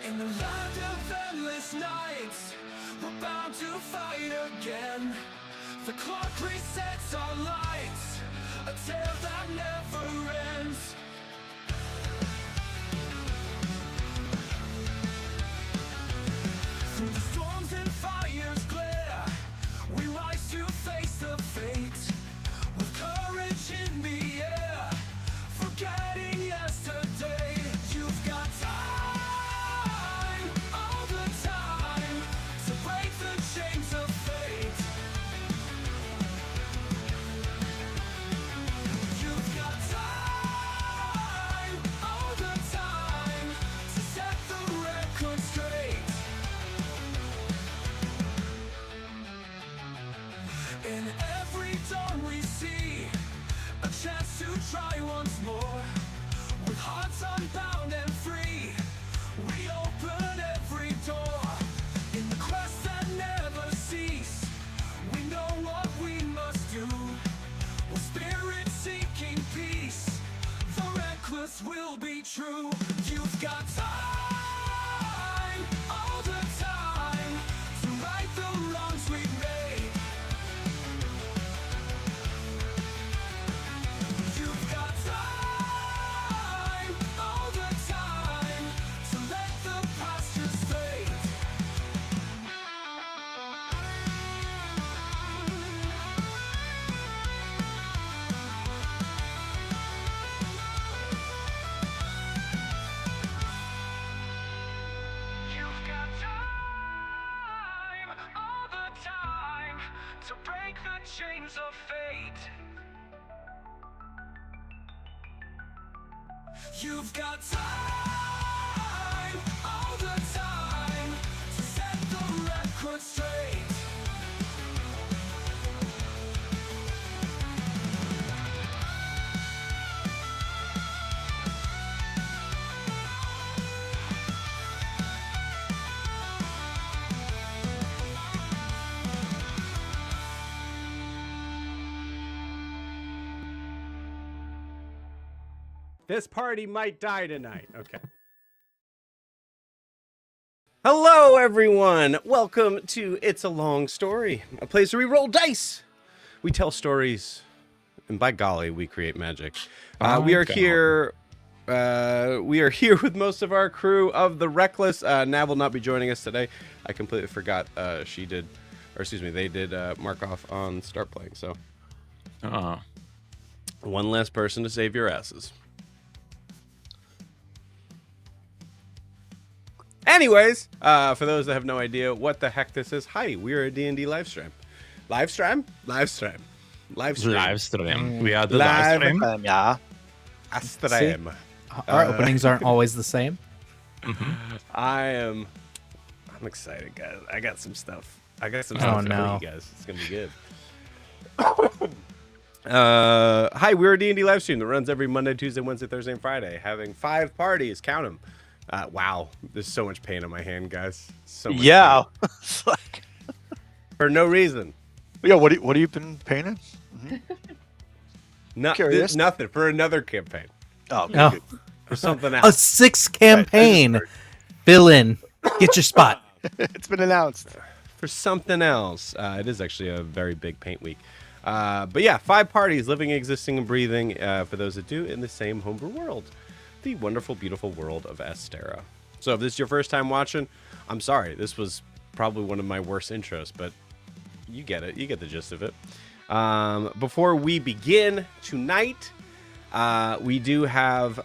In the land of endless nights, we're bound to fight again. The clock resets our lights, a tale that never ends. Through the storms and fire's glare, we rise to face the fate. With courage in the air, forgetting yesterday. You've got time, all the time, to break the chains of fate. You've got time, all the time, to set the record straight. In every dawn we see a chance to try once more. With hearts unbound and free, we open every door. In the quest that never cease, we know what we must do. With spirit seeking peace, the reckless will be true. You've got time, all the time, to right the wrongs we've made. You've got time, all the time, to let the past just fade. You've got time, all the time, to break the chains of fate. You've got time, all the time, to set the record straight. This party might die tonight. Okay. Hello, everyone. Welcome to It's a Long Story, a place where we roll dice. We tell stories, and by golly, we create magic. We are here. We are here with most of our crew of the Wreckless. Nav will not be joining us today. I completely forgot they did mark off on start playing. So, one less person to save your asses. Anyways, for those that have no idea what the heck this is, hi, we're a D&D live stream. Live stream. We are the live stream. Yeah. Stream. Our openings aren't always the same. I'm excited, guys. I got some stuff for you guys. It's gonna be good. Hi, we're a D&D live stream that runs every Monday, Tuesday, Wednesday, Thursday, and Friday, having 5 parties. Count them. Wow, there's so much pain on my hand, guys. So much pain. It's like... For no reason. Yeah, what have you been painting? Curious. Nothing. For another campaign. Oh, good. For something else. A 6th campaign. Fill in. Get your spot. It's been announced. For something else. It is actually a very big paint week. But yeah, 5 parties, living, existing, and breathing, for those that do, in the same homebrew world. The wonderful, beautiful world of Astera. So if this is your first time watching, I'm sorry. This was probably one of my worst intros, but you get it. You get the gist of it. Before we begin tonight, we do have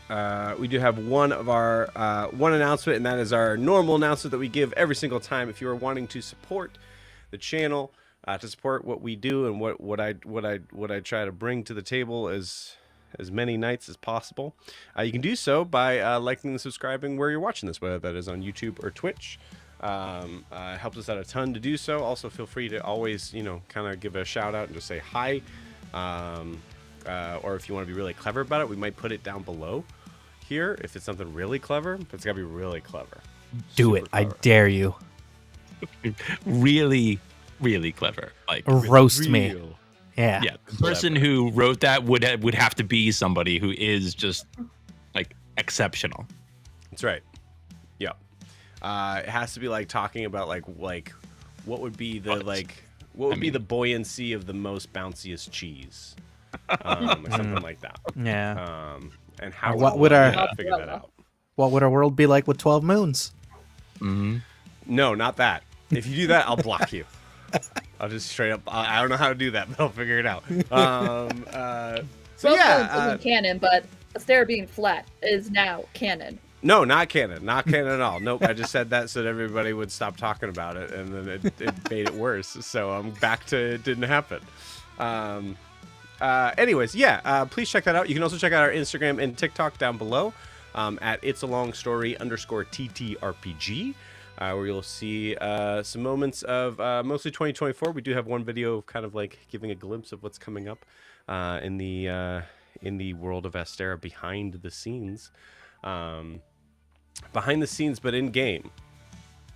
one announcement, and that is our normal announcement that we give every single time. If you are wanting to support the channel, to support what we do and what I try to bring to the table as many nights as possible, you can do so by liking and subscribing where you're watching this, whether that is on YouTube or Twitch. It helps us out a ton to do so. Also, feel free to always, kind of give a shout out and just say hi. Or if you want to be really clever about it, we might put it down below here if it's something really clever, but it's got to be really clever. Do it. Clever. I dare you. Really, really clever. Like roast me. Yeah. The person who wrote that would have to be somebody who is just like exceptional. That's right. Yeah. It has to be like talking about like what would be the the buoyancy of the most bounciest cheese, or something like that. Yeah. And how what would our figure that out? What would our world be like with 12 moons? Mm-hmm. No, not that. If you do that, I'll block you. I'll just straight up. I don't know how to do that, but I'll figure it out. So isn't canon, but Astera being flat is now canon. No, not canon. Not canon at all. Nope. I just said that so that everybody would stop talking about it, and then it made it worse. So I'm back to it didn't happen. Anyways, please check that out. You can also check out our Instagram and TikTok down below at itsalongstory_TTRPG. Where you'll see some moments of mostly 2024. We do have one video of kind of like giving a glimpse of what's coming up in the world of Astera behind the scenes. Behind the scenes, but in game.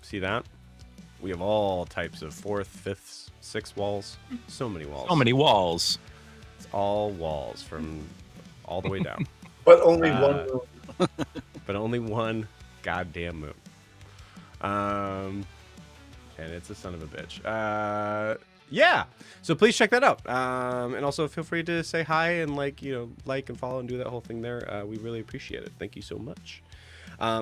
See that? We have all types of 4th, 5th, 6th walls. So many walls. So many walls. It's all walls from all the way down. But only one moon. But only one goddamn moon. And it's a son of a bitch. So please check that out. And also feel free to say hi and like and follow and do that whole thing there. We really appreciate it. Thank you so much.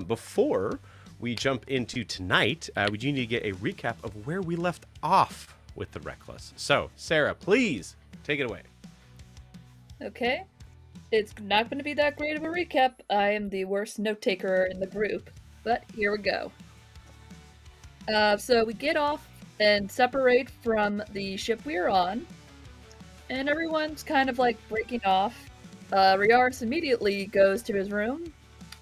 Before we jump into tonight, we do need to get a recap of where we left off with the Wreckless. So Sarah, please take it away. Okay. It's not going to be that great of a recap. I am the worst note taker in the group, but here we go. So we get off and separate from the ship we are on, and everyone's kind of like breaking off. Riaris immediately goes to his room,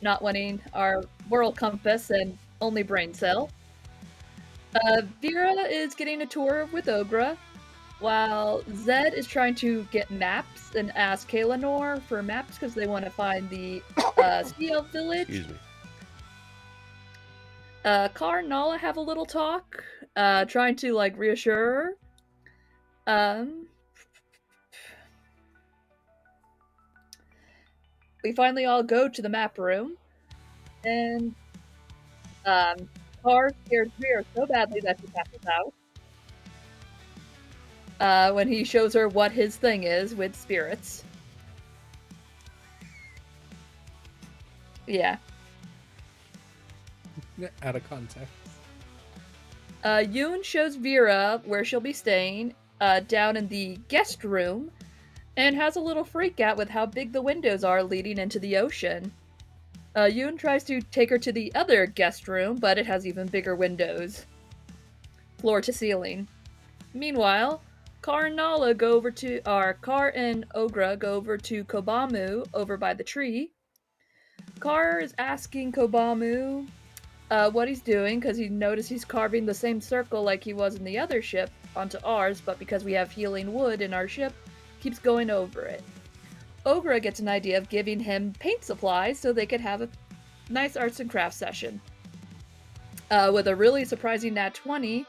not wanting our world compass and only brain cell. Vera is getting a tour with Ogra, while Zed is trying to get maps and ask Kaelanor for maps because they want to find the Sea Elf village. Excuse me. Car and Nala have a little talk, trying to like reassure her. we finally all go to the map room, and Car scares Vera so badly that she passes out. When he shows her what his thing is with spirits. Yeah. Out of context. Yoon shows Vera where she'll be staying, down in the guest room, and has a little freak out with how big the windows are leading into the ocean. Yoon tries to take her to the other guest room, but it has even bigger windows. Floor to ceiling. Meanwhile, Car and Ogra go over to Kobamu over by the tree. Car is asking Kobamu what he's doing, because he noticed he's carving the same circle like he was in the other ship onto ours, but because we have healing wood in our ship, keeps going over it. Ogra gets an idea of giving him paint supplies so they could have a nice arts and crafts session. With a really surprising nat 20,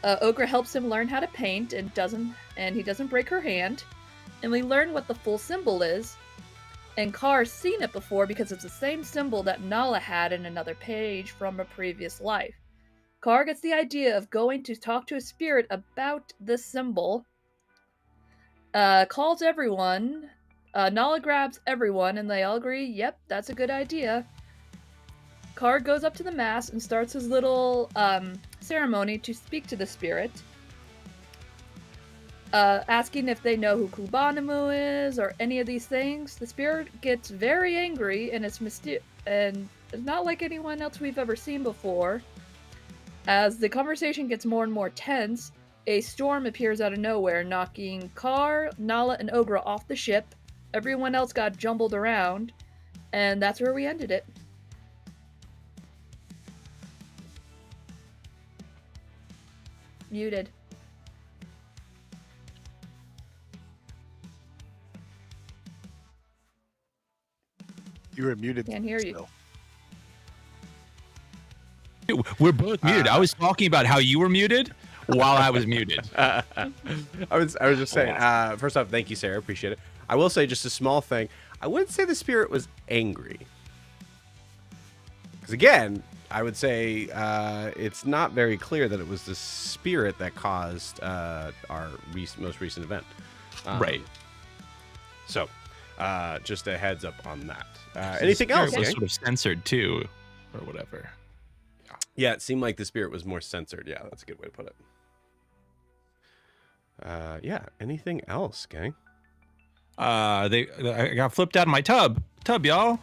Ogra helps him learn how to paint and he doesn't break her hand. And we learn what the full symbol is. And Car's seen it before because it's the same symbol that Nala had in another page from a previous life. Car gets the idea of going to talk to a spirit about this symbol. Calls everyone. Nala grabs everyone and they all agree, yep, that's a good idea. Car goes up to the mast and starts his little ceremony to speak to the spirit. Asking if they know who Kubanamu is or any of these things. The spirit gets very angry and it's not like anyone else we've ever seen before. As the conversation gets more and more tense, a storm appears out of nowhere, knocking Car, Nala, and Ogra off the ship. Everyone else got jumbled around, and that's where we ended it. Muted. You were muted. Can't hear you. still. We're both muted. I was talking about how you were muted while I was muted. I was just saying. First off, thank you, Sarah. Appreciate it. I will say just a small thing. I wouldn't say the spirit was angry, because again, I would say it's not very clear that it was the spirit that caused our most recent event. Right. So, just a heads up on that. Anything else? It was gang? sort of censored too, or whatever. Yeah, it seemed like the spirit was more censored. Yeah, that's a good way to put it. Yeah. Anything else, gang? I got flipped out of my tub, y'all.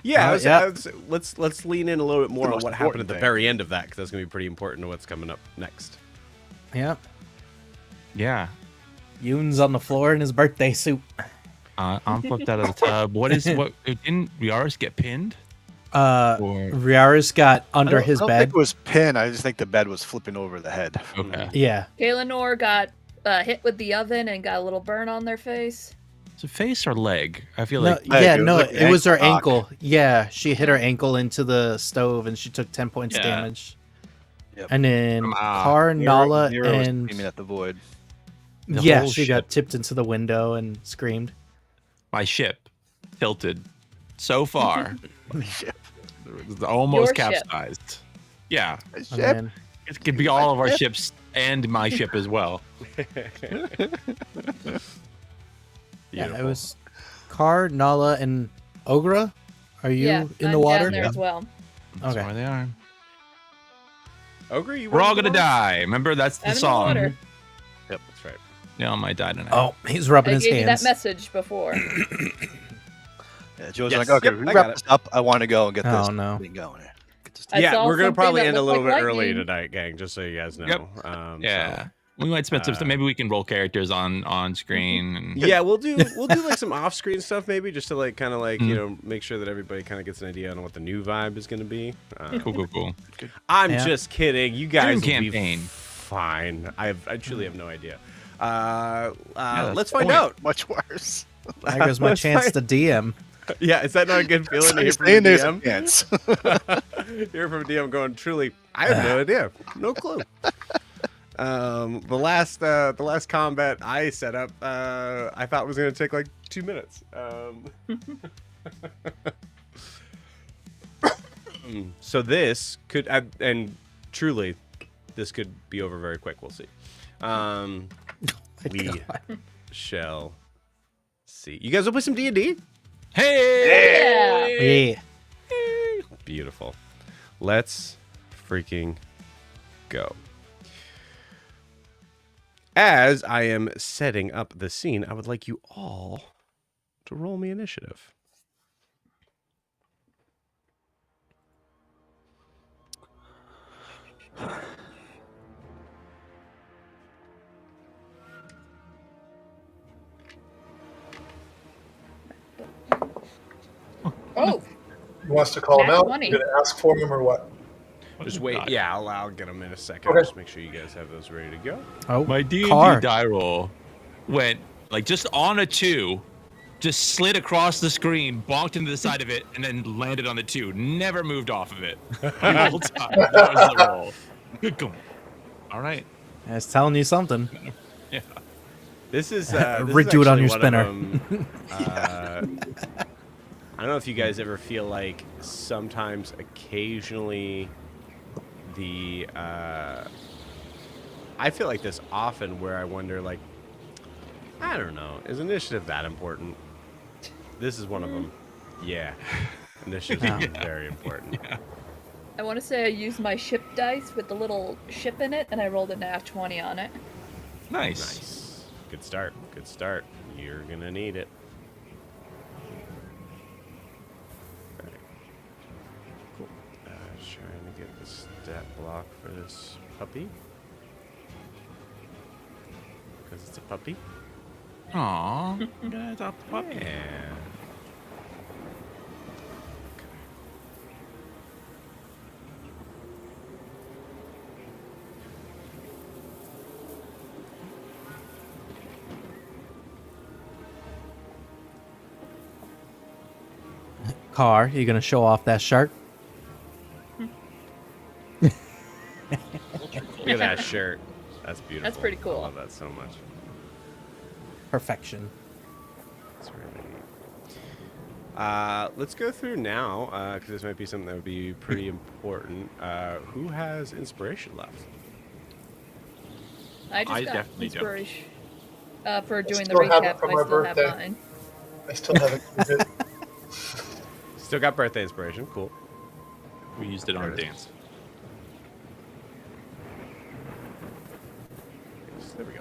Yeah, yeah. Let's lean in a little bit more on most what happened at important the thing. very end of that, because that's gonna be pretty important to what's coming up next. Yep. Yeah. Yoon's on the floor in his birthday suit. I'm flipped out of the tub. Didn't Riaris get pinned? Or Riaris got under I his don't bed. think it was pinned. I just think the bed was flipping over the head. okay. Yeah. Kaelinor got hit with the oven and got a little burn on their face. Is it face or leg? I feel No, like yeah, it was no, like it was her ankle lock. ankle. Yeah, she hit her ankle into the stove and she took 10 points Yeah. damage. Yep. And then Ah, Car, Nala, Nero was and screaming at the void. The yeah, whole she ship. got tipped into the window and screamed. my ship tilted so far, Ship. it was almost Your ship. capsized. Yeah, And Ship. then, it could be all of our ships and my ship as well. yeah, it was Car, Nala, and Ogra. Are you Yeah, in I'm the water? down there as well. That's Okay. where they are. Ogre, you We're all want gonna die. Remember, that's the I'm in the song. water. Yep, that's right. Yeah, I might die tonight. Oh, he's rubbing I his gave you that hands. message before. Yeah, Joe's Yes. like, okay, Yep, we I wrap got this up. I want to go and get Oh, this no. thing going here. Get this I Yeah, saw we're gonna something probably that end a looked little like bit early lightning. tonight, gang. Just so you guys know. Yep. Yeah, So, we might spend some time. Maybe we can roll characters on screen. And... yeah, we'll do like some off-screen stuff maybe, just to like kind of like Mhm. you know make sure that everybody kind of gets an idea on what the new vibe is gonna be. Cool. I'm Yeah. just kidding. You guys During will be campaign. fine. I truly have no idea. that's Let's the find point. out. Much worse. There goes my Let's chance find- to DM. Yeah, is that not a good feeling to hear from Staying a there's a DM? chance. Hear from a DM going, truly, I have no idea, no clue. The last combat I set up, I thought was gonna take like 2 minutes. So this could, and truly, this could be over very quick. We'll see. We shall see. You guys will play some D&D? Hey! Yeah. Yeah. Beautiful. Let's freaking go. As I am setting up the scene, I would like you all to roll me initiative. Oh, He wants to call him Nat out. 20. You're going to ask for him or what? Just wait. God. Yeah, I'll get them in a second. Okay. Just make sure you guys have those ready to go. Oh, My D&D car. die roll went like just on a 2, just slid across the screen, bonked into the side of it, and then landed on the 2. Never moved off of it the whole time. That was the roll. Good going. All right. It's telling you something. Yeah. This is Redo it on your spinner. I don't know if you guys ever feel like sometimes, occasionally, I feel like this often where I wonder, like, I don't know, is initiative that important? This is one of them. Yeah, initiative is very important. Yeah. I want to say I used my ship dice with the little ship in it, and I rolled a nat 20 on it. Nice. Nice. Good start. Good start. You're gonna need it. Okay. Cool. Trying to get the stat block for this puppy. Because it's a puppy. Aw. That's a puppy. Yeah. Car, you gonna show off that shark? Look at that shirt. That's beautiful. That's pretty cool. I love that so much. Perfection. That's really neat. Let's go through now, because this might be something that would be pretty important. Who has inspiration left? I just I got definitely don't. inspiration for doing the still have recap. it from I our still have birthday. mine. I still haven't used it. Still got birthday inspiration. Cool. We used it on There it is. dance. There we go.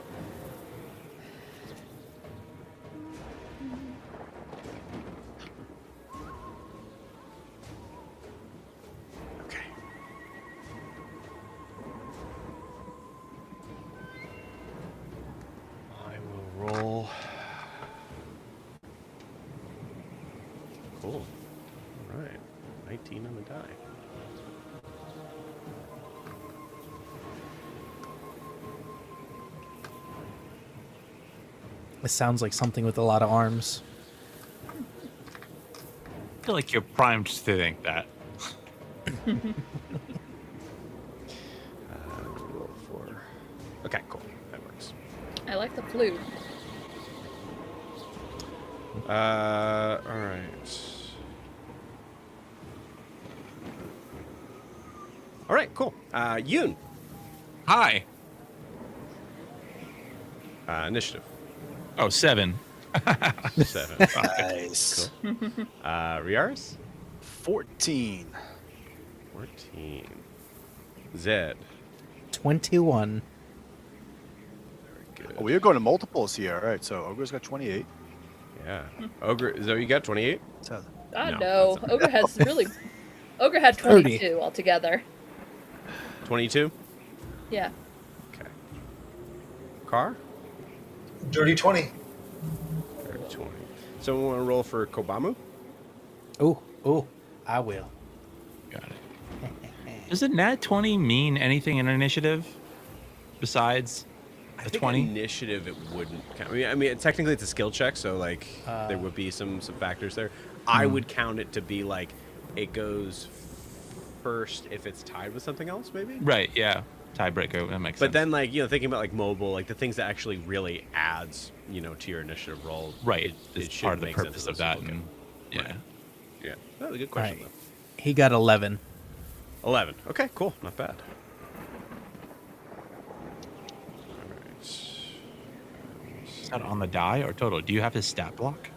Okay. I will roll. Cool. All right. 19 on the die. It sounds like something with a lot of arms. I feel like you're primed to think that. Roll for. Okay, cool. That works. I like the flute. All right. All right, cool. Yoon, Hi. initiative. Oh, 7. 7. Nice. Riaris? 14. 14. Zed. 21. Very good. Oh, we are going to multiples here. All right, so Ogre's got 28. Yeah. Ogre, is that what you got? 28? So, God, No, no. Ogre has really. Ogre had 30. 22 altogether. 22? Yeah. Okay. Car? Dirty 20. 20. Someone want to roll for Kobamu? Oh, I will. Got it. Does a nat 20 mean anything in initiative besides I a think 20? initiative it wouldn't count. I mean, technically it's a skill check, so like there would be some factors there. I would count it to be like it goes first if it's tied with something else, maybe. Right, yeah. Tiebreaker, that makes But sense. then, like, you know, thinking about like mobile, like the things that actually really adds, you know, to your initiative roll. Right, it it's should part of the make sense purpose to of those that. people. And, yeah. Yeah, that was a good All question right. He got 11. though. 11. Okay, cool. Not bad. All right. Is that on the die or total? Do you have his stat block?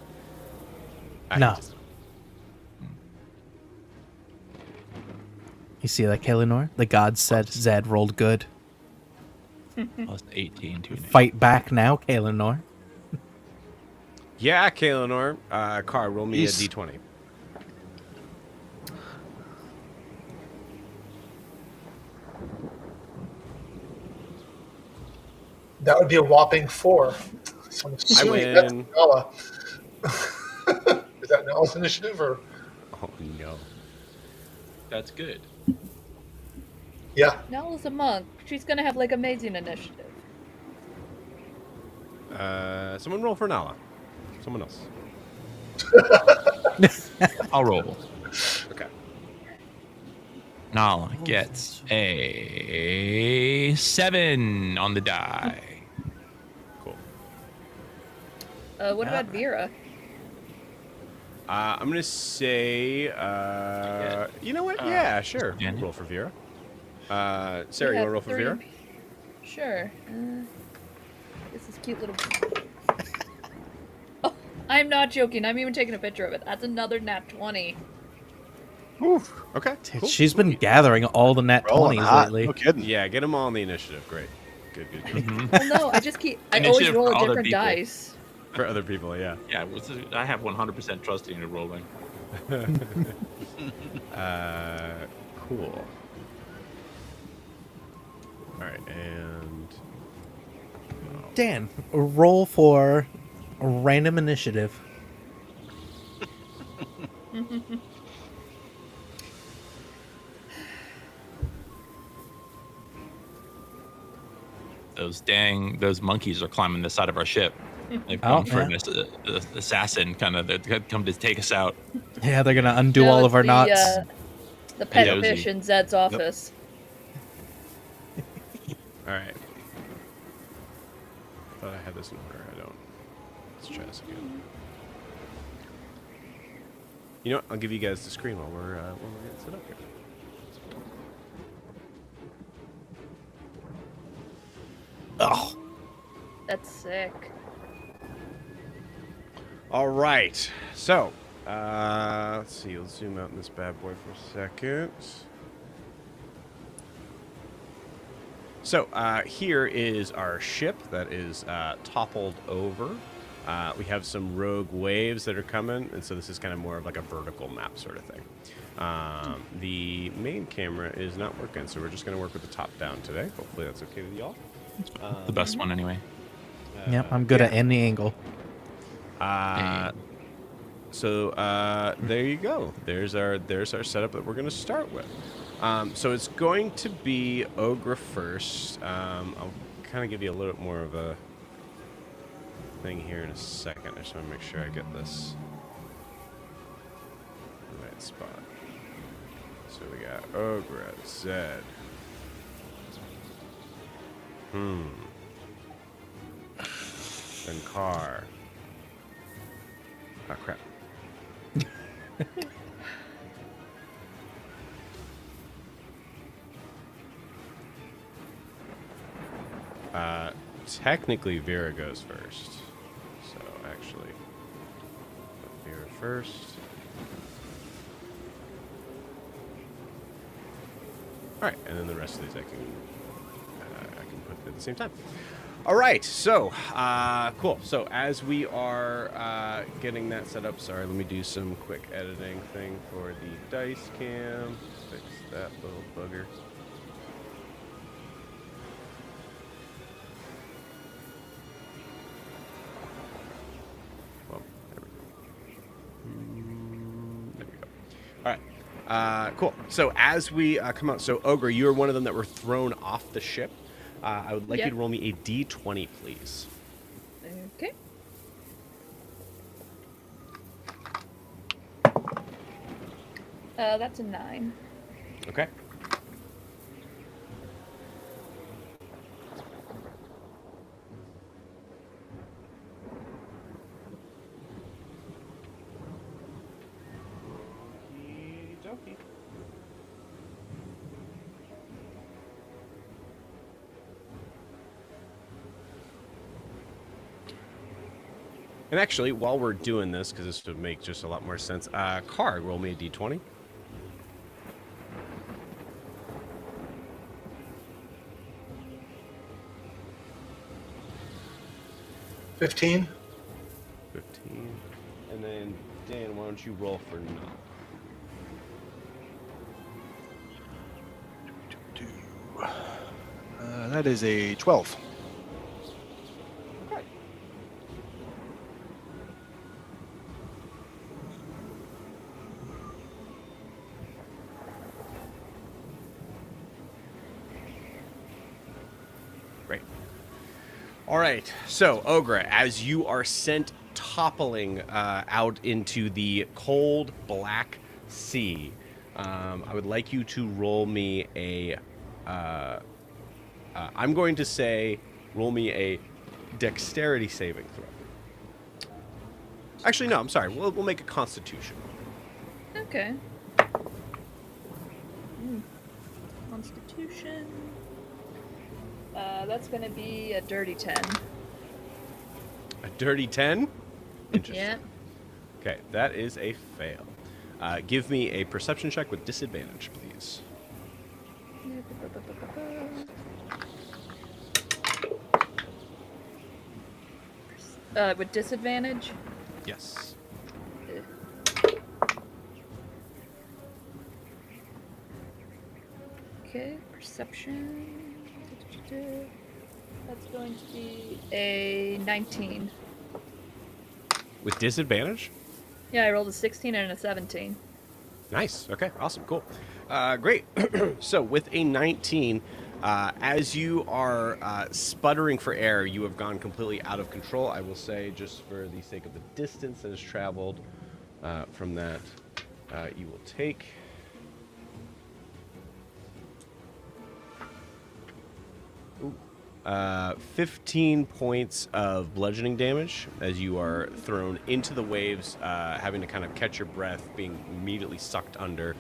No. You see that, Kaelinor? The gods said Zed rolled good. Plus 18 to Fight back now, Kaelinor. Yeah, Kaelinor. Car, roll me a Jeez. d20. That would be a whopping 4. So I'm assuming that's win. Nala. Is that Nala's initiative or? Oh, no. That's good. Yeah. Nala's a monk. She's gonna have like amazing initiative. Someone roll for Nala. Someone else. I'll roll. Okay. Nala gets a 7 on the die. Cool. What about Vera? I'm gonna say, you know what? Yeah, sure. Daniel? We'll roll for Vera. Sarah, you wanna roll for Vera? Sure. This is cute little. Oh, I'm not joking. I'm even taking a picture of it. That's another nat 20. Oof. Okay. Dude, Cool. she's been gathering all the nat Rolling 20s hot. lately. No kidding. Yeah, get them all on the initiative. Great. Good. Well, no, I just keep. I always Initiative roll for a other different people. dice. For other people, yeah. Yeah, I have 100% trust in you rolling. Cool. All right, and Dan, roll for a random initiative. Those monkeys are climbing the side of our ship. They've Oh, come for yeah. an assassin, kind of. They've come to take us out. Yeah, they're gonna undo No, all it's of our knots. The pet Yosi. fish in Zed's office. all right. Thought I had this in order. I don't. Let's try this again. You know what? I'll give you guys the screen while we're getting set up here. Oh, That's sick. All right. So, let's see. Let's zoom out in this bad boy for a second. So, here is our ship that is toppled over. We have some rogue waves that are coming, and so this is kind of more of like a vertical map sort of thing. The main camera is not working, so we're just going to work with the top down today. Hopefully that's okay with y'all. The best one, anyway. yep, I'm good at any angle. So there you go. There's our setup that we're going to start with. So it's going to be Ogre first. I'll kind of give you a little bit more of a thing here in a second. I just want to make sure I get this in the right spot. So we got Ogre, Zed. Then Car. Oh, crap. Technically, Vera goes first. So, actually, put Vera first. All right, and then the rest of these I can put at the same time. All right, so cool. So as we are getting that set up, sorry, let me do some quick editing thing for the dice cam. Fix that little bugger. Well, there we go. There we go. All right. Cool. So as we come out, so Ogre, you are one of them that were thrown off the ship. I would like you to roll me a d20, please. Okay. That's a 9. Okay. And actually, while we're doing this, because this would make just a lot more sense, Car, roll me a d20. $15. 15. And then, Dan, why don't you roll for Nala? That is a 12. Great. All right. So, Ogre, as you are sent toppling out into the cold black sea, I would like you to roll me a. I'm going to say, roll me a dexterity saving throw. Actually, no. I'm sorry. We'll make a Constitution. Okay. Constitution. That's gonna be a dirty 10. A dirty 10. Interesting. Yeah. Okay, that is a fail. Give me a perception check with disadvantage, please. With disadvantage? Yes. Okay, perception. That's going to be a 19. With disadvantage? Yeah, I rolled a 16 and a 17. Nice. Okay. Awesome. Cool. Great. So with a 19, as you are sputtering for air, you have gone completely out of control. I will say, just for the sake of the distance that is traveled from that, you will take. 15 points of bludgeoning damage as you are thrown into the waves, having to kind of catch your breath, being immediately sucked under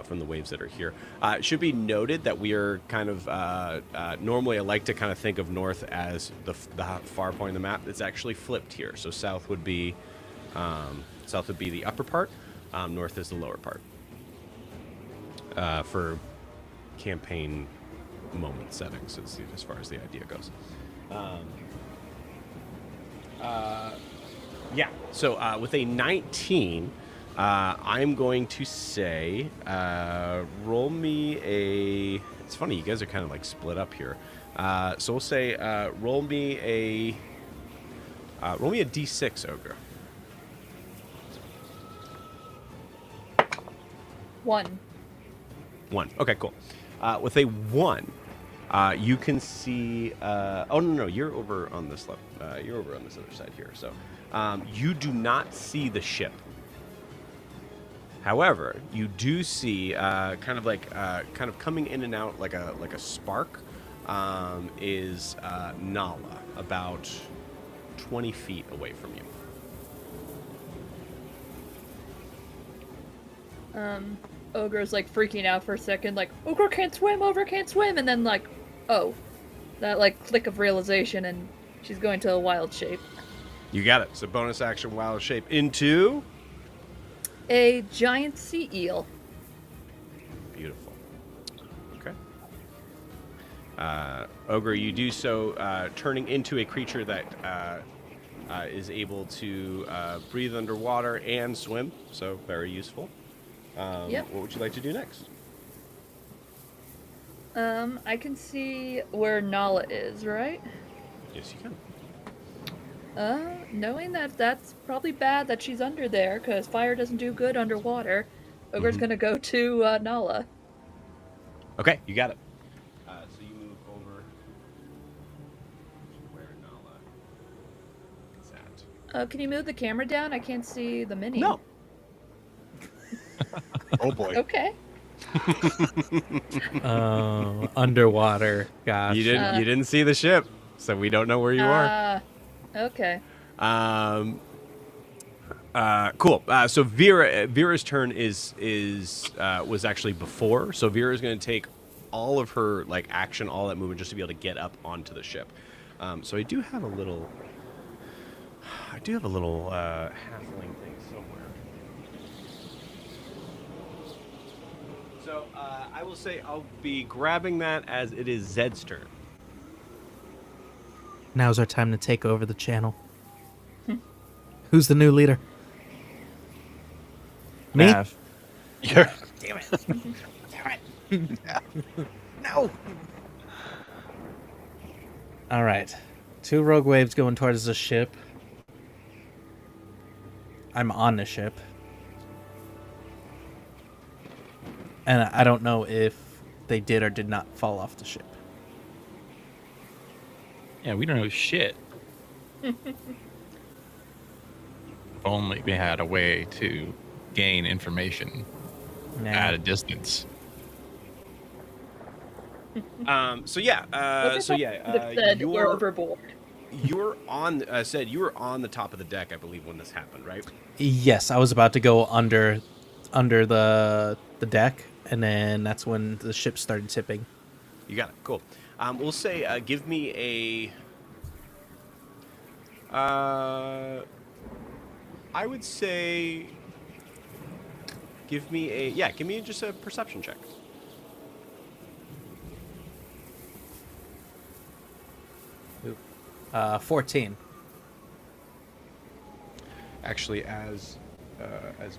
from the waves that are here. It should be noted that we are kind of, normally I like to kind of think of north as the far point of the map. It's actually flipped here. So south would be the upper part, north is the lower part. For campaign moment settings as far as the idea goes. Yeah, so with a 19, I'm going to say, roll me a... It's funny, you guys are kind of like split up here. So we'll say, roll me a D6, Ogre. 1. 1. Okay, cool. With a 1, you can see. Oh no, you're over on this left. You're over on this other side here. So you do not see the ship. However, you do see kind of coming in and out like a spark. Is Nala about 20 feet away from you? Ogre's like freaking out for a second, like, Ogre can't swim, and then like, oh, that like click of realization, and she's going to a wild shape. You got it. So bonus action wild shape into a giant sea eel. Beautiful. Okay. Ogre, you do so turning into a creature that is able to breathe underwater and swim, so very useful. Yep. What would you like to do next? I can see where Nala is, right? Yes, you can. Knowing that that's probably bad that she's under there, because fire doesn't do good underwater, Ogre's gonna go to Nala. Okay, you got it. So you move over to where Nala is at. Can you move the camera down? I can't see the mini. No. Oh boy. Okay. Oh, underwater. Gosh. You didn't see the ship, so we don't know where you are. Okay. Cool. So Vera's turn was actually before. So Vera's going to take all of her like action, all that movement, just to be able to get up onto the ship. So I do have a little I do have a little halfling thing somewhere. So I will say I'll be grabbing that as it is Zed's turn. Now's our time to take over the channel. Who's the new leader? Me? Mav. You're Damn it. No. All right. 2 rogue waves going towards the ship. I'm on the ship. And I don't know if they did or did not fall off the ship. Yeah, we don't know shit. If only we had a way to gain information at a distance. Said we're overboard. You're on. Said you were on the top of the deck, I believe, when this happened, right? Yes, I was about to go under the deck, and then that's when the ship started tipping. You got it. Cool. We'll say, give me a. I would say. Give me just a perception check. Ooh. 14. Actually, as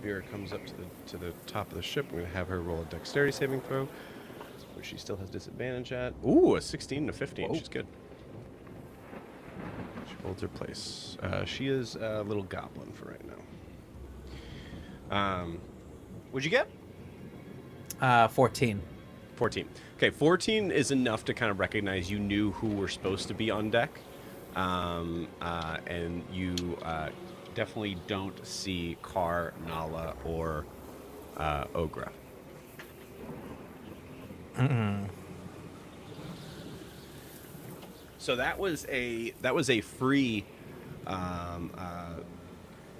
Vera comes up to the top of the ship, we're gonna have her roll a dexterity saving throw, which she still has disadvantage at. Ooh, a 16 to 15. Whoa. She's good. She holds her place. She is a little goblin for right now. What'd you get? 14. 14. Okay, 14 is enough to kind of recognize you knew who were supposed to be on deck, and you definitely don't see Kar, Nala, or Ogra. So that was a free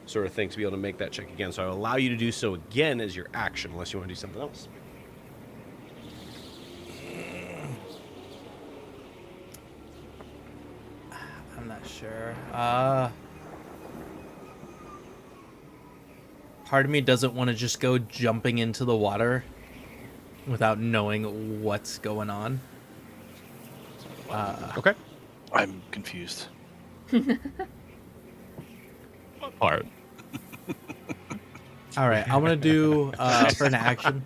sort of thing to be able to make that check again. So I will allow you to do so again as your action, unless you want to do something else. I'm not sure. Part of me doesn't want to just go jumping into the water without knowing what's going on. Okay. I'm confused. What part? All right, I'm gonna do for an action.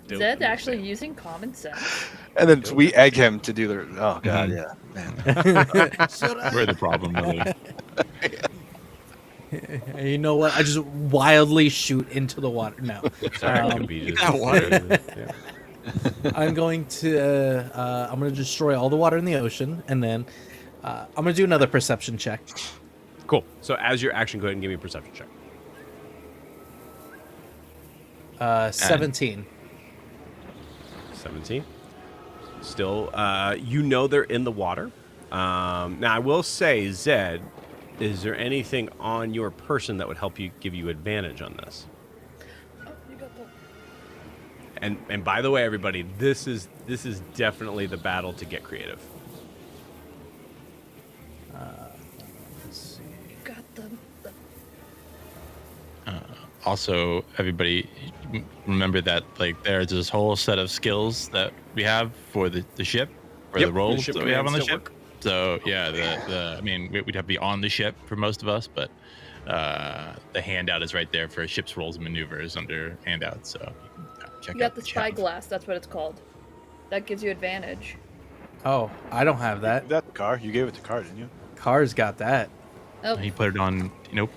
Zed's actually using common sense. And then we egg him to do the. Oh god, yeah, man. We're the problem, really. You know what? I just wildly shoot into the water. No, I'm going to destroy all the water in the ocean, and then I'm gonna do another perception check. Cool. So as your action, go ahead and give me a perception check. 17. 17. Still, you know they're in the water. Now, I will say, Zed, is there anything on your person that would help you give you advantage on this? Oh, you got the... And by the way, everybody, this is definitely the battle to get creative. Let's see. You got the... Also, everybody remember that there's this whole set of skills that we have for the ship, for the roles that we have on the ship. Work. So yeah, we'd have to be on the ship for most of us, but the handout is right there for ship's roles and maneuvers under handout. So check You out got the spyglass, that's what it's called. That gives you advantage. Oh, I don't have that. That car, you gave it to Car, didn't you? Car's got that. Oh, He put it on. Nope.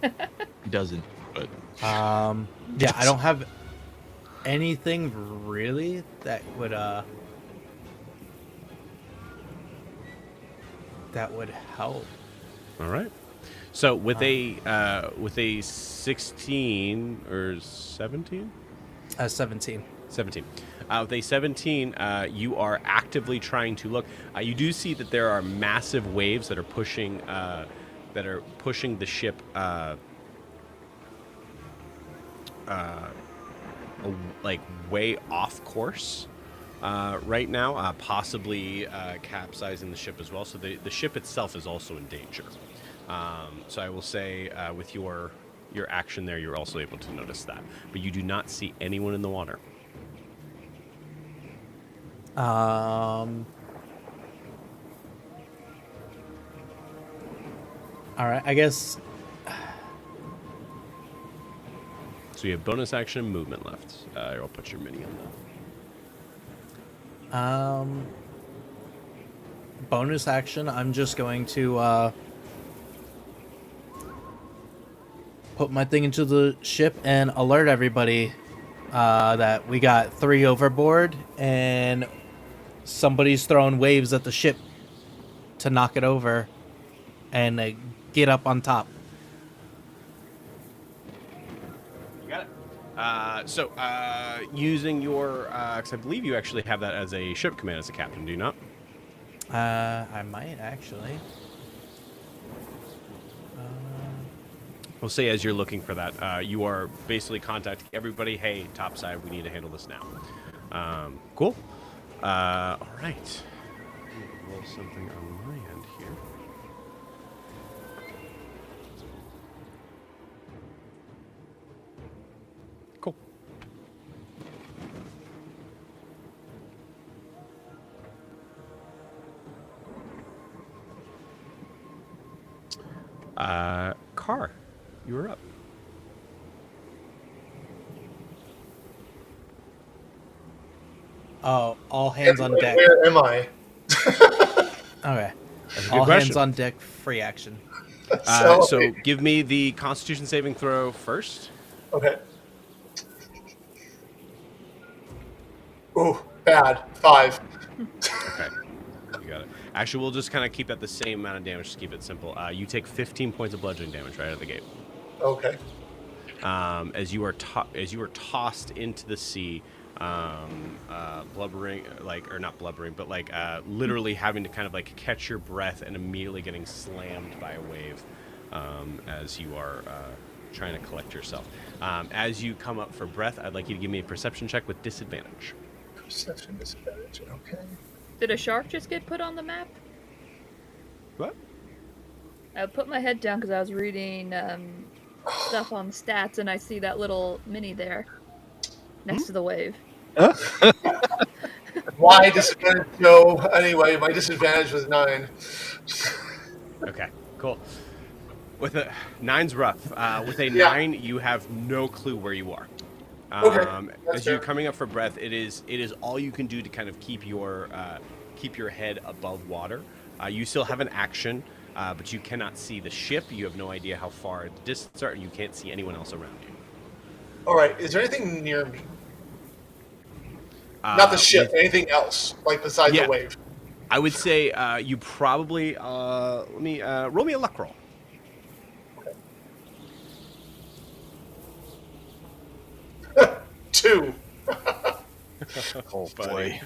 He doesn't. But Yeah, I don't have anything really that would help. All right. So with a 16 or 17? 17. 17. With a 17, you are actively trying to look. You do see that there are massive waves that are pushing the ship like way off course right now, possibly capsizing the ship as well. So the ship itself is also in danger. So I will say with your action there, you're also able to notice that. But you do not see anyone in the water. All right, I guess. So you have bonus action and movement left. I'll put your mini on that. Bonus action. I'm just going to put my thing into the ship and alert everybody that we got 3 overboard and somebody's throwing waves at the ship to knock it over and get up on top. You got it. So using your, because I believe you actually have that as a ship command as a captain, do you not? I might actually. We'll say as you're looking for that, you are basically contacting everybody. Hey, topside, we need to handle this now. Cool. All right. I'm gonna roll something on my end here. Cool. Car, you're up. Oh, all hands on deck. Where am I? Okay. That's a good All question. hands on deck, free action. So give me the Constitution saving throw first. Okay. Ooh, bad. 5. Okay, you got it. Actually, we'll just kind of keep that the same amount of damage. Just keep it simple. You take 15 points of bludgeoning damage right out of the gate. Okay. As you are tossed into the sea, blubbering, or not blubbering, but literally having to kind of catch your breath and immediately getting slammed by a wave as you are trying to collect yourself. As you come up for breath, I'd like you to give me a perception check with disadvantage. Perception disadvantage. Okay. Did a shark just get put on the map? What? I put my head down because I was reading stuff on stats, and I see that little mini there next to the wave. Why disadvantage? No. Anyway, my disadvantage was 9. Okay, cool. With a 9's rough. With a Yeah. 9, you have no clue where you are. Okay, that's As you're fair. coming up for breath, it is all you can do to kind of keep your head above water. You still have an action, but you cannot see the ship. You have no idea how far the distance are, and you can't see anyone else around you. All right. Is there anything near me? Not the ship. Anything else, besides Yeah. the wave? I would say you probably let me roll me a luck roll. 2. Oh Buddy. boy.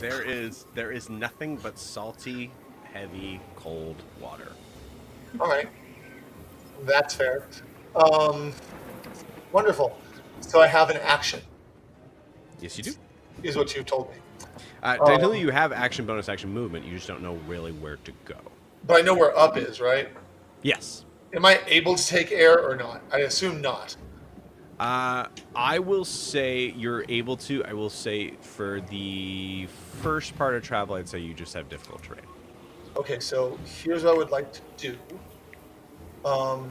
There is nothing but salty, heavy, cold water. All right. That's fair. Wonderful. So I have an action, Yes, you do. is what you told me. Technically, you have action, bonus action, movement. You just don't know really where to go. But I know where up is, right? Yes. Am I able to take air or not? I assume not. I will say you're able to. I will say for the first part of travel, I'd say you just have difficult terrain. Okay, so here's what I would like to do. You know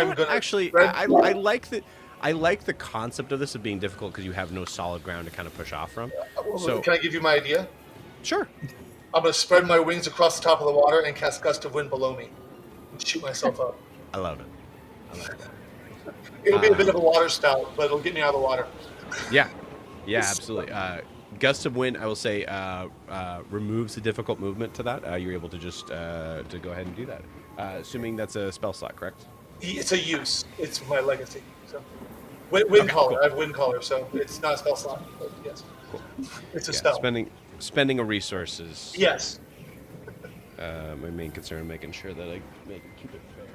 I'm what? gonna Actually, spread- I like that. I like the concept of this of being difficult because you have no solid ground to kind of push off from. So Can I give you my idea? sure. I'm going to spread my wings across the top of the water and cast gust of wind below me. And shoot myself up. I love it. I love it. It'll be a bit of a water spout, but it'll get me out of the water. Yeah, absolutely. Gust of wind, I will say, removes the difficult movement to that. You're able to just to go ahead and do that. Assuming that's a spell slot, correct? It's a use. It's my legacy. So, wind collar. cool. I have wind collar, so it's not a spell slot. But yes, it's a spell. Spending a resource is Yes. my main concern, making sure that I keep it fair.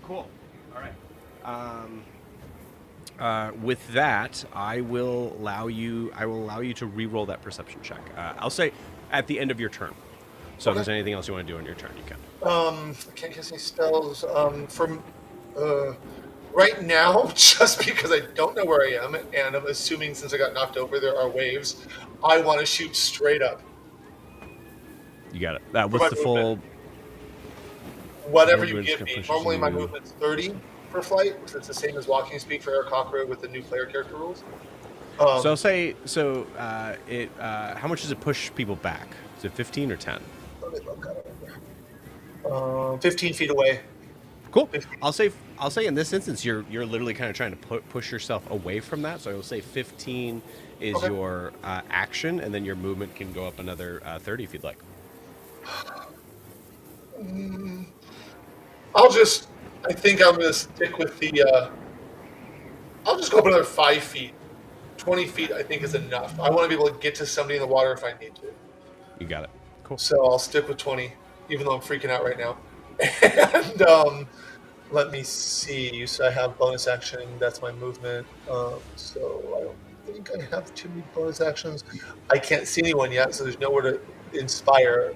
Cool. All right. With that, I will allow you to re-roll that perception check. I'll say at the end of your turn. So if there's anything else you want to do on your turn, you can. I can't cast any spells. From right now, just because I don't know where I am, and I'm assuming since I got knocked over, there are waves. I want to shoot straight up You got it. for What's my the movement. full? Whatever you Movement's give gonna me. push Normally, my you. movement's 30 for flight, which is the same as walking speed for Eric Cochran with the new player character rules. So I'll say so. It. How much does it push people back? Is it 15 or 10? Let me look. I don't remember. 15 feet away. Cool. 15. I'll say in this instance you're literally kind of trying to push yourself away from that. So I will say 15 is Okay. your action, and then your movement can go up another 30 if you'd like. I think I'm going to stick with the. I'll just go up another 5 feet. 20 feet, I think, is enough. I want to be able to get to somebody in the water if I need to. You got it. Cool. So I'll stick with 20, even though I'm freaking out right now. And let me see. You said I have bonus action. That's my movement. So I don't think I have too many bonus actions. I can't see anyone yet, so there's nowhere to inspire.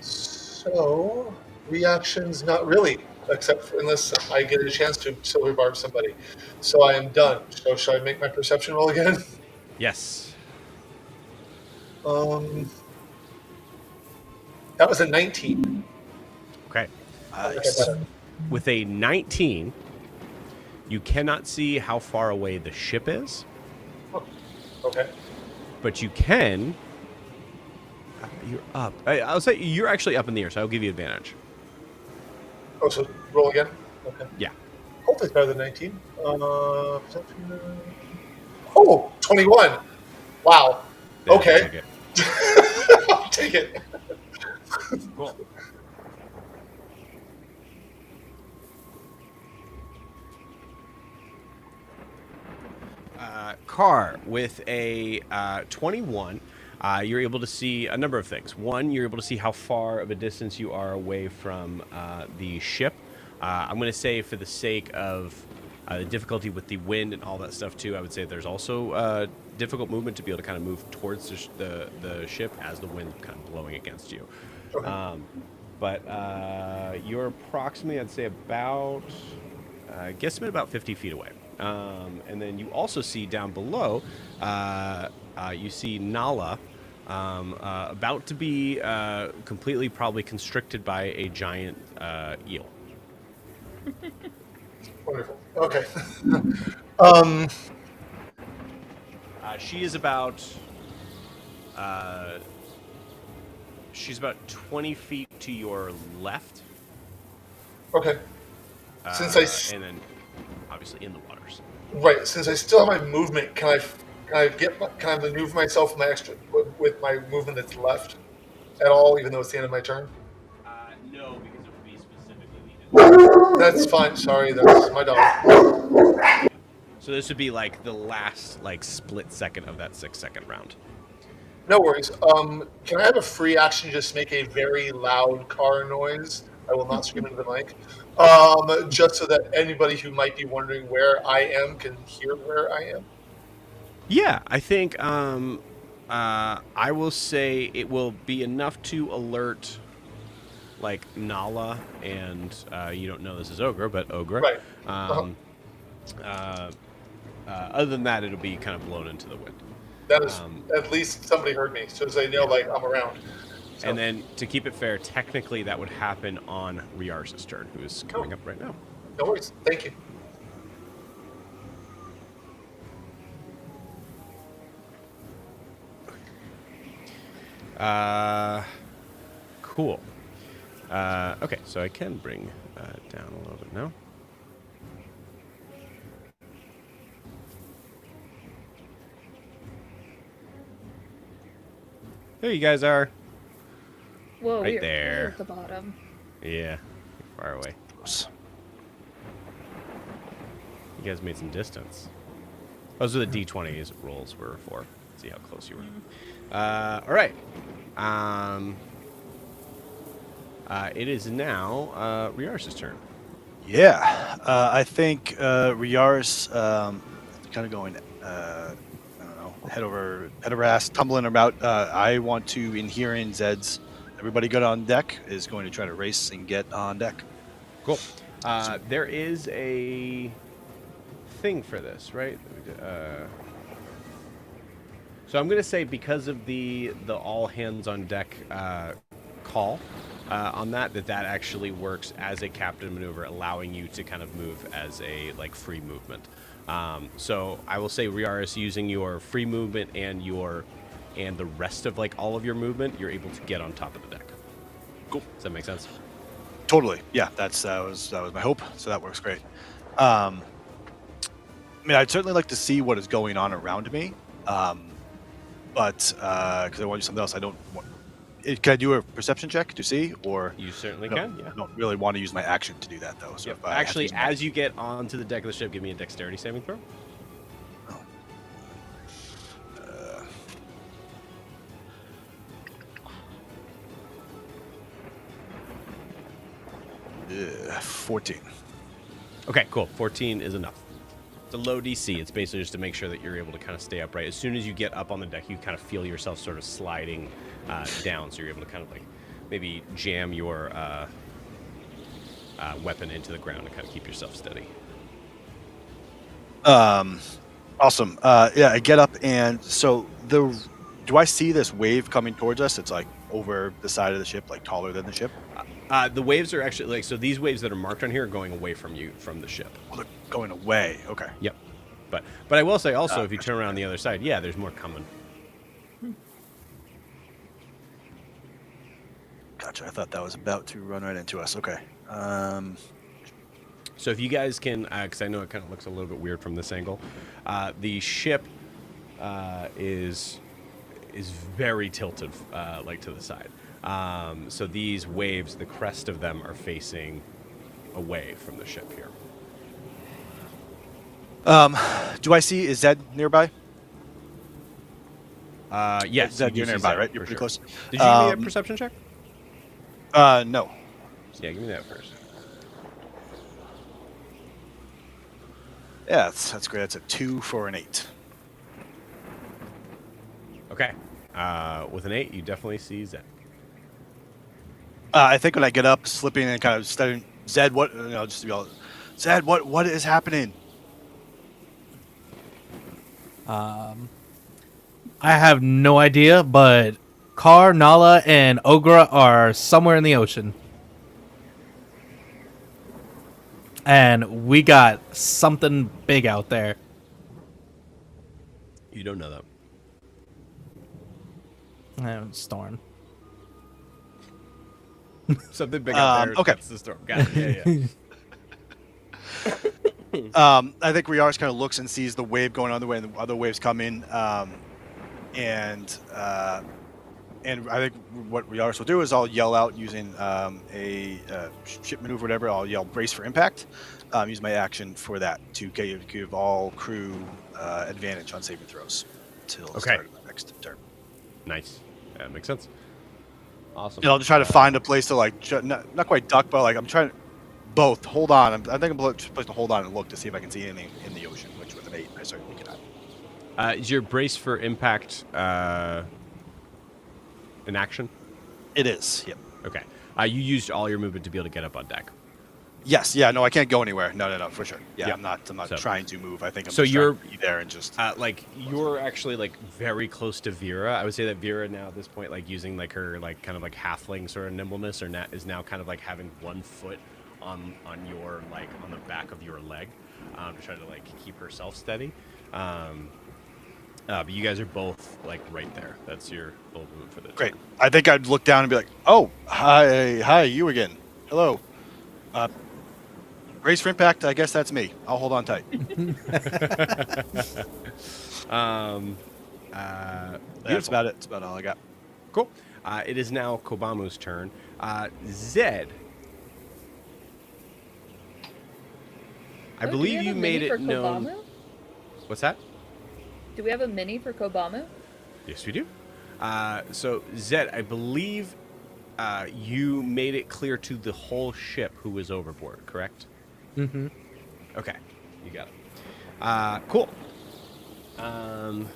So reactions, not really, except for, unless I get a chance to silver barb somebody. So I am done. So should I make my perception roll again? Yes. That was a 19. Okay. Nice. With a 19, you cannot see how far away the ship is, Okay. but you can. You're up. I'll say you're actually up in the air, so I'll give you advantage. Oh, so roll again? Okay. Yeah. Hopefully it's better than 19. Perception. Oh, 21. Wow. There, Okay. take it. I'll take it. Cool. Car with a 21, you're able to see a number of things. One, you're able to see how far of a distance you are away from the ship. I'm going to say, for the sake of the difficulty with the wind and all that stuff too, I would say there's also difficult movement to be able to kind of move towards the ship as the wind kind of blowing against you. Okay. But you're approximately, I'd say, about guesstimate about 50 feet away. And then you also see down below, you see Nala about to be completely probably constricted by a giant eel. Wonderful. Okay. She is about she's about 20 feet to your left. Okay. Since I And then obviously in the waters. Right. Since I still have my movement, can I maneuver myself with my extra with my movement that's left at all, even though it's the end of my turn? No, because it would be specifically. That's fine. Sorry, that's my dog. So this would be like the last split second of that 6-second round. No worries. Can I have a free action? Just make a very loud car noise. I will not scream into the mic. Just so that anybody who might be wondering where I am can hear where I am. Yeah, I think I will say it will be enough to alert Nala and you don't know this is Ogre, but Ogre. Right. Other than that, it'll be kind of blown into the wind. That is at least somebody heard me, so they know I'm around. So. And then to keep it fair, technically that would happen on Riars's turn, who is coming up right now. No worries. Thank you. Cool. Okay, so I can bring down a little bit now. There you guys are. Whoa, Right we're there. at the bottom. Yeah, far away. You guys made some distance. Those are the D20s rolls were for. See how close you were. All right. It is now Riars's turn. Yeah, I think Riars kind of going, I don't know, head over ass, tumbling about. I want to inhere in Zed's everybody good on deck is going to try to race and get on deck. Cool. There is a thing for this, right? So I'm going to say because of the all hands on deck call on that actually works as a captain maneuver, allowing you to kind of move as a like free movement. So I will say, Riaris, using your free movement and the rest of like all of your movement, you're able to get on top of the deck. Cool. Does that make sense? Totally. Yeah, that was my hope. So that works great. I mean, I'd certainly like to see what is going on around me, but because I want to do something else, I don't. Can I do a perception check to see, or You certainly I can. Yeah. don't really want to use my action to do that though. So Yep. if I have to Actually, use my- as you get onto the deck of the ship, give me a dexterity saving throw. uh, 14. Okay, cool. 14 is enough. It's a low DC. It's basically just to make sure that you're able to kind of stay upright. As soon as you get up on the deck, you kind of feel yourself sort of sliding down, so you're able to kind of like maybe jam your weapon into the ground and kind of keep yourself steady. Awesome. Yeah, I get up, and so do I see this wave coming towards us? It's like over the side of the ship, like taller than the ship. The waves are actually like, so these waves that are marked on here are going away from you, from the ship. Oh, they're going away. Okay. Yep. But I will say also, if you turn around the other side, yeah, there's more coming. Gotcha. I thought that was about to run right into us. Okay. So if you guys can, because I know it kind of looks a little bit weird from this angle, the ship is very tilted, like to the side. So these waves, the crest of them are facing away from the ship here. Do I see? Is Zed nearby? Yes, Zed, you you're do see nearby, Zed, right? You're for pretty sure. close. Did you give me a perception check? No. Yeah, give me that first. Yeah, that's great. That's a 2 for an 8. Okay. With an 8, you definitely see Zed. I think when I get up, slipping and kind of studying, Zed, what? Just to be all, Zed, what is happening? I have no idea, but Kar, Nala, and Ogra are somewhere in the ocean. And we got something big out there. You don't know that. Storm. Something big out there. Okay. That's the storm. Got it. Yeah. I think Riaris kind of looks and sees the wave going on the way, and the other waves coming. And I think what Riaris will do is I'll yell out using a ship maneuver, whatever. I'll yell brace for impact. Use my action for that to give all crew advantage on saving throws until the start of the next turn. Nice. That makes sense. Awesome. And I'll just try to find a place to like not quite duck, but like I'm trying to both hold on. I think I'm just supposed to hold on and look to see if I can see anything in the ocean. Which with an 8, I certainly cannot. Is your brace for impact an action? It is. Yep. Okay. You used all your movement to be able to get up on deck. Yes. Yeah. No, I can't go anywhere. No, for sure. Yeah. Yeah. I'm not So- trying to move. I think I'm So just you're- trying to be there and just. Like you're actually like very close to Vera. I would say that Vera now at this point, like using like her like kind of like halfling sort of nimbleness, or is now kind of like having one foot on your like on the back of your leg, to try to like keep herself steady. But you guys are both like right there. That's your little move for the Great. turn. I think I'd look down and be like, "Oh, hi, you again. Hello. Brace for impact. I guess that's me. I'll hold on tight." That's about it. That's about all I got. Cool. It is now Kobamu's turn. Zed. I Oh, do we believe have you a made mini it for known. Kobamu? What's that? Do we have a mini for Kobamu? Yes, we do. So, Zed, I believe you made it clear to the whole ship who was overboard, correct? Mm-hmm. Okay, you got it. Cool. I'm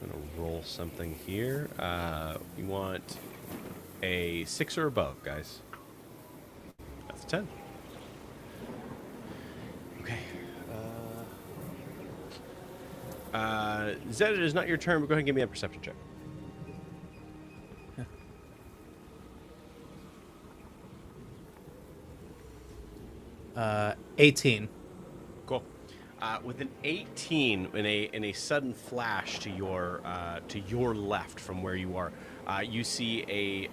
gonna roll something here. You want a 6 or above, guys. That's a 10. Okay. Zed, it is not your turn, but go ahead and give me a perception check. 18. Cool. With an 18, in a sudden flash to your left from where you are, you see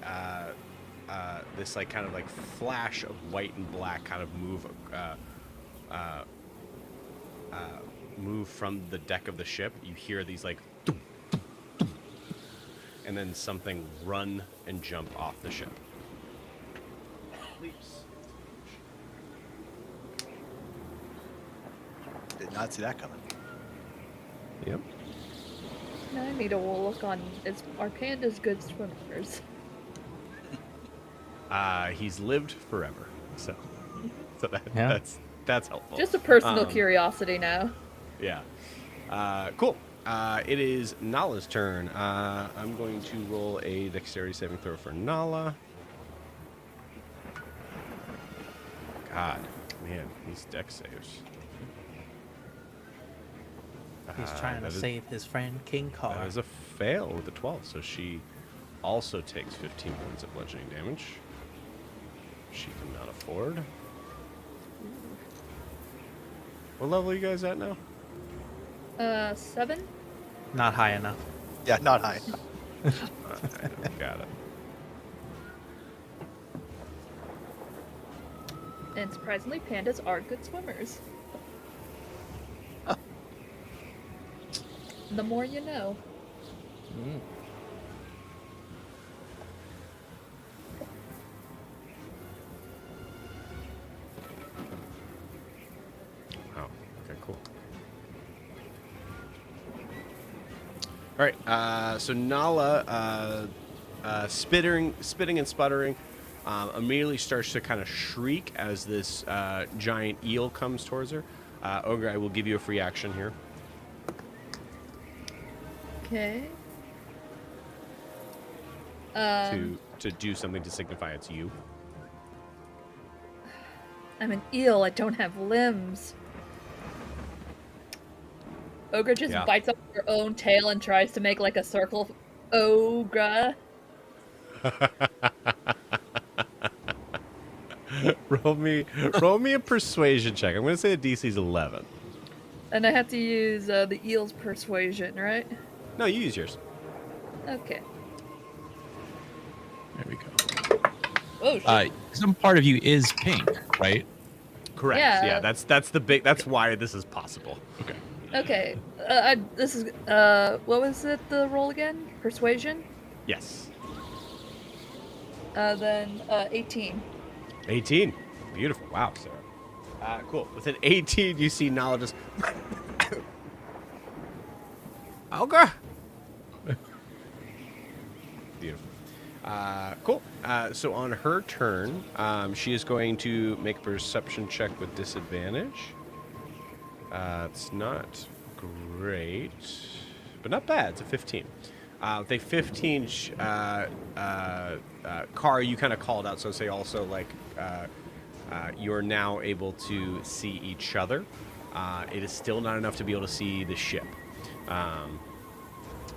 this like kind of like flash of white and black kind of move from the deck of the ship. You hear these like, dum, dum, dum, and then something run and jump off the ship. Did not see that coming. Yep. Now I need a look on. Are pandas good swimmers? He's lived forever, so Yeah. that's helpful. Just a personal curiosity now. Yeah. Cool. It is Nala's turn. I'm going to roll a dexterity saving throw for Nala. God, man, these dex saves. He's trying to save his friend King Car. That is a fail with a 12, so she also takes 15 points of bludgeoning damage. She cannot afford. What level are you guys at now? 7? Not high enough. Yeah, not high. Got it. And surprisingly, pandas are good swimmers. The more you know. Wow. Okay, cool. All right. So Nala, spitting and sputtering, immediately starts to kind of shriek as this giant eel comes towards her. Ogre, I will give you a free action here. Okay. To do something to signify it's you. I'm an eel. I don't have limbs. Ogre just bites off her own tail and tries to make like a circle. Ogre. roll me a persuasion check. I'm going to say the DC's 11. And I have to use the eel's persuasion, right? No, you use yours. Okay. There we go. Oh shit. Some part of you is pink, right? Correct. Yeah. That's why this is possible. Okay. Okay. This is what was it? The roll again? Persuasion. Yes. Then 18. 18. Beautiful. Wow, Sarah. Cool. With an 18, you see Nala just. Ogre. Beautiful. Cool. So on her turn, she is going to make a perception check with disadvantage. It's not great, but not bad. It's a 15. With a 15, Car, you kind of called out, so say also like you're now able to see each other. It is still not enough to be able to see the ship.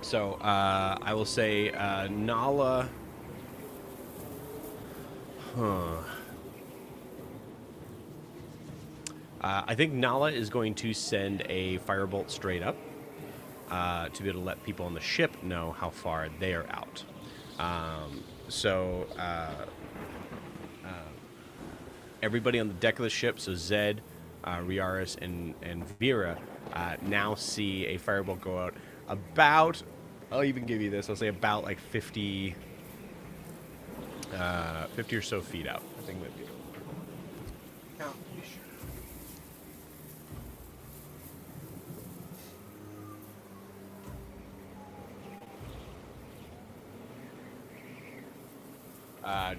So I will say Nala. I think Nala is going to send a firebolt straight up to be able to let people on the ship know how far they are out. Everybody on the deck of the ship, so Zed, Riaris, and Vera, now see a firebolt go out about, I'll even give you this, I'll say about like 50 or so feet out. I think that'd be count.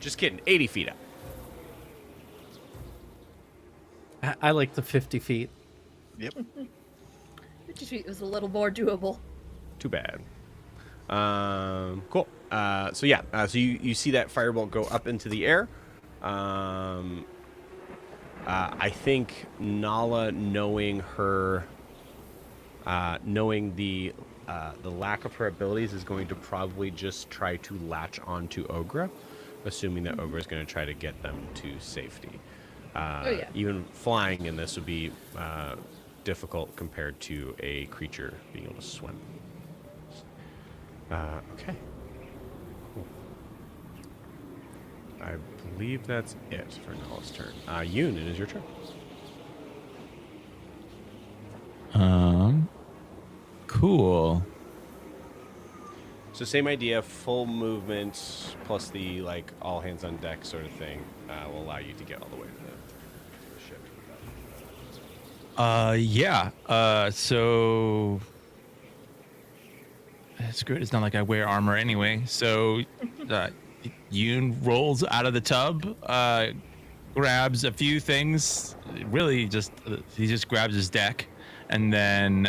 Just kidding, 80 feet out. I like the 50 feet. Yep. 50 feet was a little more doable. Too bad. Cool. So you see that firebolt go up into the air. I think Nala, knowing the lack of her abilities, is going to probably just try to latch onto Ogra, assuming that Ogra is going to try to get them to safety. Yeah. Even flying in this would be difficult compared to a creature being able to swim. Okay. Cool. I believe that's it for Nala's turn. Yoon, it is your turn. Cool. So same idea, full movement plus the like all hands on deck sort of thing will allow you to get all the way to the ship. So screw it. It's not like I wear armor anyway. So Yoon rolls out of the tub, grabs a few things. Really, he just grabs his deck, and then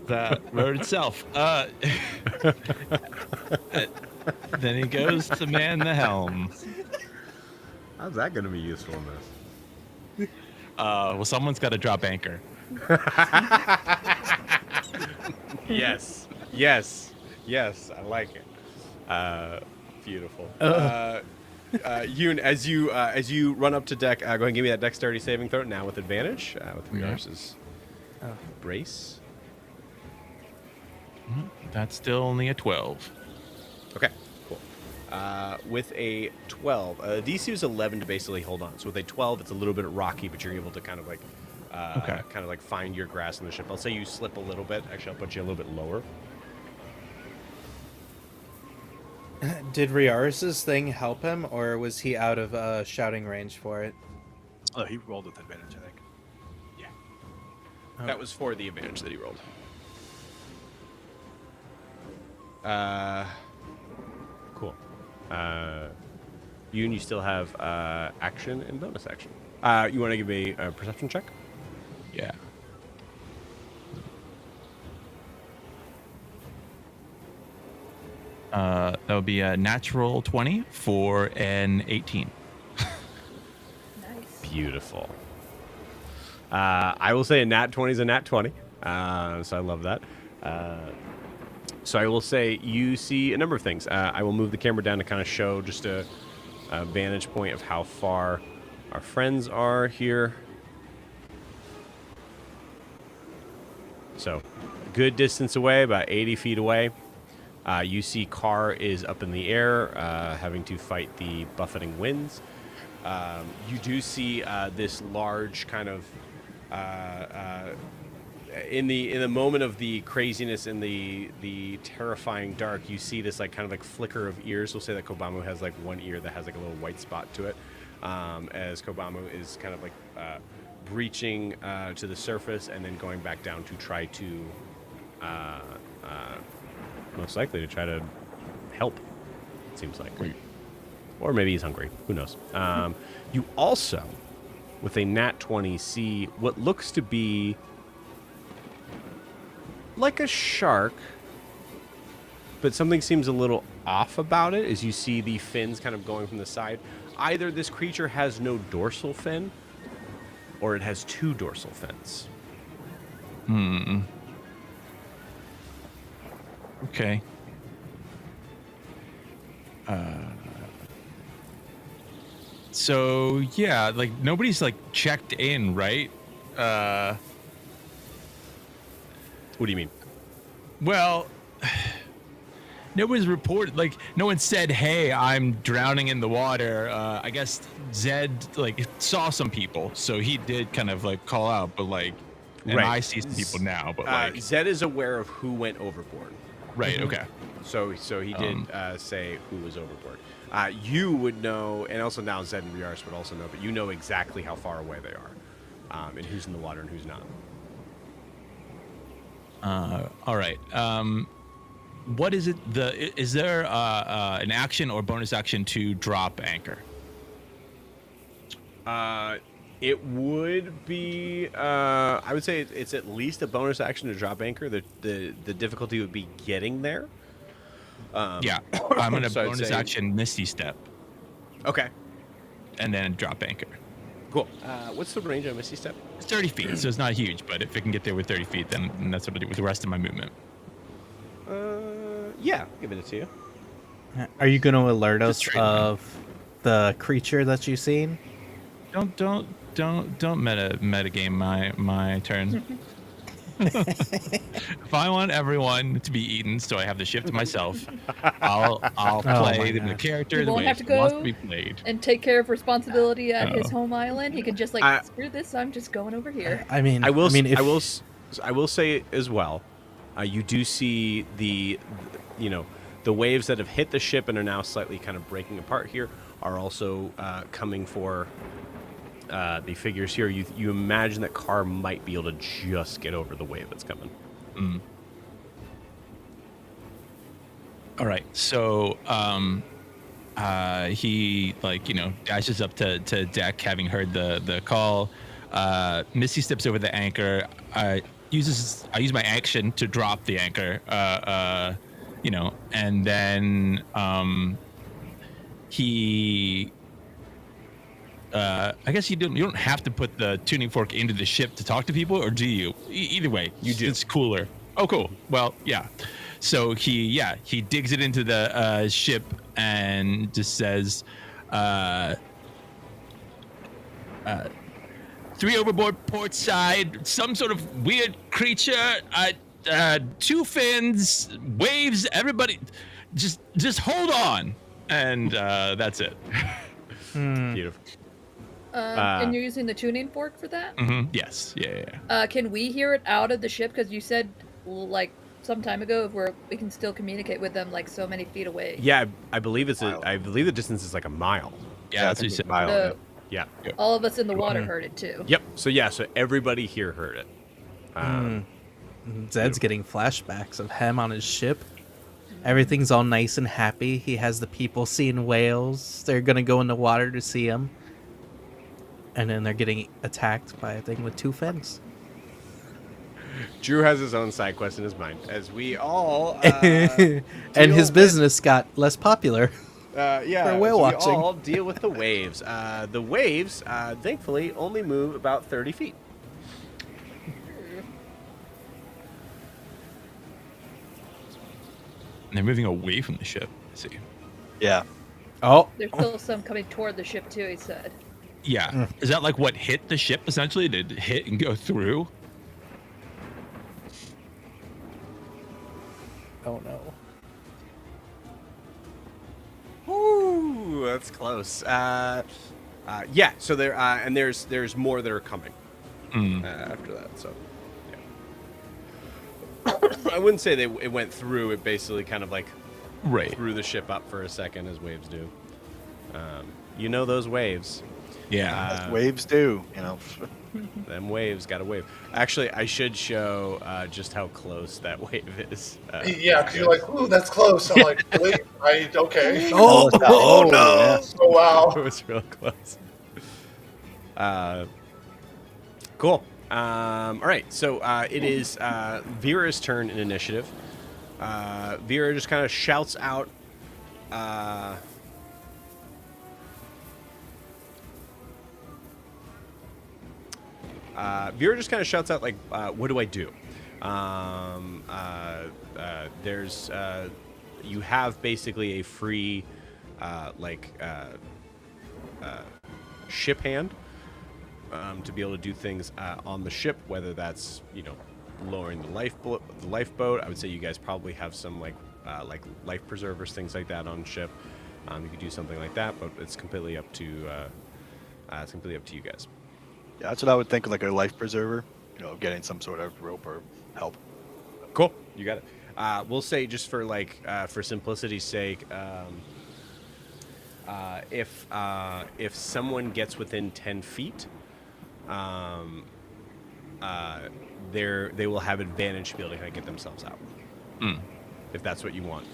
the road itself. Then he goes to man the helm. How's that going to be useful in this? Well, someone's got to drop anchor. Yes. I like it. Beautiful. Yoon, as you run up to deck, go ahead and give me that dexterity saving throw now with advantage with Riars's brace. That's still only a 12. Okay, cool. With a 12, DC is 11 to basically hold on. So with a 12, it's a little bit rocky, but you're able to kind of like find your grasp on the ship. I'll say you slip a little bit. Actually, I'll put you a little bit lower. Did Riaris's thing help him, or was he out of shouting range for it? Oh, he rolled with advantage, I think. Yeah. That was for the advantage that he rolled. Cool. You still have action and bonus action. You want to give me a perception check? Yeah. That would be a natural 20 for an 18. Nice. Beautiful. I will say a nat 20 is a nat 20. So I love that. So I will say you see a number of things. I will move the camera down to kind of show just a vantage point of how far our friends are here. So good distance away, about 80 feet away. You see Carr is up in the air, having to fight the buffeting winds. You do see this large kind of in the moment of the craziness and the terrifying dark. You see this like kind of like flicker of ears. We'll say that Kobamu has like one ear that has like a little white spot to it, as Kobamu is kind of like breaching to the surface and then going back down to try to. Most likely to try to help, it seems like. Or maybe he's hungry. Who knows? You also, with a nat 20, see what looks to be like a shark, but something seems a little off about it as you see the fins kind of going from the side. Either this creature has no dorsal fin, or it has two dorsal fins. Okay. So yeah, like nobody's like checked in, right? What do you mean? Well, nobody's reported. Like no one said, "Hey, I'm drowning in the water." I guess Zed like saw some people, so he did kind of like call out. But like, and Right. I see some people now. But like, Zed is aware of who went overboard. right? Okay. So he did say who was overboard. You would know, and also now Zed and Riars would also know, but you know exactly how far away they are, and who's in the water and who's not. All right. What is it? Is there an action or bonus action to drop anchor? It would be, I would say it's at least a bonus action to drop anchor. The difficulty would be getting there. Yeah, I'm gonna So I'd bonus say- action Misty Step Okay, and then drop anchor. cool. What's the range on Misty Step? It's 30 feet, so it's not huge, but if it can get there with 30 feet, then that's what I do with the rest of my movement. Yeah, I'll give it to you. Are you going to alert us Just trade mine. of the creature that you've seen? Don't meta game my turn. If I want everyone to be eaten, so I have the ship to myself, I'll play my the God. character He the won't way have to it wants go to be played. and take care of responsibility at his Oh. home island. He can just I- screw this. I'm just going over here. I mean, I will. if, I will say as well. You do see the waves that have hit the ship and are now slightly kind of breaking apart here are also coming for the figures here. You imagine that Carr might be able to just get over the wave that's coming. All right, so he dashes up to deck, having heard the call. Misty steps over the anchor. I use my action to drop the anchor. And then he. I guess you don't have to put the tuning fork into the ship to talk to people, or do you? Either way, You do. It's cooler. Oh, cool. Well, yeah. So he digs it into the ship and just says, 3 overboard, port side, some sort of weird creature, 2 fins, waves, everybody, just hold on. And that's it. Beautiful. And you're using the tuning fork for that? Yes. Yeah. Can we hear it out of the ship? Because you said, like, some time ago, we can still communicate with them, like, so many feet away. Yeah, I believe Mile. I believe the distance is like a mile. Yeah, that's what he said. Mile, So Yeah. all of us in the water heard it, too. Yep. So everybody here heard it. Zed's getting flashbacks of him on his ship. Everything's all nice and happy. He has the people seeing whales. They're going to go in the water to see him. And then they're getting attacked by a thing with 2 fins. Drew has his own side quest in his mind, as we all And his business got less popular. yeah, for whale so watching. We all deal with the waves. The waves, thankfully, only move about 30 feet. And they're moving away from the ship. I see. Yeah. Oh, There's still some coming toward the ship, too, he said. Yeah. Is that like what hit the ship essentially? Did it hit and go through? oh no. Ooh, that's close. Yeah. So there's more that are coming after that. So, yeah. I wouldn't say it went through. It basically kind of like Right. threw the ship up for a second, as waves do. Those waves. Yeah. As waves do, Them waves got a wave. Actually, I should show just how close that wave is. Yeah, because you're like, ooh, that's close. I'm like, wait, okay. Oh, Oh, no. Oh, wow. It was real close. Cool. All right, so it is Vera's turn in initiative. Vera just kind of shouts out. Vera just kind of shouts out, like, what do I do? There's you have basically a free ship hand to be able to do things on the ship, whether that's lowering the lifeboat. I would say you guys probably have some like life preservers, things like that on ship. You could do something like that, but it's completely up to you guys. Yeah, that's what I would think of, like a life preserver. Getting some sort of rope or help. Cool, you got it. We'll say, just for for simplicity's sake, if someone gets within 10 feet, they will have advantage to be able to kind of get themselves out. If that's what you want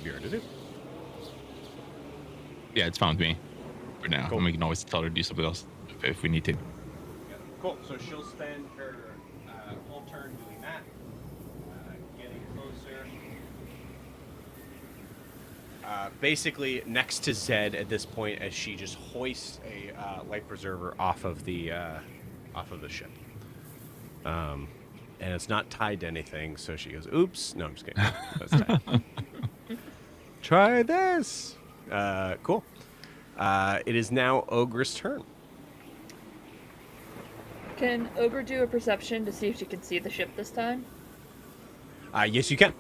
Vera to do. Yeah, it's fine with me for now. Cool. And we can always tell her to do something else if we need to. Cool. So she'll spend her whole turn doing that, getting closer. Basically next to Zed at this point, as she just hoists a life preserver off of the ship. And it's not tied to anything, so she goes, "Oops!" No, I'm just kidding. That's tied. Try this. Cool. It is now Ogre's turn. Can Ogre do a perception to see if she can see the ship this time? Yes, you can.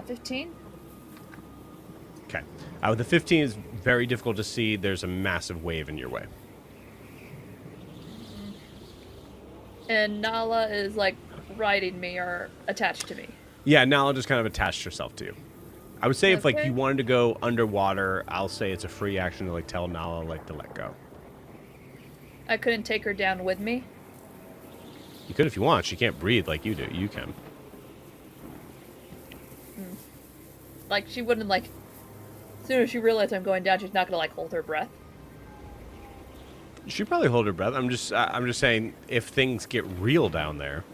15. Okay. With the 15, it's very difficult to see. There's a massive wave in your way. And Nala is like riding me or attached to me. Yeah, Nala just kind of attached herself to you. I would say if like Okay. you wanted to go underwater, I'll say it's a free action to like tell Nala like to let go. I couldn't take her down with me. You could if you want. She can't breathe like you do. You can. Like she wouldn't like. As soon as she realizes I'm going down, she's not gonna like hold her breath. She'd probably hold her breath. I'm just saying if things get real down there.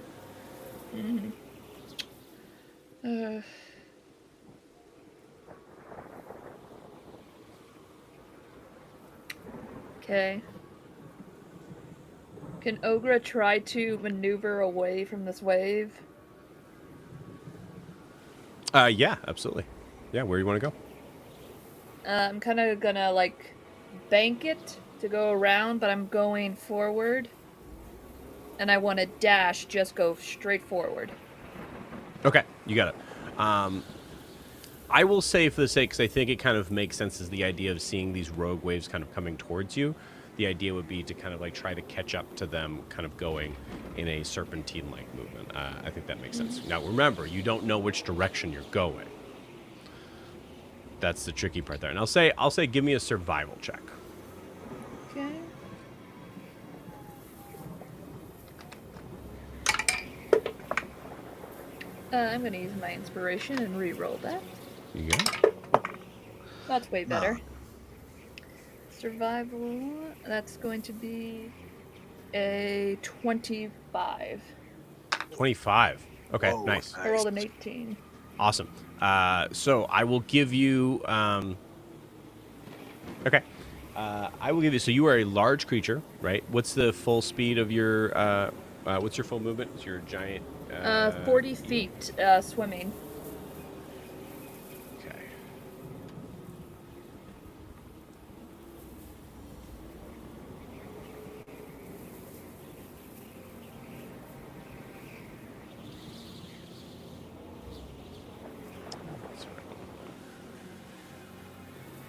Okay. Can Ogre try to maneuver away from this wave? Yeah, absolutely. Yeah, where you want to go? I'm kind of gonna like bank it to go around, but I'm going forward. And I want to dash, just go straight forward. Okay, you got it. I will say for the sake, because I think it kind of makes sense as the idea of seeing these rogue waves kind of coming towards you. The idea would be to kind of like try to catch up to them kind of going in a serpentine-like movement. I think that makes sense. Now remember, you don't know which direction you're going. That's the tricky part there. And I'll say give me a survival check. Okay. I'm gonna use my inspiration and re-roll that. You go. That's way better. Survival, that's going to be a 25. 25. Okay, Whoa, nice. I rolled an 18. Awesome. So I will give you. Okay. I will give you. So you are a large creature, right? What's the full speed of your? What's your full movement? It's your giant. 40 feet swimming. Okay.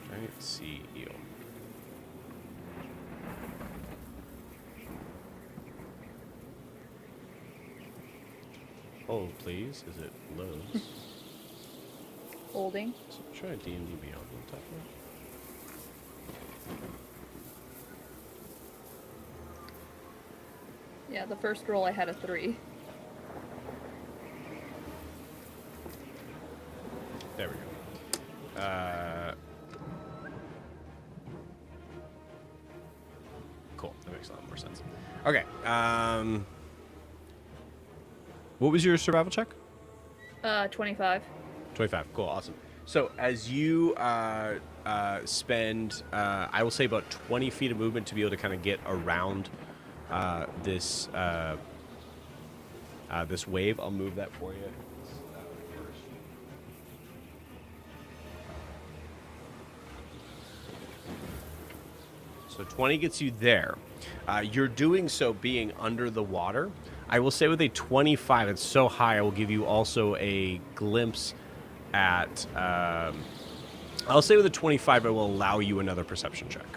Giant sea eel. Hold, please, as it loads. Holding. So try D&D Beyond on top of it. Yeah, the first roll I had a 3. There we go. Cool. That makes a lot more sense. Okay. What was your survival check? 25. 25. Cool. Awesome. So as you spend, I will say about 20 feet of movement to be able to kind of get around this this wave. I'll move that for you. First. So 20 gets you there. You're doing so being under the water. I will say with a 25, it's so high, I will give you also a glimpse at... I'll say with a 25, I will allow you another perception check.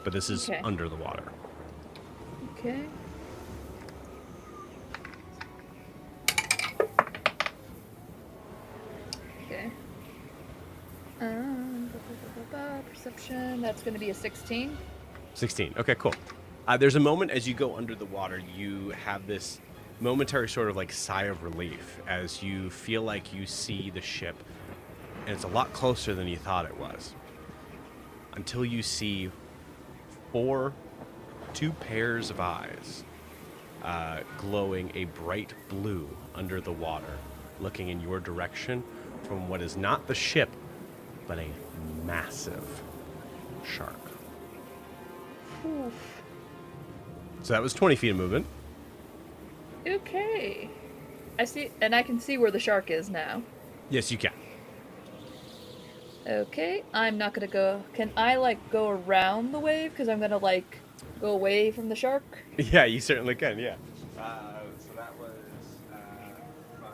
But this is Okay. under the water. Okay. Okay. Perception, that's going to be a 16. 16. Okay, cool. There's a moment as you go under the water, you have this momentary sort of like sigh of relief as you feel like you see the ship and it's a lot closer than you thought it was. Until you see two pairs of eyes glowing a bright blue under the water, looking in your direction from what is not the ship, but a massive shark. Oof. So that was 20 feet of movement. Okay. I see, and I can see where the shark is now. Yes, you can. Okay, I'm not gonna go. Can I, like, go around the wave? Because I'm gonna, like, go away from the shark? Yeah, you certainly can, yeah. So that was 5,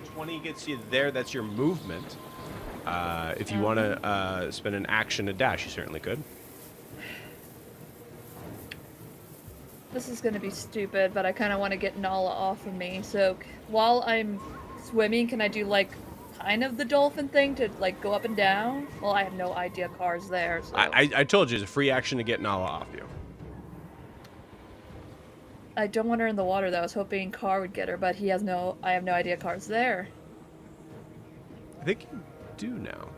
10, 20 gets you there. That's your movement. If you want to spend an action to dash, you certainly could. This is gonna be stupid, but I kind of want to get Nala off of me. So while I'm swimming, can I do, like, kind of the dolphin thing to, like, go up and down? Well, I have no idea Car's there, so... I told you, it's a free action to get Nala off you. I don't want her in the water, though. I was hoping Car would get her, but I have no idea Car's there. I think you do now.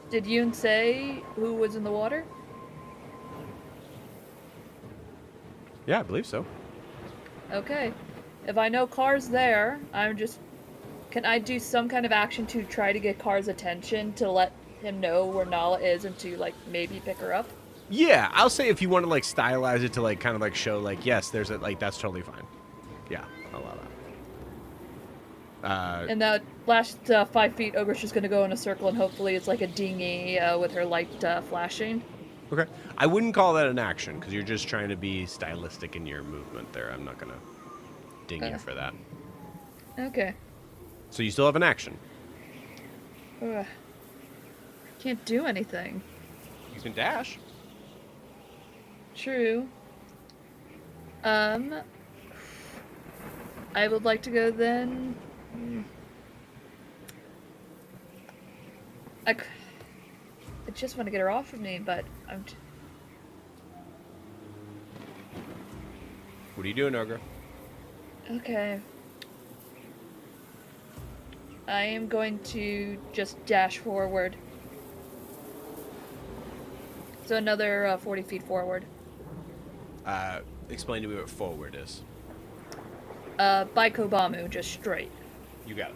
Did Yoon say who was in the water? Yeah, I believe so. Okay. If I know Car's there, can I do some kind of action to try to get Car's attention to let him know where Nala is and to, like, maybe pick her up? Yeah, I'll say if you want to, like, stylize it to, like, kind of, like, show, like, yes, there's a, like, that's totally fine. Yeah, I'll allow that. And that last 5 feet, Ogre's just gonna go in a circle and hopefully it's like a dinghy with her light flashing. Okay. I wouldn't call that an action because you're just trying to be stylistic in your movement there. I'm not going to ding you for that. Okay. So you still have an action. Ugh. Can't do anything. You can dash. True. I would like to go then. I just want to get her off of me, but I'm... What are you doing, Ogre? Okay. I am going to just dash forward. So another 40 feet forward. Explain to me what forward is. By Kobamu, just straight. You got it.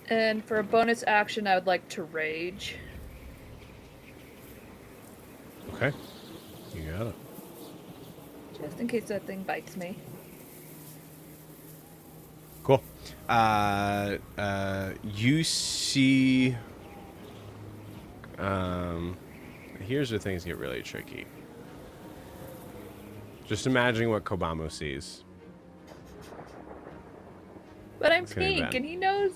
And for a bonus action, I would like to rage. Okay. You got it. Just in case that thing bites me. Cool. You see... here's where things get really tricky. Just imagine what Kobamu sees. But I'm It's gonna be pink, bad. and he knows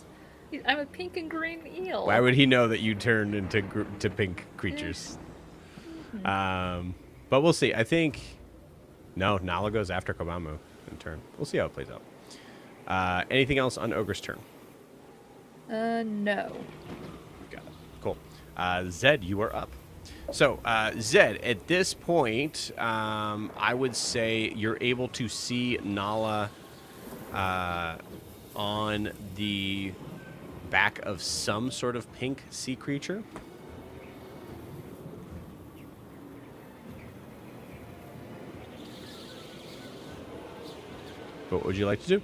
I'm a pink and green eel. Why would he know that you turned into to pink creatures? But we'll see. I think... No, Nala goes after Kobamu in turn. We'll see how it plays out. Anything else on Ogre's turn? No. Got it. Cool. Zed, you are up. So, Zed, at this point, I would say you're able to see Nala on the back of some sort of pink sea creature. What would you like to do?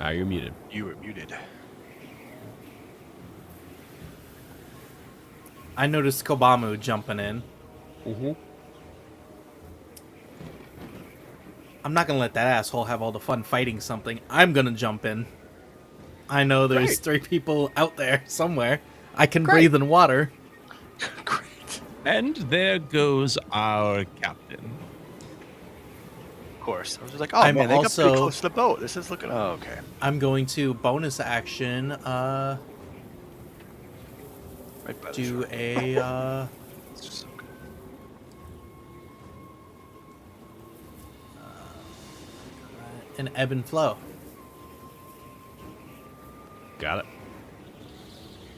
You're muted. You were muted. I noticed Kobamu jumping in. Mm-hmm. I'm not gonna let that asshole have all the fun fighting something. I'm gonna jump in. I know there's Great. 3 people out there somewhere. I can Great. breathe in water. Great. And there goes our captain. Of course. I was just like, oh I'm man, they got also- pretty close to the boat. This is looking. Oh, okay. I'm going to bonus action Right by the do shore. a It's just so good. an ebb and flow. Got it.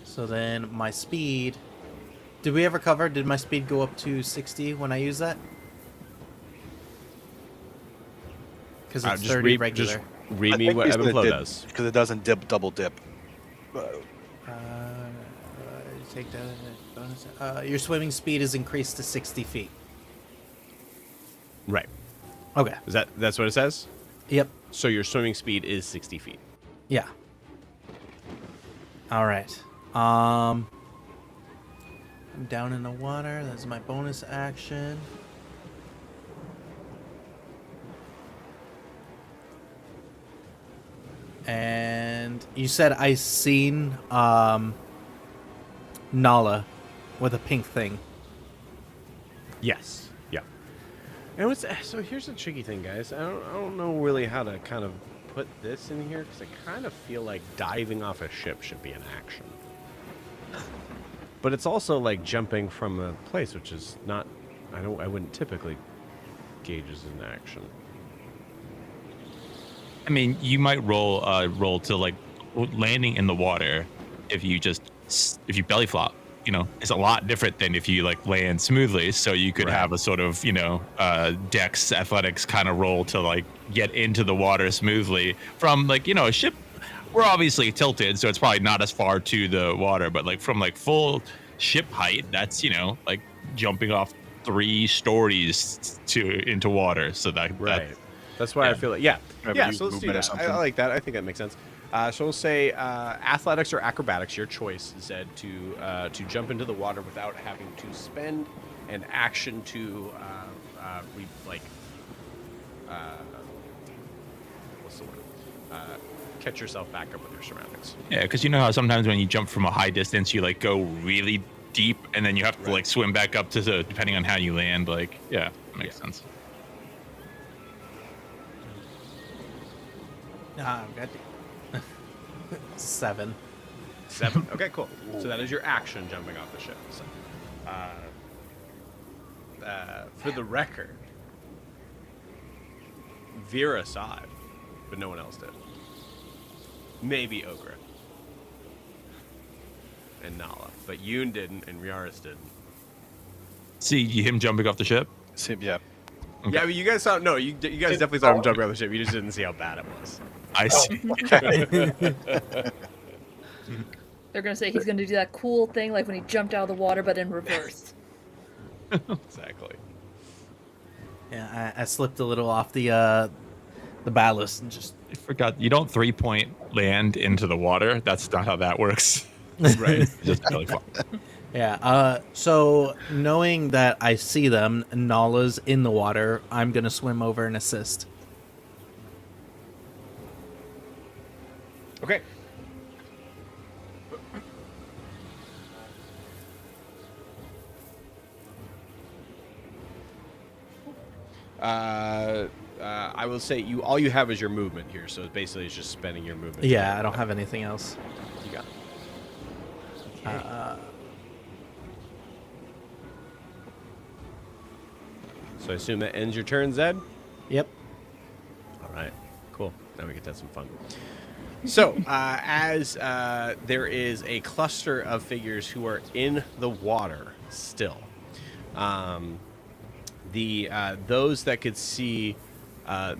So then my speed. Did we ever cover? Did my speed go up to 60 when I use that? Because it's 30 regular. Just read me what ebb and flow does. Because it doesn't double dip. Take that bonus. Your swimming speed is increased to 60 feet. Right. Okay. That's what it says? Yep. So your swimming speed is 60 feet. Yeah. All right. I'm down in the water. That's my bonus action. And you said I seen Nala with a pink thing. Yes. Yeah. And so here's the tricky thing, guys. I don't know really how to kind of put this in here because I kind of feel like diving off a ship should be an action. But it's also like jumping from a place, which is not. I wouldn't typically gauge as an action. I mean, you might roll to like landing in the water if you belly flop. You know, it's a lot different than if you like land smoothly. So you could have a sort of dex athletics kind of roll to like get into the water smoothly from like a ship. We're obviously tilted, so it's probably not as far to the water, but like from like full ship height, that's like jumping off 3 stories into water. So That's why I feel like, yeah. Maybe So let's do movement or that. I something. like that. I think that makes sense. So we'll say athletics or acrobatics, your choice, Zed, to jump into the water without having to spend an action to, what's the word? Catch yourself back up with your surroundings. Yeah, because you know how sometimes when you jump from a high distance, you like go really deep, and then you have to like swim back up to depending on how you land. Like, yeah, makes sense. I've got 7. 7. Okay, cool. So that is your action jumping off the ship. So, for the record, Vera saw it, but no one else did. Maybe Ogre and Nala, but Yoon didn't and Ryaris didn't. See him jumping off the ship? Yeah. Okay. Yeah, but you guys saw. No, you guys definitely saw him jumping off the ship. You just didn't see how bad it was. I see. They're gonna say he's gonna do that cool thing like when he jumped out of the water, but in reverse. Exactly. Yeah, I slipped a little off the ballast and just. I forgot. You don't 3-point land into the water. That's not how that works. Right. Just belly flop. Yeah. So knowing that I see them, Nala's in the water, I'm gonna swim over and assist. Okay. I will say all you have is your movement here, so basically it's just spending your movement. Yeah, I don't have anything else. You got it. So I assume that ends your turn, Zed? Yep. All right, cool. Now we get to have some fun. So, as there is a cluster of figures who are in the water still, those that could see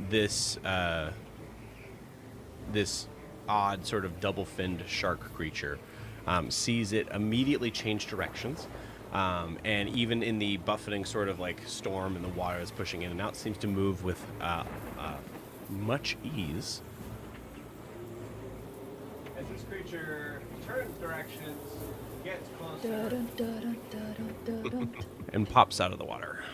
this odd sort of double-finned shark creature sees it immediately change directions. And even in the buffeting sort of like storm and the water that's pushing in and out, seems to move with much ease. As this creature turns directions, gets closer, and pops out of the water.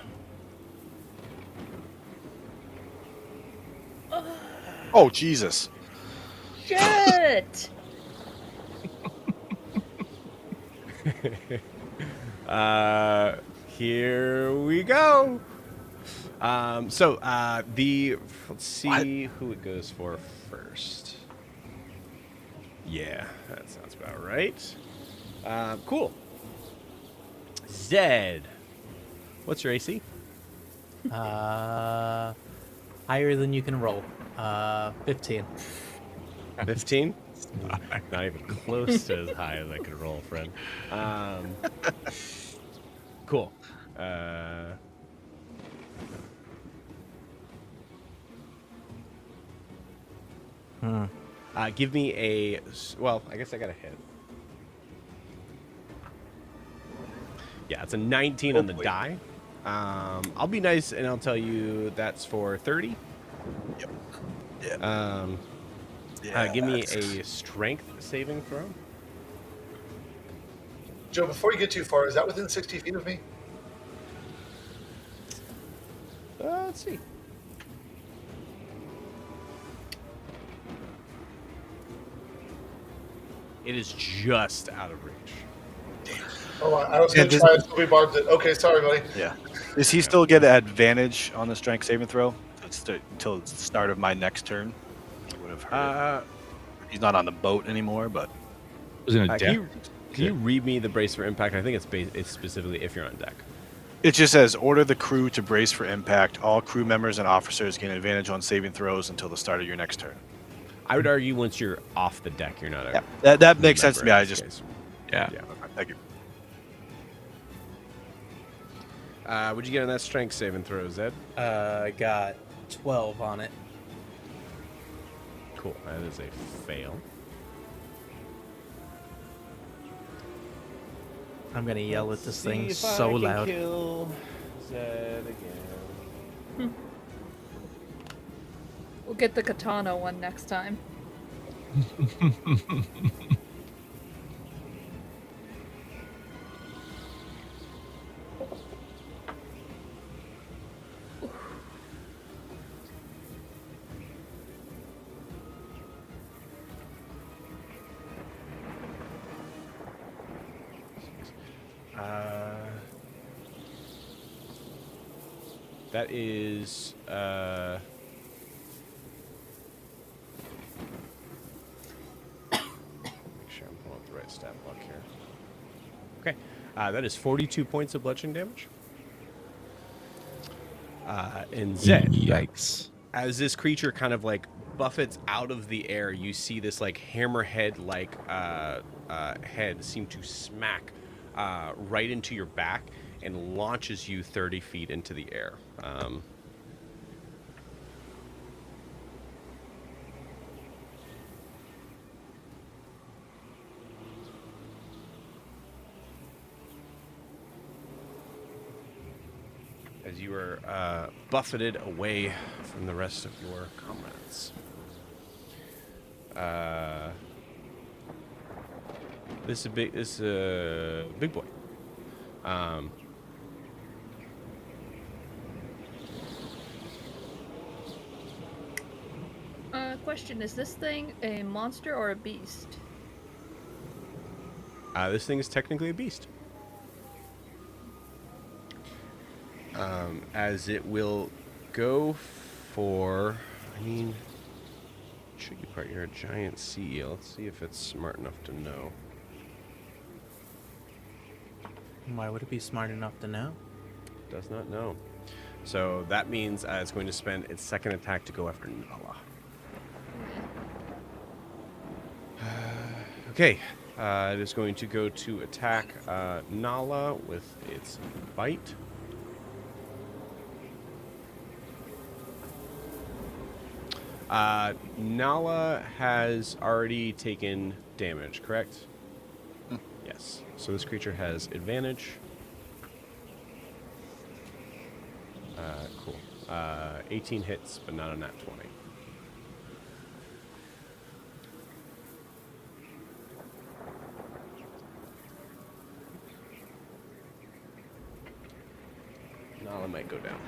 Oh, Jesus. Shit! Here we go. Let's see who it goes for first. Yeah, that sounds about right. Cool. Zed, what's your AC? Higher than you can roll. 15. 15? Not even close to as high as I could roll, friend. Cool. Give me a... Well, I guess I got a hit. Yeah, it's a 19 on the die. I'll be nice and I'll tell you that's for 30. Yep. Yeah. Give me a strength saving throw. Joe, before you get too far, is that within 60 feet of me? Let's see. It is just out of reach. Oh, I was Yeah, going to try it, so we barbed it. Okay, sorry, buddy. Yeah. Does he still get advantage on the strength saving throw? Until the start of my next turn? I would have heard. He's not on the boat anymore, but Was in a deck. Can you read me the brace for impact? I think it's specifically if you're on deck. it just says order the crew to brace for impact. All crew members and officers gain advantage on saving throws until the start of your next turn. I would argue once you're off the deck, you're not. That makes sense to me. I just Yeah. okay, thank you. What'd you get on that strength saving throw, Zed? I got 12 on it. Cool. That is a fail. I'm gonna yell at this thing See if so I can loud. Kill Zed again. We'll get the katana one next time. That is make sure I'm pulling up the right stat block here. Okay, that is 42 points of bludgeoning damage. And Zed, Yikes. as this creature kind of like buffets out of the air, you see this like hammerhead like head seem to smack right into your back and launches you 30 feet into the air. As you are buffeted away from the rest of your comrades. This is a big boy. Question, is this thing a monster or a beast? This thing is technically a beast. As it will go for, I mean, tricky part, you're a giant sea eel. Let's see if it's smart enough to know. Why would it be smart enough to know? Does not know. So that means it's going to spend its second attack to go after Nala. Okay, it is going to go to attack Nala with its bite. Nala has already taken damage, correct? Yes. So this creature has advantage. Cool. 18 hits, but not a nat 20. Nala might go down.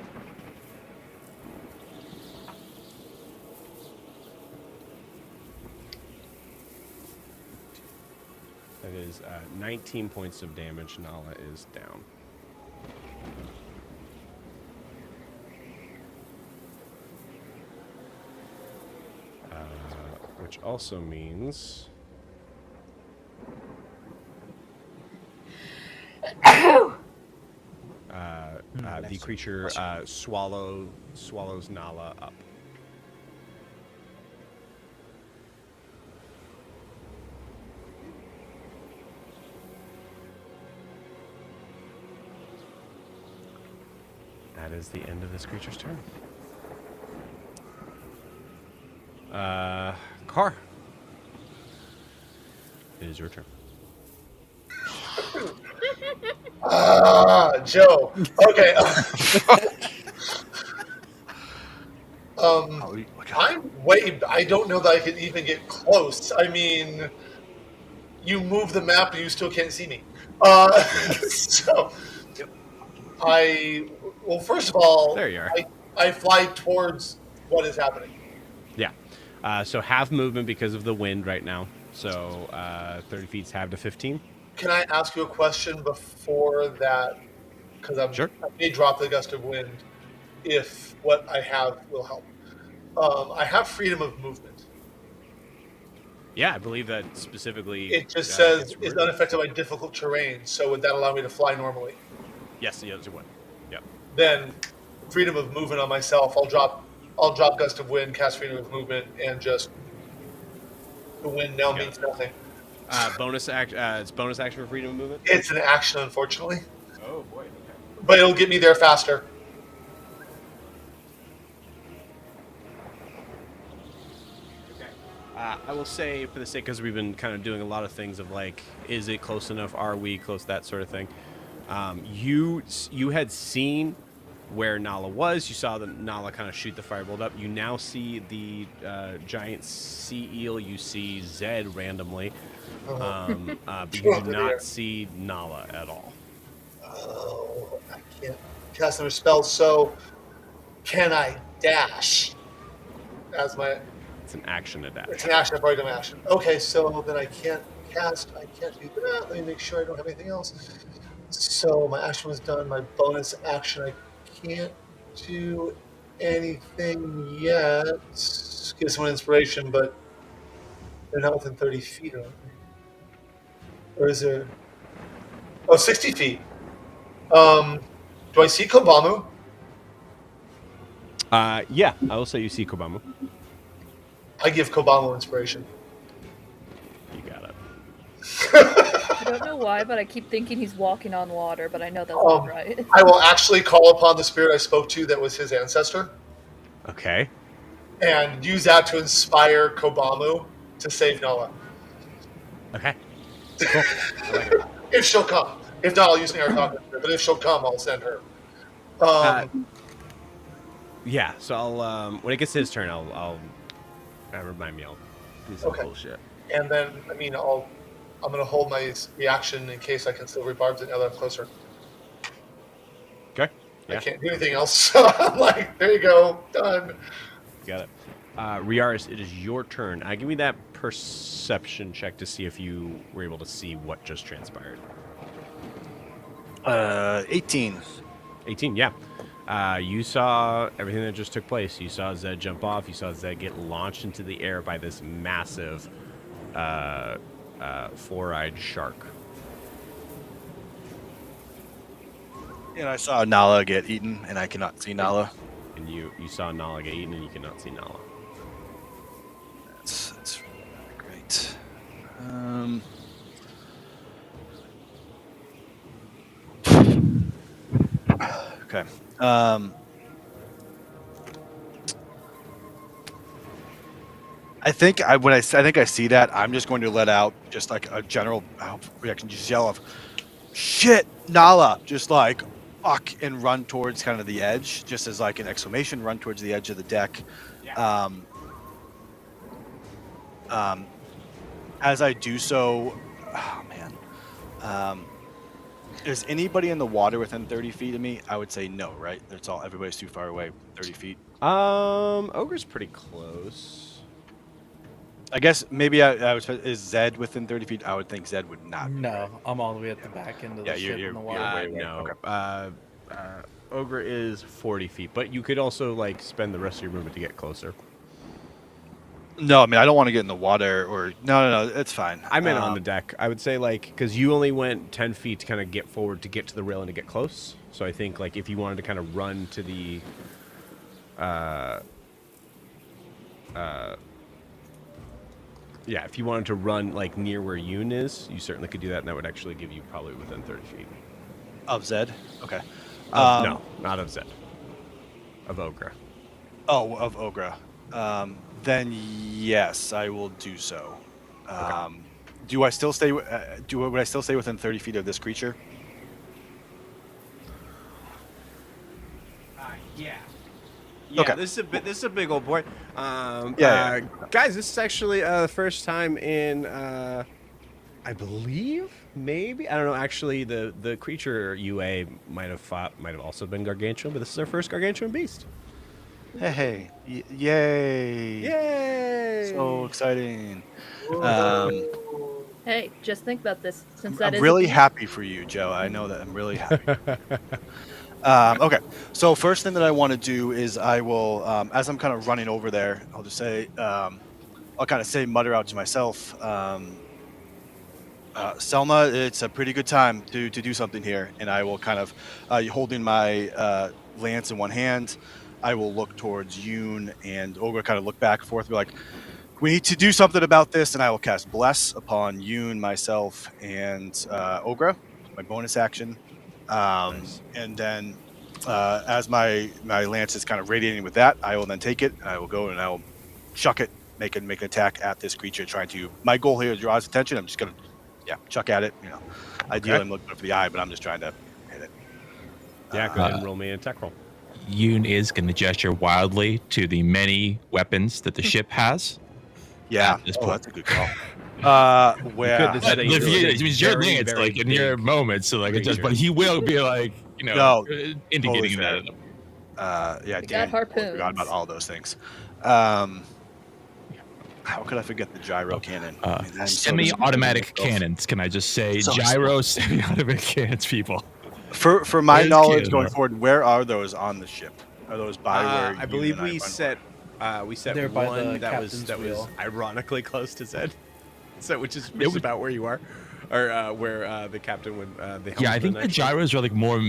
That is 19 points of damage. Nala is down. Which also means... the creature swallows Nala up. that is the end of this creature's turn. Car. It is your turn. Joe. Okay. Oh, I'm way. I don't know that I could even get close. I mean, you move the map and you still can't see me. So well, first of all, There you are. I fly towards what is happening. Yeah. So half movement because of the wind right now. So 30 feet's half to 15. Can I ask you a question before that? Because I may drop the gust of wind if what I have will help. I have freedom of movement. Yeah, I believe that specifically. It just says is unaffected by difficult terrain. So would that allow me to fly normally? Yes, it would. Yep. Then freedom of movement on myself. I'll drop gust of wind, cast freedom of movement, and just the wind now means nothing. Bonus act. It's bonus action for freedom of movement. It's an action, unfortunately. Oh boy. Okay. But it'll get me there faster. I will say, for the sake, because we've been kind of doing a lot of things of like, is it close enough? Are we close? That sort of thing. You had seen where Nala was. You saw the Nala kind of shoot the firebolt up. You now see the giant sea eel. You see Zed randomly, but you do not see Nala at all. Oh, I can't cast another spell. So can I dash? As my It's an action to dash. It's an action. I've already done my action. Okay, so then I can't cast. I can't do that. Let me make sure I don't have anything else. So my action was done. My bonus action, I can't do anything yet. Give someone inspiration, but they're not within 30 feet, are they? Or is there? Oh, 60 feet. Do I see Kobamu? Yeah, I will say you see Kobamu. I give Kobamu inspiration. You got it. I don't know why, but I keep thinking he's walking on water, but I know that's not right. I will actually call upon the spirit I spoke to that was his ancestor. Okay. And use that to inspire Kobamu to save Nala. Okay. Cool. I like it. If she'll come. If not, I'll use an air talking to her. But if she'll come, I'll send her. Yeah, so I'll when it gets to his turn, I'll remind me. I'll do some bullshit. And then, I mean, I'm going to hold my reaction in case I can still rebarb it now that I'm closer. Okay. Yeah. I can't do anything else. So I'm like, there you go, done. Got it. Riaris, it is your turn. Give me that perception check to see if you were able to see what just transpired. 18. 18, yeah. You saw everything that just took place. You saw Zed jump off. You saw Zed get launched into the air by this massive four-eyed shark. And I saw Nala get eaten, and I cannot see Nala. And you saw Nala get eaten, and you cannot see Nala. That's great. Okay. I think I see that, I'm just going to let out just like a general reaction, just yell of "Shit, Nala!" Just like fuck, and run towards kind of the edge, just as like an exclamation, run towards the edge of the deck. Yeah. As I do so, oh man, is anybody in the water within 30 feet of me? I would say no, right? Everybody's too far away, 30 feet. Ogre's pretty close. I guess maybe is Zed within 30 feet? I would think Zed would not. No, I'm all the way at the back end of the ship in the water. No. Okay. Ogre is 40 feet, but you could also like spend the rest of your movement to get closer. No, I mean I don't want to get in the water or no, it's fine. I meant on the deck. I would say like because you only went 10 feet to kind of get forward to get to the rail and to get close. So I think like if you wanted to kind of run to the yeah, if you wanted to run like near where Yoon is, you certainly could do that, and that would actually give you probably within 30 feet. Of Zed? Okay. No, not of Zed. of Ogre. Oh, of Ogre. Then yes, I will do so. Do I still stay? Would I still stay within 30 feet of this creature? Yeah. Yeah, Okay. this is a big old boy. Yeah. Guys, this is actually the first time in I believe, maybe, I don't know. Actually, the creature UA might have also been gargantuan, but this is our first gargantuan beast. Hey, yay! Yay! So exciting. Hey, just think about this. Since that I'm is really a beast, happy for you, Joe. I know that I'm really happy. Okay, so first thing that I want to do is I will, as I'm kind of running over there, I'll just say, I'll kind of mutter out to myself, Selma, it's a pretty good time to do something here. And I will kind of, holding my lance in one hand, I will look towards Yoon and Ogre, kind of look back and forth, be like, we need to do something about this. And I will cast Bless upon Yoon, myself, and Ogre, my bonus action. Nice. And then as my lance is kind of radiating with that, I will then take it. I will go and I will chuck it, make an attack at this creature, trying to. My goal here is draw his attention. I'm just gonna, chuck at it. Ideally I'm looking for the eye, but I'm just trying to hit it. Yeah, go ahead and roll me an attack roll. Yoon is going to gesture wildly to the many weapons that the ship has. Yeah, at this oh, point. that's a good call. Where? Good to say. If Really it means your very, lance, very like in your big moments, so like it just, creature. but he will be like, No, indicating totally that. Yeah, We got Dan, harpoons. forgot about all those things. How could I forget the gyro cannon? I mean, I'm so Semi-automatic disappointed in myself. cannons. Can I just say So gyro semi-automatic cannons, people? For my Those knowledge cannons going are- forward, where are those on the ship? Are those by where I you believe and I we run set They're by one the that was captain's wheel. ironically close to Zed. So which is was- about where you are, or where the captain would. The Yeah, I think helmsman the gyros are like more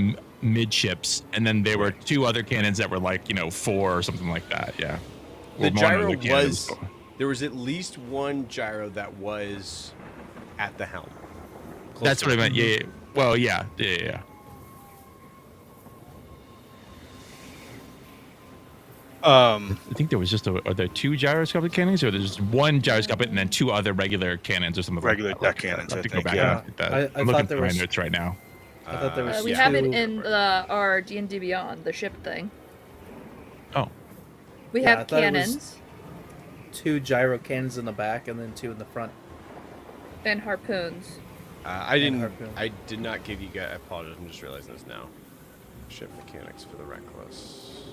midships, and then there were two other cannons that were like 4 or something like that. Yeah. The Well, one gyro other cannon was. There was at least one gyro that was at the helm. Close That's to what I the- meant. Yeah. Well, yeah. I think there was just are there 2 gyroscopic cannons, or there's just one gyroscopic and then 2 other regular cannons or something Regular like that? deck cannons, I I have to go think, back yeah. and look at that. I I'm thought looking there for my was- notes right now. I thought there was we have it two- in our D&D Beyond, the ship thing. Oh, We Yeah, I have thought it was- cannons 2 gyro cannons in the back and then 2 in the front. and harpoons. I didn't. harpoon. I did not give you guys. I apologize. I'm just realizing this now. Ship mechanics for the Wreckless.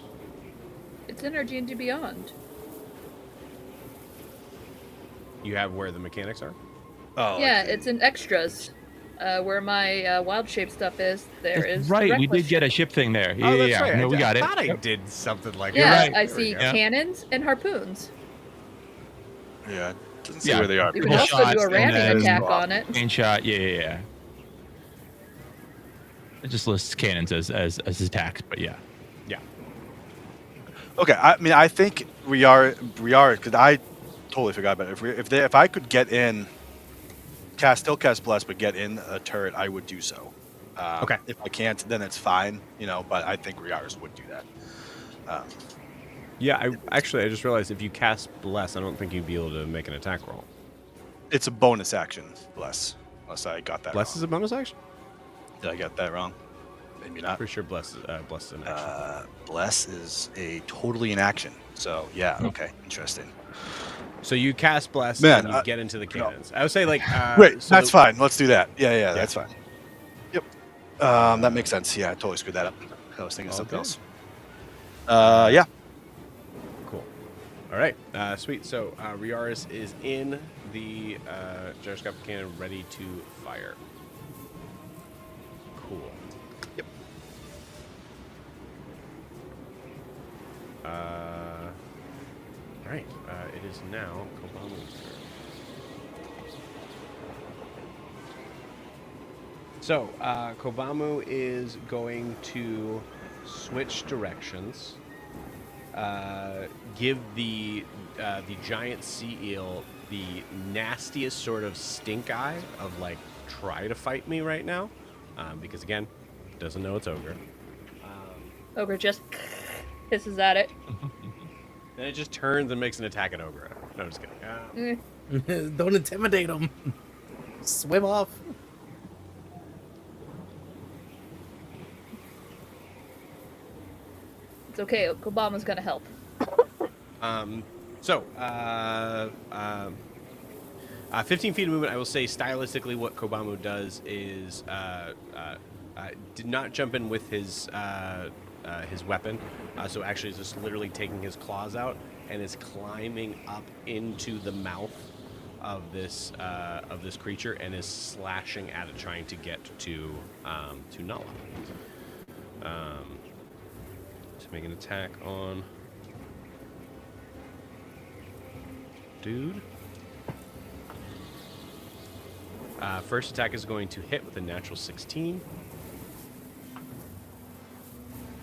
It's in our D&D Beyond. You have where the mechanics are. Oh, Yeah, okay. it's in extras. Where my wild shape stuff is, there is. the right. We Wreckless did get a ship. ship thing there. Oh, Yeah, that's yeah. right. No, we got I it. thought I Yep. did something like Yeah, that. right. I There we see go. Yeah. cannons and harpoons. Yeah, doesn't say Yeah. where they are. You can Triple also do shots a and ramming then- attack on it. Main shot. Yeah. It just lists cannons as attacks, but yeah. Yeah. Okay, I mean, I think we are because I totally forgot about it. If I could get in, still cast Bless, but get in a turret, I would do so. Okay. If I can't, then it's fine, But I think Riaris would do that. Yeah. I just realized if you cast Bless, I don't think you'd be able to make an attack roll. It's a bonus action, Bless. Unless I got that Bless wrong. is a bonus action. Did I get that wrong? Maybe not. Pretty sure Bless is an action. Bless is a totally in action. So yeah, okay, interesting. So you cast Bless Man, and you get into the cannons. I would say like. Wait, so that's fine. Let's do that. Yeah, that's fine. Yep. That makes sense. Yeah, I totally screwed that up. I was thinking of something Okay. else. Yeah. Cool. All right. Sweet. So Riaris is in the gyroscopic cannon, ready to fire. Cool. Yep. All right. It is now Kobamu's turn. So Kobamu is going to switch directions. Give the giant sea eel the nastiest sort of stink eye of like try to fight me right now, because again, doesn't know it's ogre. Ogre just Hisses at it. Then it just turns and makes an attack at Ogre. No, I'm just kidding. Don't intimidate him. Swim off. It's okay. Obama's gonna help. So, 15 feet of movement. I will say stylistically, what Kobamu does is did not jump in with his weapon. So actually, is just literally taking his claws out and is climbing up into the mouth of this creature and is slashing at it, trying to get to Nala. To make an attack on dude. First attack is going to hit with a natural 16.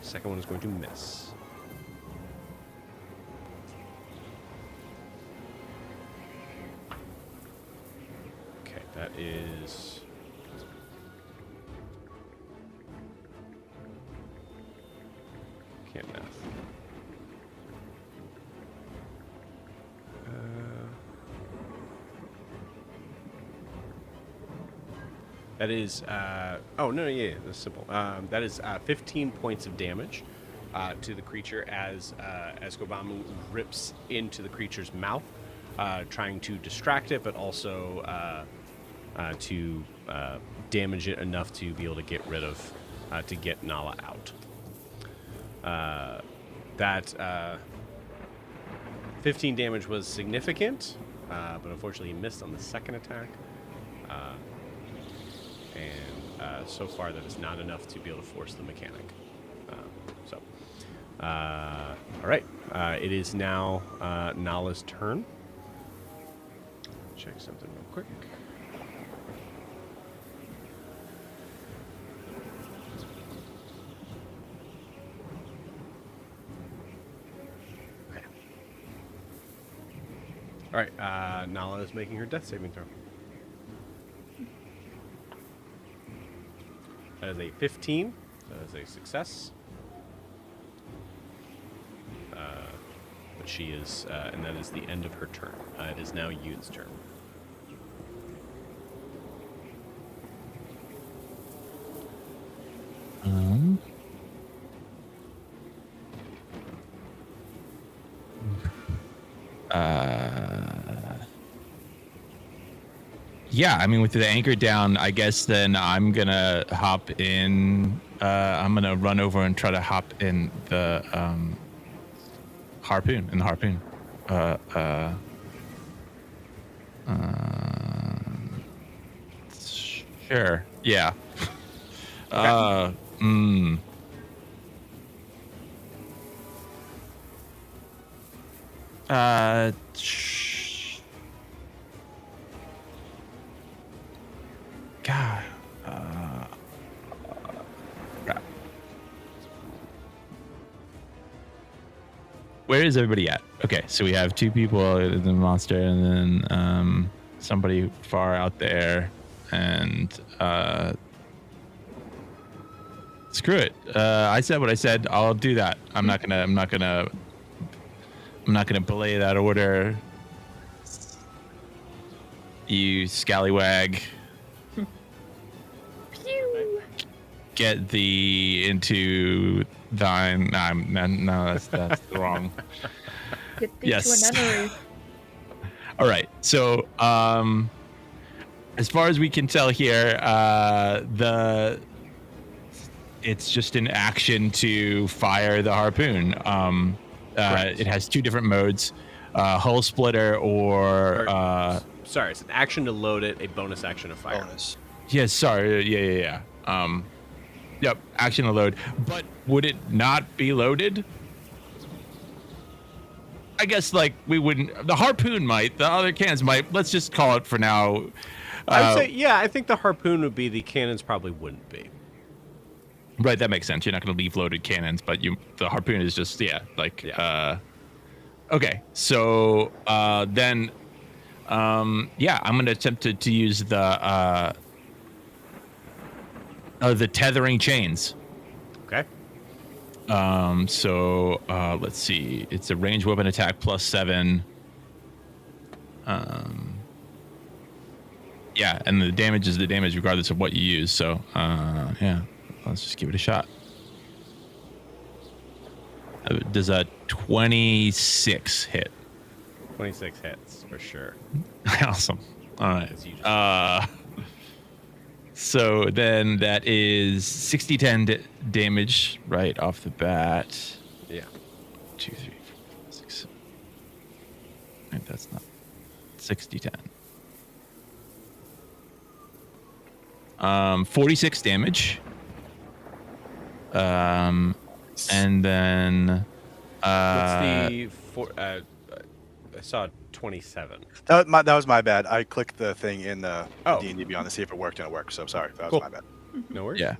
Second one is going to miss. Okay, that is... Can't math. That is, oh, no, yeah, that's simple. That is 15 points of damage to the creature as Kobamu rips into the creature's mouth, trying to distract it, but also to damage it enough to be able to get rid of, to get Nala out. That 15 damage was significant, but unfortunately he missed on the second attack. And so far that is not enough to be able to force the mechanic. All right. It is now Nala's turn. Check something real quick. Okay. All right. Nala is making her death saving throw. That is a 15. That is a success. But she is, and that is the end of her turn. It is now Yoon's turn. Yeah, I mean, with the anchor down, I guess then I'm gonna hop in. I'm gonna run over and try to hop in the harpoon. Sure. Yeah. God. Crap. Where is everybody at? Okay, so we have two people, the monster, and then somebody far out there, and screw it. I said what I said. I'll do that. I'm not gonna belay that order. You scallywag. Get thee into thine. No, that's wrong. Get thee Yes. to a nunnery. All right. So, as far as we can tell here, it's just an action to fire the harpoon. It has two different modes: hull splitter or. Sorry, it's an action to load it, a bonus action to fire. Bonus. Yeah. Sorry. Yeah. Yep. Action to load. But would it not be loaded? I guess like we wouldn't. The harpoon might. The other cannons might. Let's just call it for now. I would say, yeah, I think the harpoon would be. The cannons probably wouldn't be. Right, that makes sense. You're not going to leave loaded cannons, but the harpoon is just okay. So then, I'm going to attempt to use the tethering chains. Okay. So let's see. It's a range weapon attack +7. Yeah, and the damage is the damage regardless of what you use. So yeah, let's just give it a shot. Does a 26 hit? 26 hits for sure. Awesome. All right. As usual. So then that is 60-10 damage right off the bat. Yeah. 2, 3, 4, 6, 7. Wait, that's not 60-10. 46 damage. And then What's the I saw 27. That was my bad. I clicked the thing in the Oh. D&D Beyond to see if it worked, and it worked. So sorry, that was Cool. my bad. No worries. yeah.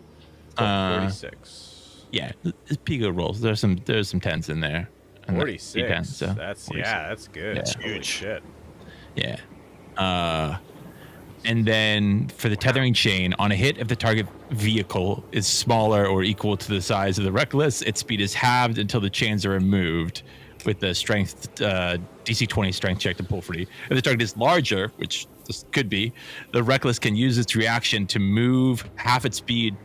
Cool. Uh, 46. Yeah, it's Pico rolls. There's some 10s in there. And 46. D10, so That's 46. that's good. Yeah. Holy Huge. shit. Yeah. And then for the tethering chain, on a hit, if the target vehicle is smaller or equal to the size of the Wreckless, its speed is halved until the chains are removed with the strength DC 20 strength check to pull free. If the target is larger, which this could be, the Wreckless can use its reaction to move half its speed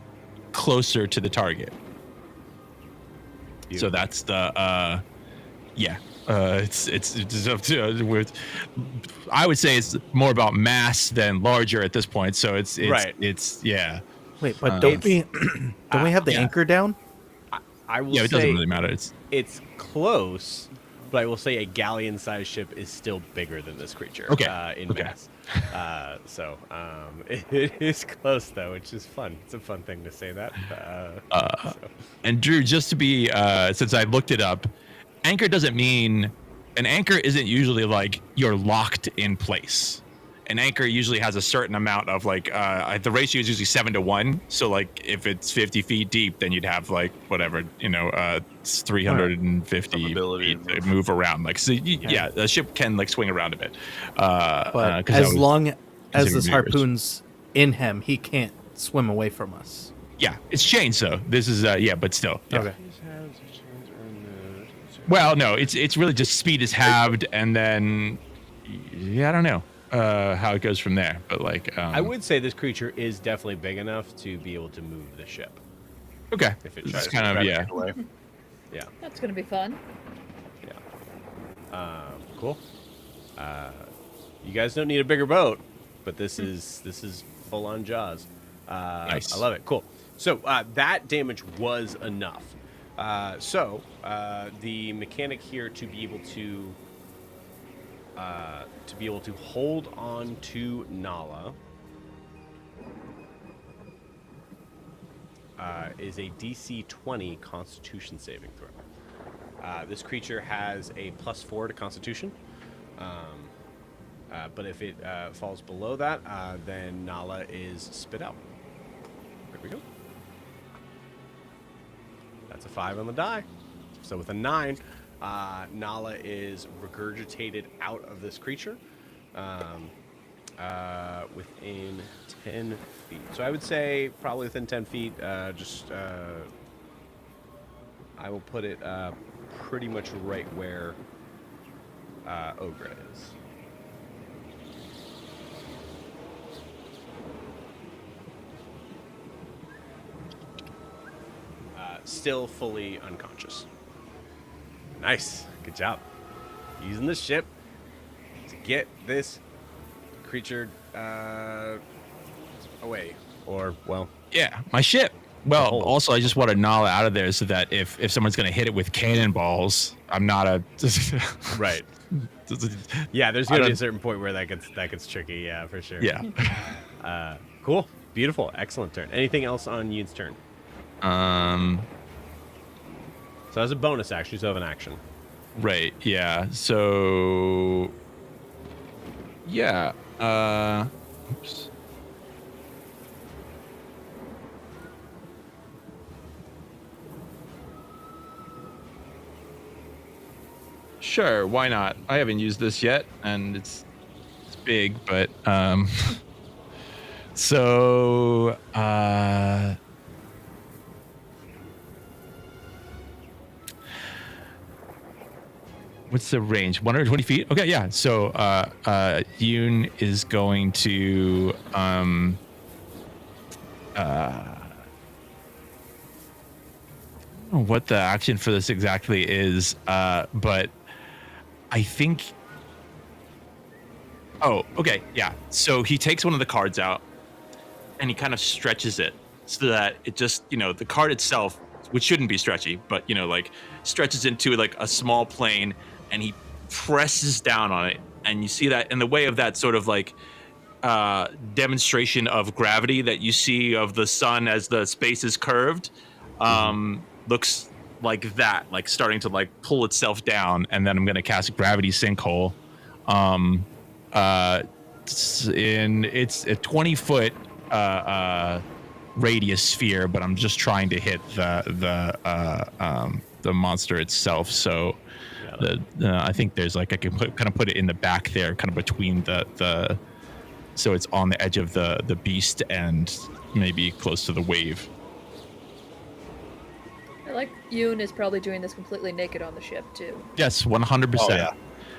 closer to the target. So that's the yeah. It's up to with. I would say it's more about mass than larger at this point. So it's Right. It's yeah. Wait, but don't we have the yeah. anchor down? I will Yeah, it say doesn't really matter. it's close, but I will say a galleon-sized ship is still bigger than this creature. Okay. In Okay. mass. It is close though, which is fun. It's a fun thing to say that. And Drew, just to be since I looked it up, anchor doesn't mean an anchor isn't usually like you're locked in place. An anchor usually has a certain amount of like the ratio is usually 7-1. So like if it's 50 feet deep, then you'd have like whatever 350 Ability feet to to move around. Like so, yeah, the ship can like swing around a bit. But 'cause that as was long as considered this dangerous. harpoon's in him, he can't swim away from us. Yeah, it's chains though. This is but still. Yeah. Okay. Well, no, it's really just speed is halved, and then I don't know how it goes from there. But like, I would say this creature is definitely big enough to be able to move the ship. okay. If it It's tries kind Try of to yeah. get away. Yeah. That's gonna be fun. Cool. You guys don't need a bigger boat, but this is full on Jaws. Nice. I love it. Cool. So that damage was enough. The mechanic here to be able to hold on to Nala is a DC 20 Constitution saving throw. This creature has a +4 to Constitution, but if it falls below that, then Nala is spit out. There we go. That's a 5 on the die. So with a 9, Nala is regurgitated out of this creature within 10 feet. So I would say probably within 10 feet. I will put it pretty much right where Ogre is. Still fully unconscious. Nice. Good job. Using the ship to get this creature away. Or, well, Yeah, my ship. Well, hole. also I just want to Nala out of there so that if someone's gonna hit it with cannonballs, I'm not a right. Yeah, there's going to be don't- a certain point where that gets tricky. Yeah, for sure. Yeah. Cool. Beautiful. Excellent turn. Anything else on Yoon's turn? So as a bonus action, you still have an action. Right. Yeah. So. Yeah. Oops. Sure. Why not? I haven't used this yet, and it's big, but so what's the range? 120 feet. Okay, yeah. So Yoon is going to don't know what the action for this exactly is, but I think. Oh, okay, yeah. So he takes one of the cards out and he kind of stretches it so that it just, the card itself, which shouldn't be stretchy, but like stretches into like a small plane, and he presses down on it, and you see that in the way of that sort of like demonstration of gravity that you see of the sun as the space is curved, looks like that, like starting to like pull itself down, and then I'm gonna cast Gravity Sinkhole. It's a 20-foot radius sphere, but I'm just trying to hit the monster itself. So I think there's like I can put it in the back there, kind of between the so it's on the edge of the beast and maybe close to the wave. I like Yoon is probably doing this completely naked on the ship too. Yes, 100%. Oh, yeah.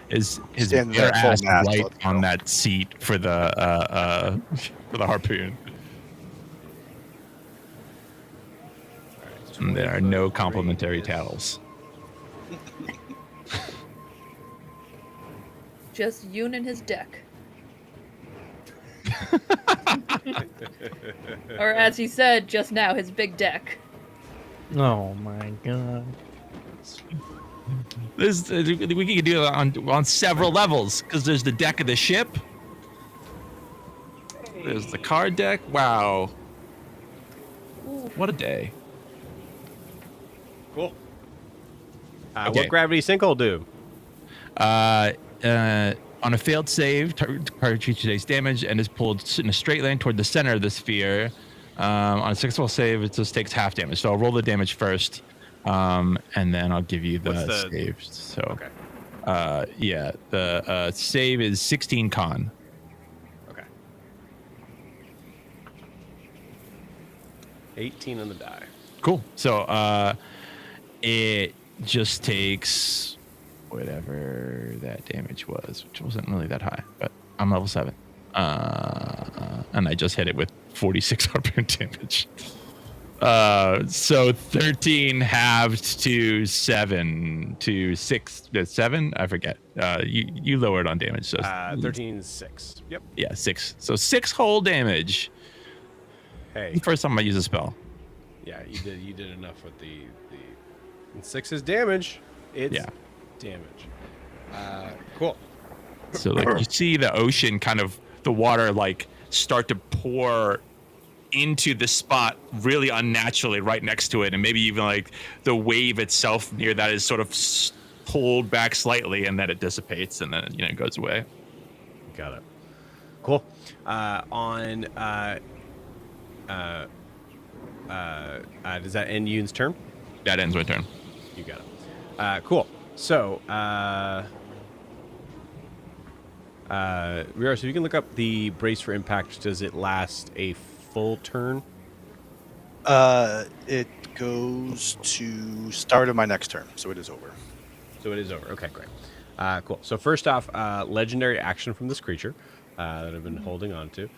His Standing bare there full ass mast, right let's on go. that seat for the harpoon. And there are no complimentary towels. Just Yoon and his deck. Or as he said just now, his big deck. Oh my god. This we can do it on several levels, because there's the deck of the ship. There's the card deck. Wow. What a day. Cool. Okay. What gravity sinkhole do? On a failed save, target creature takes damage and is pulled in a straight line toward the center of the sphere. On a successful save, it just takes half damage. So I'll roll the damage first, and then I'll give you the save. So, Okay. yeah, the save is 16 con. Okay. 18 on the die. Cool. So it just takes whatever that damage was, which wasn't really that high, but I'm level 7. And I just hit it with 46 harpoon damage. So 13 halved to 7 to 6 to 7. I forget. You lowered on damage. So 13 6. Yep. yeah, 6. So 6 whole damage. Hey. First time I use a spell. Yeah, you did enough with the and 6 is damage. It's damage. Cool. So like you see the ocean, kind of the water like start to pour into the spot really unnaturally right next to it, and maybe even like the wave itself near that is sort of pulled back slightly, and then it dissipates, and then it goes away. Got it. Cool. Does that end Yoon's turn? That ends my turn. You got it. Cool. So, Rior, so you can look up the brace for impact. Does it last a full turn? It goes to start of my next turn, so it is over. So it is over. Okay, great. Cool. So first off, legendary action from this creature that I've been holding on to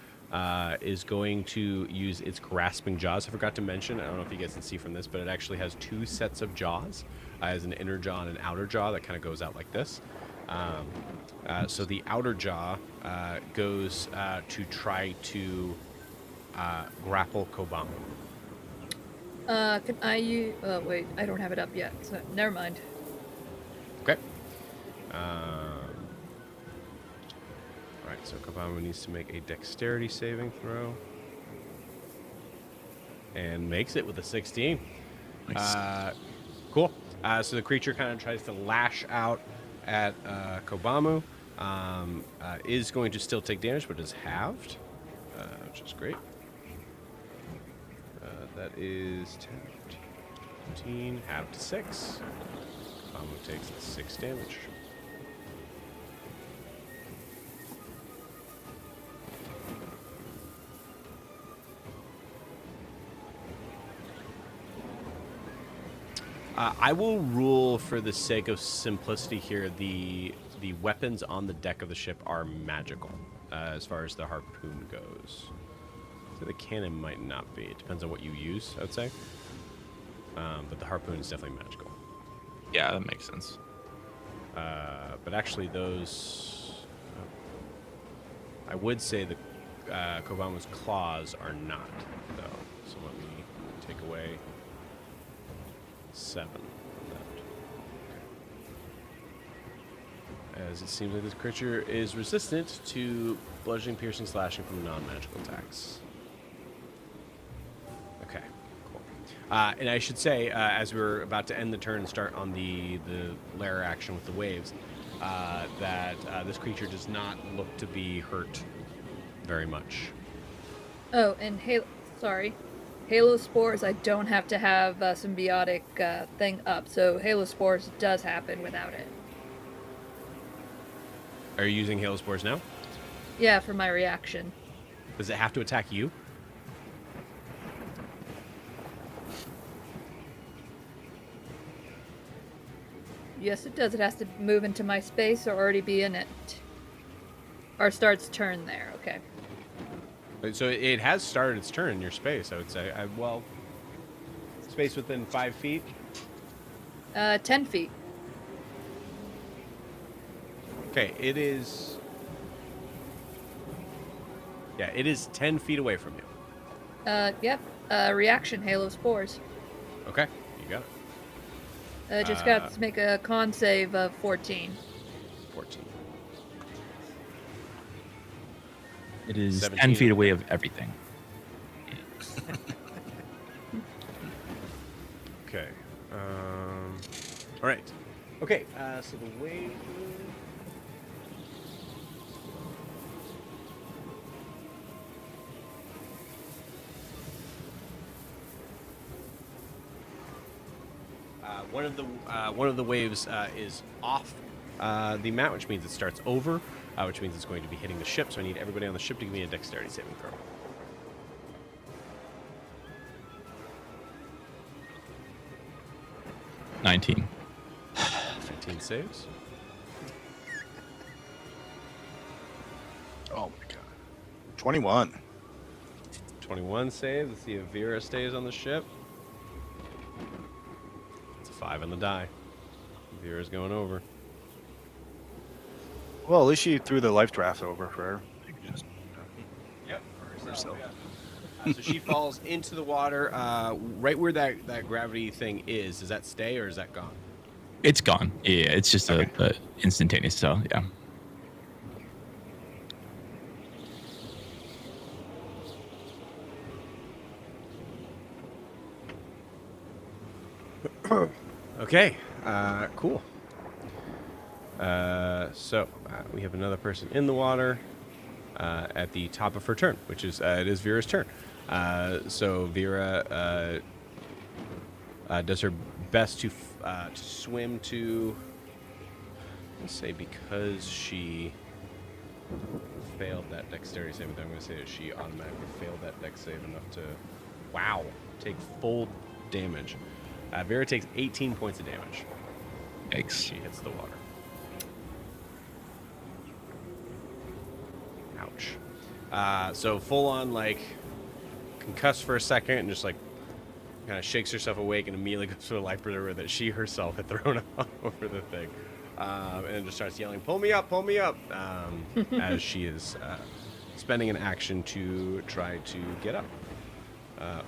is going to use its grasping jaws. I forgot to mention, I don't know if you guys can see from this, but it actually has 2 sets of jaws. It has an inner jaw and an outer jaw that kind of goes out like this. So the outer jaw goes to try to grapple Kobamu. Can I use... Oh, wait, I don't have it up yet, so never mind. Okay. All right, so Kobamu needs to make a dexterity saving throw. And makes it with a 16. Nice. Cool. So the creature kind of tries to lash out at Kobamu. Is going to still take damage, but is halved, which is great. That is 10, 15, halved to 6. Kobamu takes 6 damage. I will rule for the sake of simplicity here. The weapons on the deck of the ship are magical, as far as the harpoon goes. So the cannon might not be. It depends on what you use, I would say. But the harpoon is definitely magical. Yeah, that makes sense. But actually, those... I would say the Kobama's claws are not, though. So let me take away 7 from that. As it seems like this creature is resistant to bludgeoning, piercing, slashing from non-magical attacks. Okay, cool. And I should say, as we're about to end the turn and start on the lair action with the waves, that this creature does not look to be hurt very much. Oh, and Halo Spores, I don't have to have a symbiotic thing up, so Halo Spores does happen without it. Are you using Hail Spores now? Yeah, for my reaction. Does it have to attack you? Yes, it does. It has to move into my space or already be in it. Or starts turn there, okay. So it has started its turn in your space, I would say. Well, space within 5 feet? 10 feet. Okay, it is... Yeah, it is 10 feet away from you. Yep. Reaction, Halo Spores. Okay, you got it. Just got to make a con save of 14. 14. It is 17. 10 feet away of everything. Okay. All right. Okay, so the wave... one of the waves is off the mat, which means it starts over, which means it's going to be hitting the ship. So I need everybody on the ship to give me a dexterity saving throw. 19. 15 saves. Oh my god. 21. 21 saves. Let's see if Vera stays on the ship. It's a 5 on the die. Vera's going over. Well, at least she threw the life draft over for her. You could just, Yep. herself. So she falls into the water, right where that gravity thing is. Does that stay or is that gone? It's gone. Yeah, it's just a instantaneous. So yeah. Okay, cool. So we have another person in the water at the top of her turn, which is it is Vera's turn. So Vera does her best to swim to. Let's say because she failed that dexterity save, I'm going to say that she automatically failed that dex save enough to, wow, take full damage. Vera takes 18 points of damage. Yikes. She hits the water. Ouch. So full on, like, concussed for a second and just, like, kind of shakes herself awake and immediately goes to a life preserver that she herself had thrown out over the thing. And then just starts yelling, pull me up, as she is spending an action to try to get up.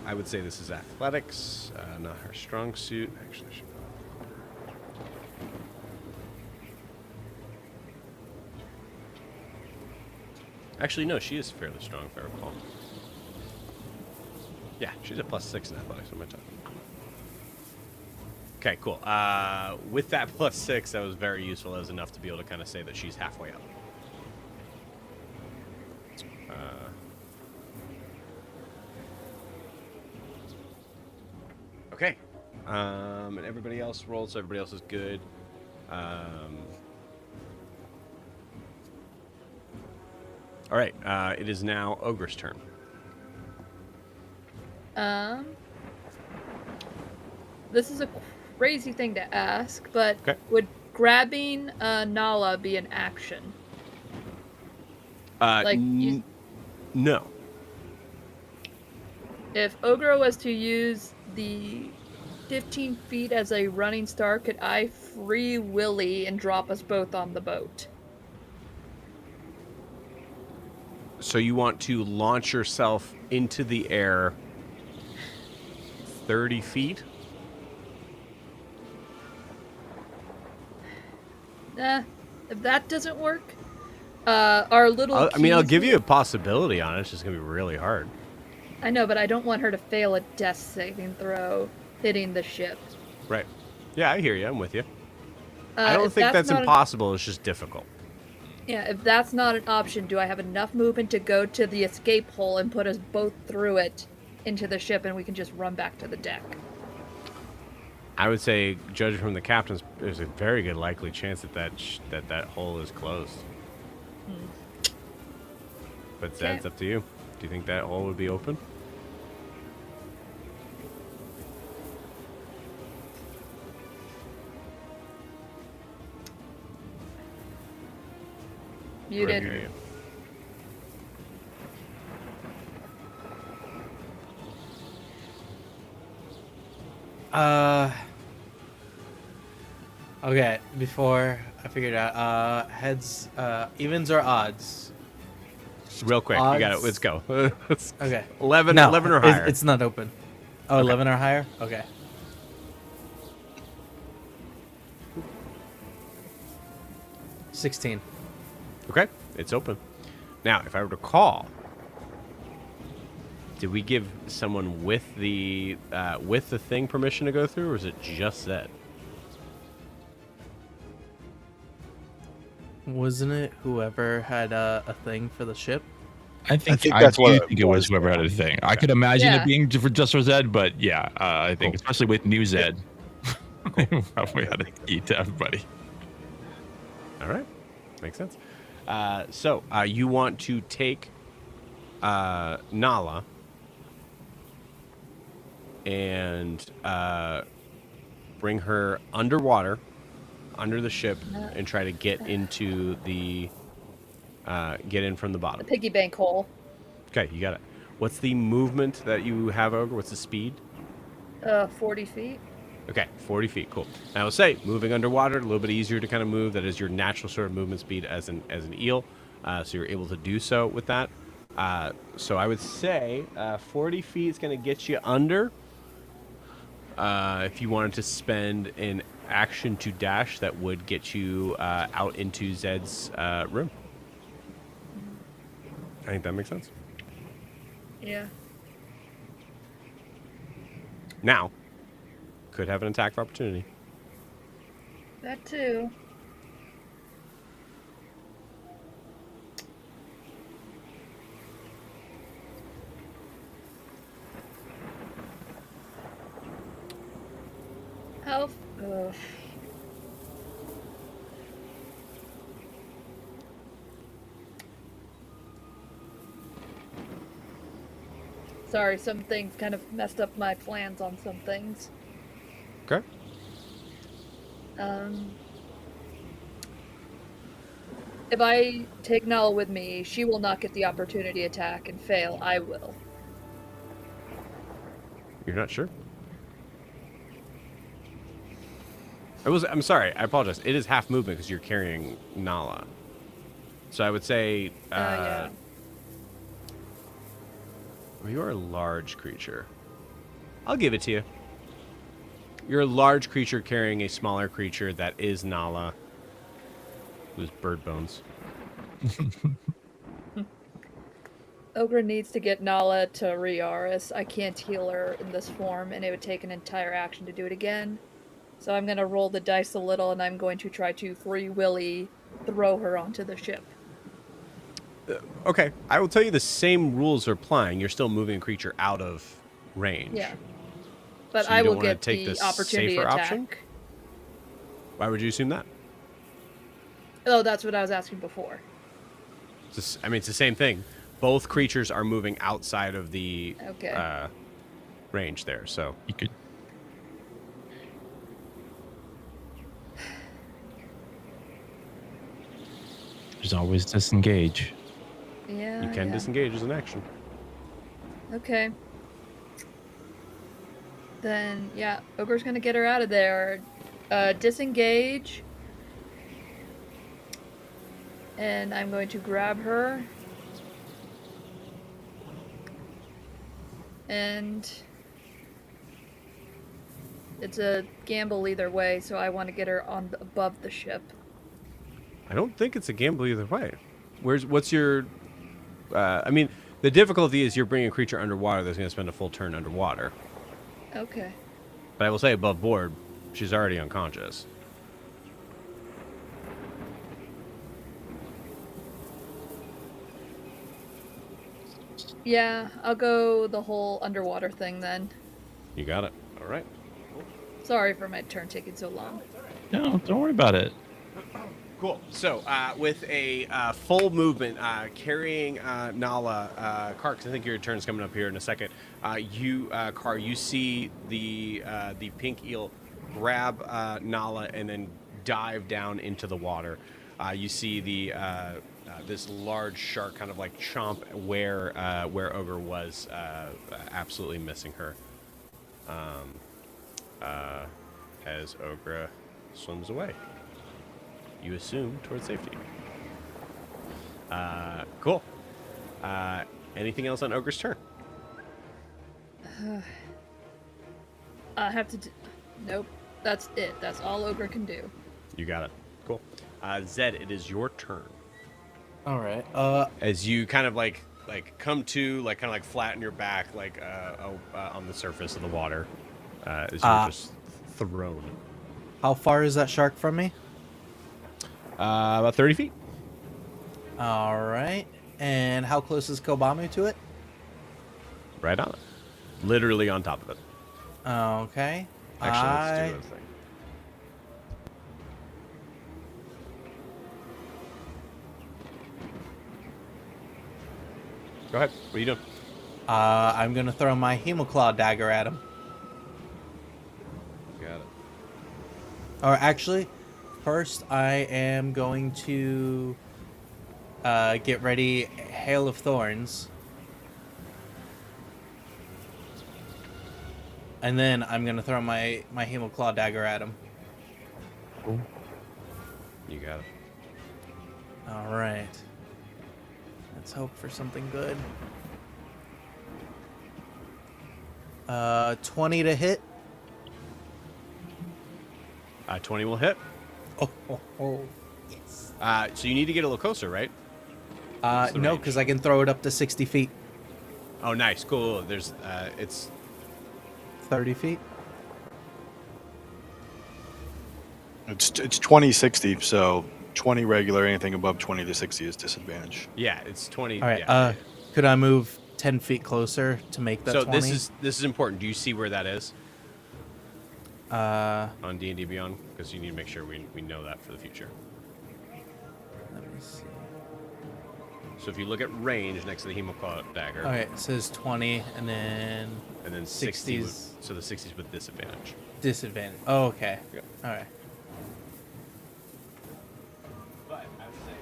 I would say this is athletics, not her strong suit. Actually, I should Actually, no, she is fairly strong, if I recall. Yeah, she's a +6 in athletics. What am I talking? Okay, cool. With that +6, that was very useful. That was enough to be able to kind of say that she's halfway up. Okay. And everybody else rolled, so everybody else is good. All right. It is now Ogre's turn. This is a crazy thing to ask, but Okay. would grabbing Nala be an action? Like, no. if Ogre was to use the 15 feet as a running start, could I free Willy and drop us both on the boat? So you want to launch yourself into the air 30 feet? If that doesn't work, our little I'll give Keezy- you a possibility on it. It's just going to be really hard. I know, but I don't want her to fail a death saving throw hitting the ship. Right. Yeah, I hear you. I'm with you. I don't if think that's not impossible. It's just difficult. Yeah, if that's not an option, do I have enough movement to go to the escape hole and put us both through it into the ship and we can just run back to the deck? I would say, judging from the captain's, there's a very good likely chance that that hole is closed. But Okay. that's up to you. Do you think that hole would be open? Muted. I hear you. Okay, before I figured out, heads, evens or odds? Real quick, you got it. Odds. Let's go. Okay. 11 No, or higher. It's not open. Oh, 11 or higher? Okay. $16. Okay, it's open. Now, if I were to call, did we give someone with the thing permission to go through, or is it just Zed? Wasn't it whoever had a thing for the ship? I think that's what do think it was whoever had a thing. I could imagine it being just for Zed, but yeah, I think especially with new Zed, probably had a key to everybody. All right, makes sense. So you want to take Nala and bring her underwater, under the ship, and try to get into the get in from the bottom. The piggy bank hole. Okay, you got it. What's the movement that you have, Ogre? What's the speed? 40 feet. Okay, 40 feet. Cool. Now, I will say, moving underwater, a little bit easier to kind of move. That is your natural sort of movement speed as an eel. So you're able to do so with that. So I would say 40 feet is going to get you under. If you wanted to spend an action to dash, that would get you out into Zed's room. I think that makes sense. Yeah. Now, could have an attack of opportunity. That too. Health. Ugh. Sorry, some things kind of messed up my plans on some things. Okay. If I take Nala with me, she will not get the opportunity attack and fail. I will. You're not sure? I'm sorry. I apologize. It is half movement because you're carrying Nala. So I would say... Yeah. Well, you are a large creature. I'll give it to you. You're a large creature carrying a smaller creature that is Nala. Who's bird bones. Ogre needs to get Nala to Riaris. I can't heal her in this form, and it would take an entire action to do it again. So I'm going to roll the dice a little, and I'm going to try to Free Willy throw her onto the ship. Okay. I will tell you the same rules are applying. You're still moving a creature out of range. Yeah. But So you I don't will wanna get take the the opportunity safer attack. option? Why would you assume that? Oh, that's what I was asking before. It's the same thing. Both creatures are moving outside of the Okay. range there, so... You could. There's always disengage. Yeah. You can yeah. disengage as an action. Okay. Then, yeah, Ogre's gonna get her out of there. Disengage. And I'm going to grab her. And it's a gamble either way, so I want to get her on above the ship. I don't think it's a gamble either way. What's your? I mean, the difficulty is you're bringing a creature underwater that's going to spend a full turn underwater. Okay. But I will say above board, she's already unconscious. Yeah, I'll go the whole underwater thing then. You got it. All right. Sorry for my turn taking so long. No, don't worry about it. Cool. So, with a full movement, carrying Nala, Car, 'cause I think your turn's coming up here in a second. Car, you see the pink eel grab Nala and then dive down into the water. You see the this large shark kind of like chomp where Ogre was, absolutely missing her. As Ogre swims away. You assume towards safety. Cool. Anything else on Ogre's turn? I have to. Nope. That's it. That's all Ogre can do. You got it. Cool. Zed, it is your turn. All right. As you kind of like come to, like kind of like flatten your back, like on the surface of the water, as you're just thrown. How far is that shark from me? About 30 feet. All right. And how close is Kobamu to it? Right on it. Literally on top of it. Okay. Actually, let's do this thing. Go ahead. What are you doing? I'm gonna throw my Hemoclaw dagger at him. Got it. Or actually, first I am going to get ready Hail of Thorns. And then I'm gonna throw my Hemoclaw dagger at him. Cool. You got it. All right. Let's hope for something good. 20 to hit. 20 will hit. Oh. Yes. So you need to get a little closer, right? the No, range? because I can throw it up to 60 feet. Oh, nice. Cool. There's, it's 30 feet. It's 20, 60, so 20 regular, anything above 20 to 60 is disadvantage. yeah, it's 20. All right. Yeah. Could I move 10 feet closer to make that So 20? this is important. Do you see where that is on D&D Beyond? Because you need to make sure we know that for the future. Let me see. So if you look at range next to the Hemoclaw dagger, All right, it says 20 and then and then 60, 60s. so the 60s with disadvantage. disadvantage. Oh, okay. Yeah. All right. But I would say,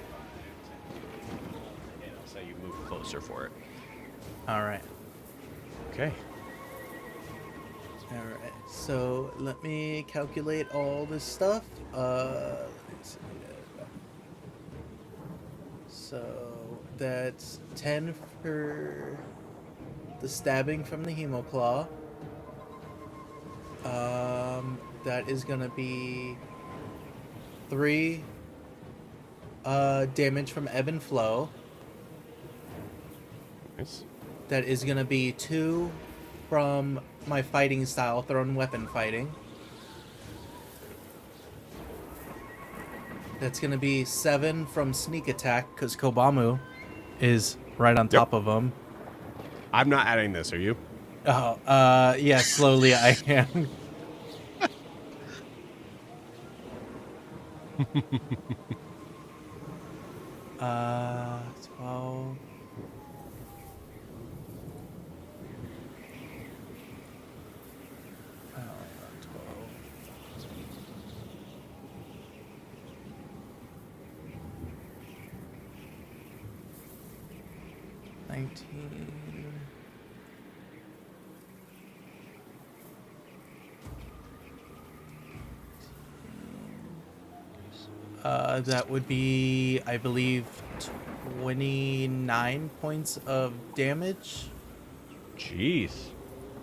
I'll say you move closer for it. All right. Okay. All right. So let me calculate all this stuff. Let me see. So that's 10 for the stabbing from the Hemoclaw. That is gonna be 3 damage from ebb and flow. Nice. That is gonna be 2 from my fighting style, thrown weapon fighting. That's gonna be 7 from sneak attack, because Kobamu is right on top of him. I'm not adding this. Are you? Oh, yeah, slowly I am. uh, 12. Oh, 12. 19. That would be, I believe, 29 points of damage. Jeez.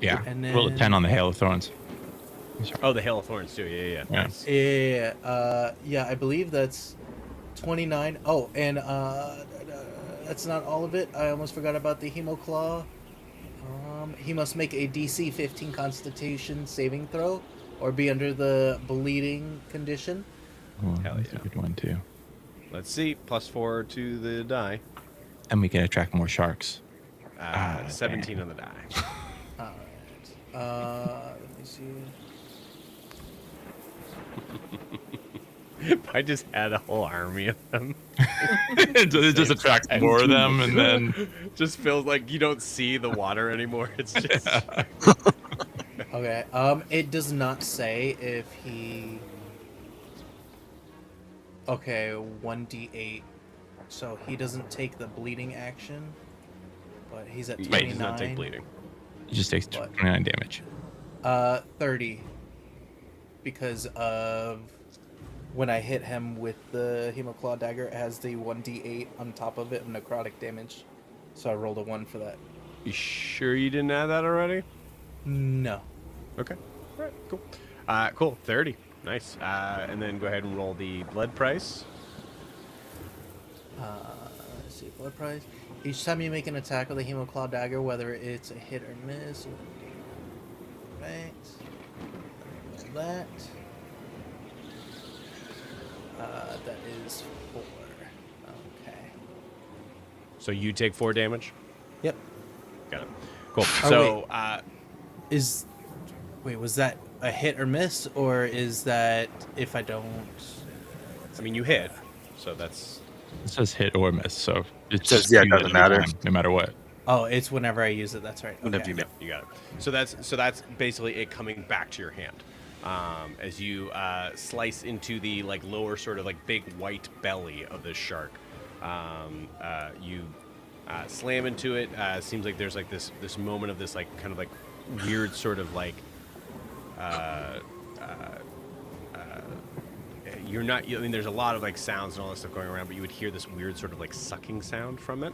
Yeah. And Roll a then- 10 on the Hail of Thorns. Oh, the Hail of Thorns too. Yeah. Yeah. Nice. Yeah, I believe that's 29. Oh, and that's not all of it. I almost forgot about the Hemoclaw. He must make a DC 15 Constitution saving throw or be under the bleeding condition. Oh, Hell that's yeah. a good one, too. Let's see. +4 to the die. And we can attract more sharks. 17 on the die. All right. Let me see. I just had a whole army of them. It just attracts more of them, and then Just feels like you don't see the water anymore. It's just Okay. It does not say if he. Okay, 1d8. So he doesn't take the bleeding action, but he's at 29. Wait, does not take bleeding. it just takes What? 29 damage. 30. Because of when I hit him with the Hemoclaw dagger, it has the 1d8 on top of it of necrotic damage. So I rolled a 1 for that. You sure you didn't add that already? No. Okay. All right, cool. Cool. 30. Nice. And then go ahead and roll the blood price. Let's see, blood price. Each time you make an attack with a Hemoclaw dagger, whether it's a hit or miss, right? That. That is 4. Okay. So you take 4 damage. Yep. Got it. Cool. Oh, So, wait, was that a hit or miss, or is that if I don't? I mean, you hit. So that's It says hit or miss, so it says, just yeah, it you hit doesn't every matter. time, no matter what. Oh, it's whenever I use it. That's right. Whenever Okay. you you got it. So that's basically it coming back to your hand. As you slice into the like lower sort of like big white belly of this shark. You slam into it. Seems like there's like this moment of this like kind of like weird sort of like you're not. I mean, there's a lot of like sounds and all this stuff going around, but you would hear this weird sort of like sucking sound from it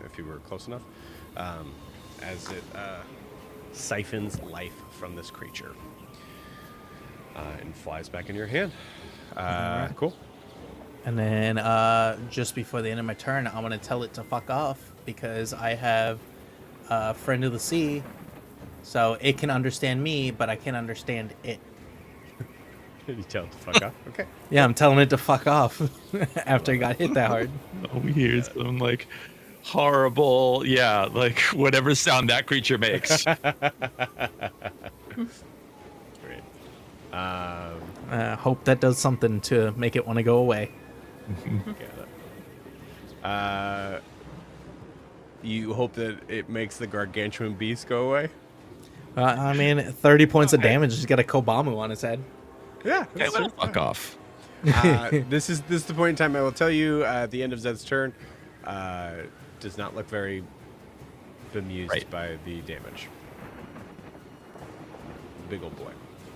if you were close enough, as it siphons life from this creature and flies back in your hand. Cool. And then just before the end of my turn, I'm gonna tell it to fuck off because I have Friend of the Sea, so it can understand me, but I can't understand it. You tell it to fuck off. Okay. Yeah, I'm telling it to fuck off after it got hit that hard. Oh, we hear some like horrible, yeah, like whatever sound that creature makes. Great. Hope that does something to make it want to go away. Got it. You hope that it makes the gargantuan beast go away? I mean, 30 points of damage. He's got a Kobamu on his head. Yeah. Hey, let it fuck off. This is the point in time I will tell you at the end of Zed's turn. Does not look very bemused Right. by the damage. Big old boy.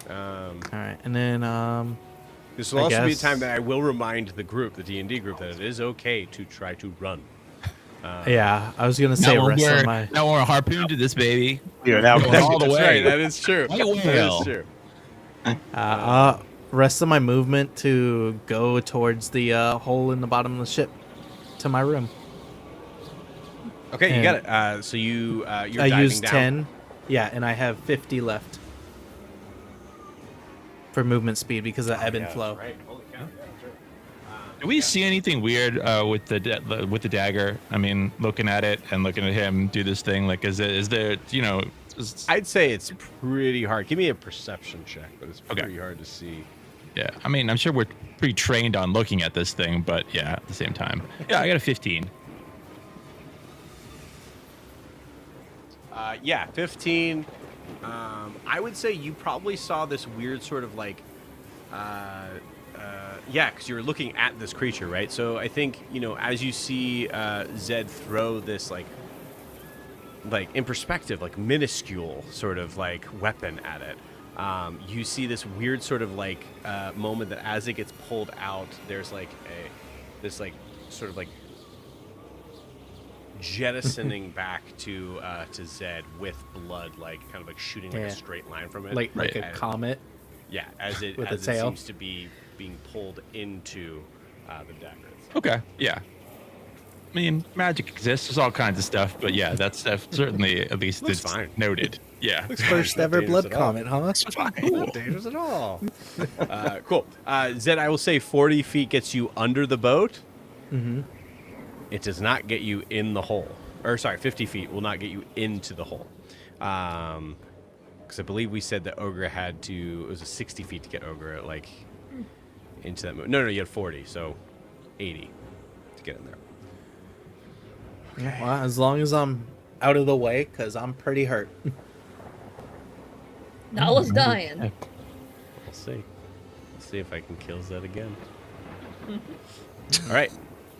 All right, and then This will I also be a guess- time that I will remind the group, the D&D group, that it is okay to try to run. yeah, I was gonna say rest on my. now we're harpooned to this baby. Yeah, now Going all the That's way. right. That is true. Right That whale. is true. Rest of my movement to go towards the hole in the bottom of the ship to my room. Okay, you got it. So you're I diving used down. 10. Yeah, and I have 50 left for movement speed because of ebb and flow. Right. Holy cow. Yeah, that's right. Do we see anything weird with the dagger? I mean, looking at it and looking at him do this thing, like is there I'd say it's pretty hard. Give me a perception check, but it's Okay. pretty hard to see. yeah. I mean, I'm sure we're pretty trained on looking at this thing, but yeah, at the same time, yeah, I got a 15. Yeah, 15. I would say you probably saw this weird sort of like, yeah, because you were looking at this creature, right? So I think, as you see Zed throw this like like in perspective, like minuscule sort of like weapon at it. You see this weird sort of like moment that as it gets pulled out, there's like this like sort of like jettisoning back to Zed with blood, like kind of like shooting like a straight line from it, like a comet. Yeah, as it with as a it tail. seems to be being pulled into the dagger. Okay, yeah. I mean, magic exists. There's all kinds of stuff, but yeah, that's certainly at least Looks it's fine. noted. Yeah. First Not ever dangerous blood at all. comet, huh? It's fine. Not dangerous at all. Cool. Zed, I will say 40 feet gets you under the boat. Mm-hmm. It does not get you in the hole. Or, sorry, 50 feet will not get you into the hole. Because I believe we said that Ogre had to... It was a 60 feet to get Ogre, like, into that... No, you had 40, so 80 to get in there. Well, as long as I'm out of the way, because I'm pretty hurt. Nala's dying. We'll see. Let's see if I can kill Zed again. All right.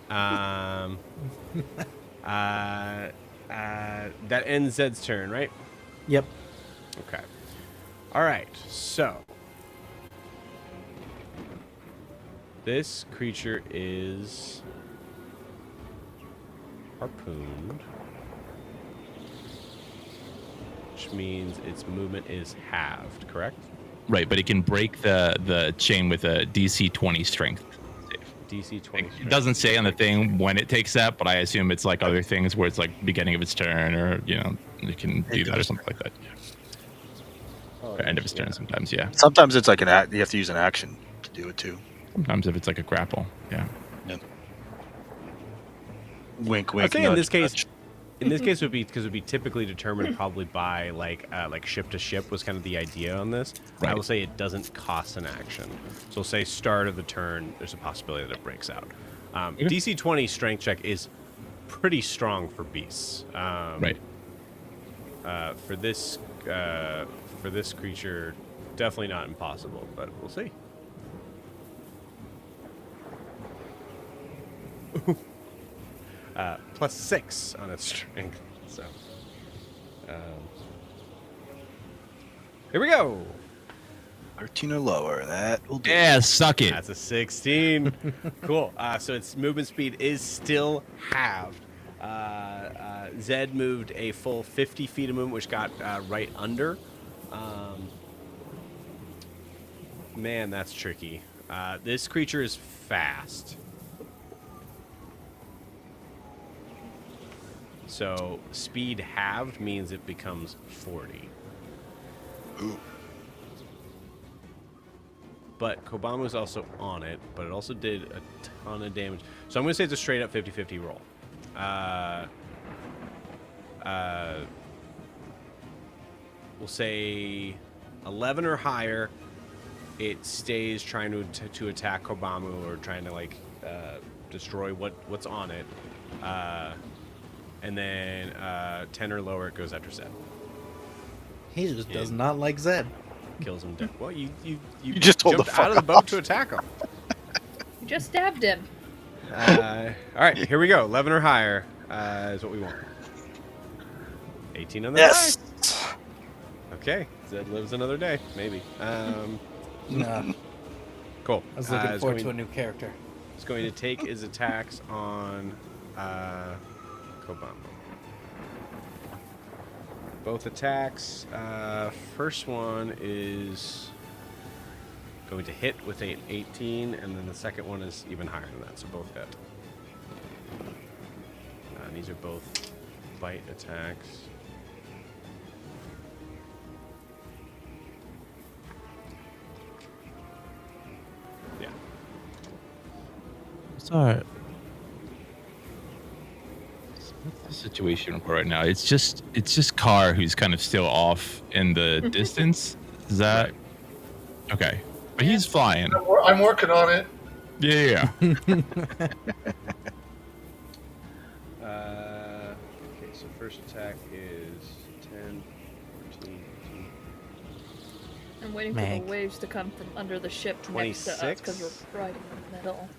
That ends Zed's turn, right? Yep. Okay. All right. So this creature is harpooned, which means its movement is halved, correct? Right, but it can break the chain with a DC 20 strength save. DC 20. It doesn't say on the thing when it takes that, but I assume it's like other things where it's like beginning of its turn, or it can do that or something like that. Oh, Or end of its turn sometimes, yeah. Sometimes it's like you have to use an action to do it too. Sometimes if it's like a grapple, yeah. Wink, wink. I'd say in nudge, this case, nudge. it would be typically determined probably by like ship to ship was kind of the idea on this. I Right. will say it doesn't cost an action. So say start of the turn, there's a possibility that it breaks out. DC 20 strength check is pretty strong for beasts. Right. For this creature, definitely not impossible, but we'll see. +6 on its strength. So, here we go. 13 or lower. That will do. Yeah, suck it. That's a 16. Cool. So its movement speed is still halved. Zed moved a full 50 feet of movement, which got right under. Man, that's tricky. This creature is fast. So speed halved means it becomes 40. Ooh. But Kobamu's also on it, but it also did a ton of damage. So I'm going to say it's a straight up 50-50 roll. We'll say 11 or higher. It stays trying to attack Kobamu or trying to like destroy what's on it. And then 10 or lower, it goes after Zed. He just does not like Zed. Kills him dead. Well, you just told the jumped out of the fuck boat off. to attack him. You just stabbed him. All right, here we go. 11 or higher is what we want. 18 on the Yes. die. Okay, Zed lives another day, maybe. Nah, Cool. I was looking It's forward going- to a new character. It's going to take his attacks on Kobamu. Both attacks. First one is going to hit with an 18, and then the second one is even higher than that, so both hit. And these are both bite attacks. Yeah. Sorry. What's the situation right now? It's just Carr who's kind of still off in the distance. Is that okay? But he's flying. I'm working on it. Yeah. Okay, so first attack is 10, 13, 15. I'm waiting for Meg. the waves to come from under the ship next to us 26? because we're riding in the middle.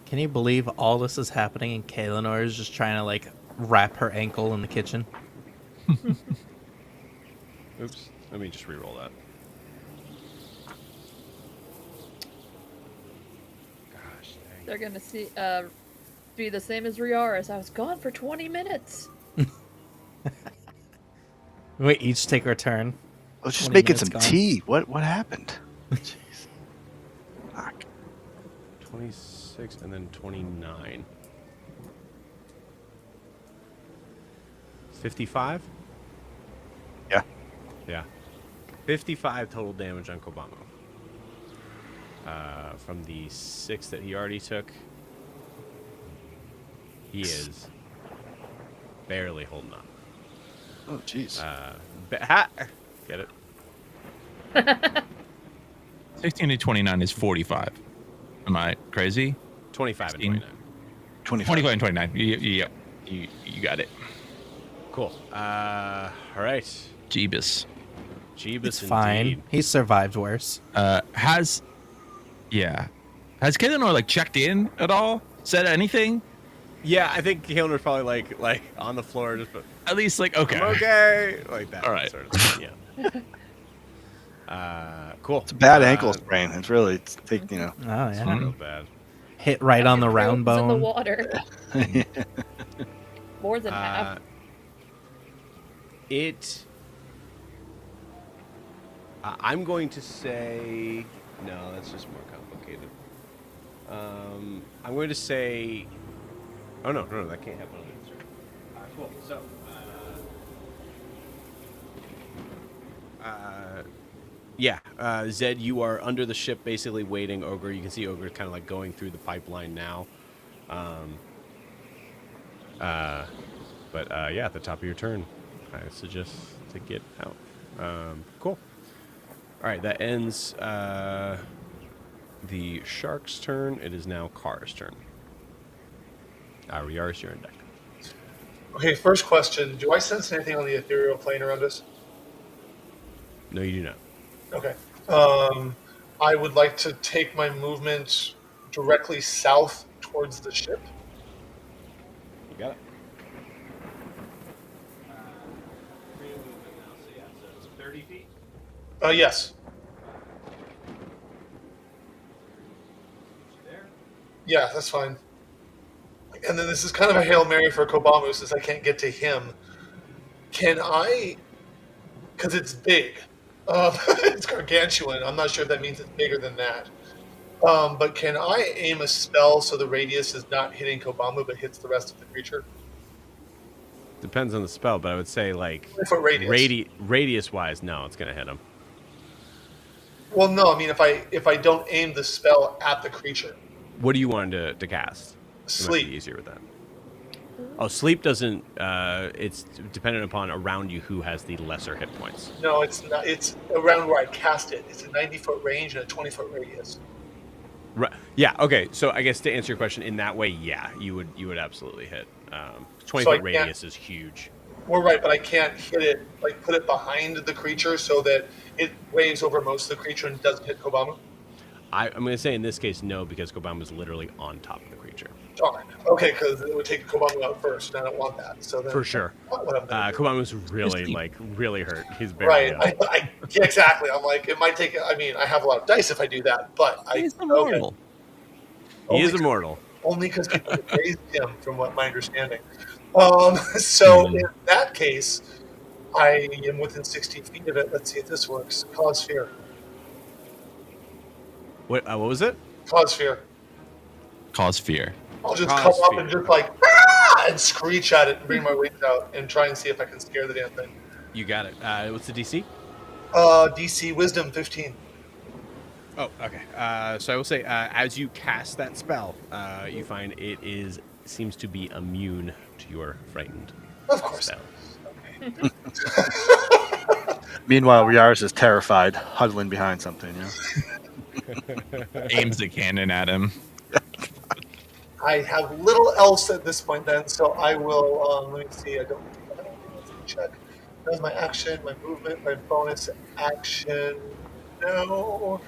Can you believe all this is happening and Kaelinor is just trying to like wrap her ankle in the kitchen. Oops. Let me just re-roll that. Gosh dang. They're gonna be the same as Riaris. I was gone for 20 minutes. We each take our turn. I was just 20 making minutes some gone. tea. What happened? Jeez. Fuck. 26 and then 29. 55? Yeah. Yeah. 55 total damage on Kobamo. From the 6 that he already took, he is barely holding on. Oh, jeez. Get it? 16 to 29 is 45. Am I crazy? 25 and 16. 29. 25 and 29. You got it. Cool. All right. Jeebus. Jeebus It's fine. indeed. He survived worse. Has Kaelinor like checked in at all? Said anything? Yeah, I think Kaelan was probably like on the floor, just but At least like okay. I'm okay, like that. All right. Sort of thing. Yeah. Cool. It's a bad ankle sprain. It's really, Oh It's yeah. not real bad. Hit right on the Your round room's in the bone. water. More than half. I'm going to say no. That's just more complicated. I'm going to say. Oh no, that can't happen on this turn. Cool. So. Zed, you are under the ship, basically waiting. Ogre, you can see Ogre kind of like going through the pipeline now. At the top of your turn, I suggest to get out. Cool. All right, that ends the shark's turn. It is now Car's turn. Riaris, you're in deck. Okay, first question. Do I sense anything on the ethereal plane around us? No, you do not. Okay. I would like to take my movement directly south towards the ship. You got it. 30 feet. Yes. There. Yeah, that's fine. And then this is kind of a Hail Mary for Kobamu since I can't get to him. Can I, because it's big, it's gargantuan. I'm not sure if that means it's bigger than that. But can I aim a spell so the radius is not hitting Kobamu but hits the rest of the creature? Depends on the spell, but I would say like For radius. radius wise, no, it's gonna hit him. Well, no, I mean if I don't aim the spell at the creature. What do you want to cast? It might Sleep. be easier with that. Oh, sleep doesn't. It's dependent upon around you who has the lesser hit points. No, it's not. It's around where I cast it. It's a 90-foot range and a 20-foot radius. Right. Yeah. Okay. So I guess to answer your question in that way, yeah, you would absolutely hit. 20-foot radius is huge. We're right, but I can't hit it, like put it behind the creature so that it waves over most of the creature and doesn't hit Kobamu. I'm going to say in this case, no, because Kobama is literally on top of the creature. Darn. Okay, because it would take Kobamu out first, and I don't want that. So then, For sure. Kobama was really hurt. He's barely right. up. Yeah, exactly. I'm like, it might take. I mean, I have a lot of dice if I do that, but He's immortal. He is immortal. Only because people raised him, from what my understanding. So in that case, I am within 60 feet of it. Let's see if this works. Cause fear. What was it? Cause fear. Cause fear. I'll just Cause come up fear. and just like "Ah!" and screech at it and bring my wings out and try and see if I can scare the damn thing. You got it. What's the DC? DC Wisdom 15. Oh, okay. So I will say, as you cast that spell, you find it seems to be immune to your frightened Of course. spell. Okay. Meanwhile, Riaris is terrified, huddling behind something. Aims the cannon at him. I have little else at this point then, so I will, let me see, I don't let's check. That was my action, my movement, my bonus action, no.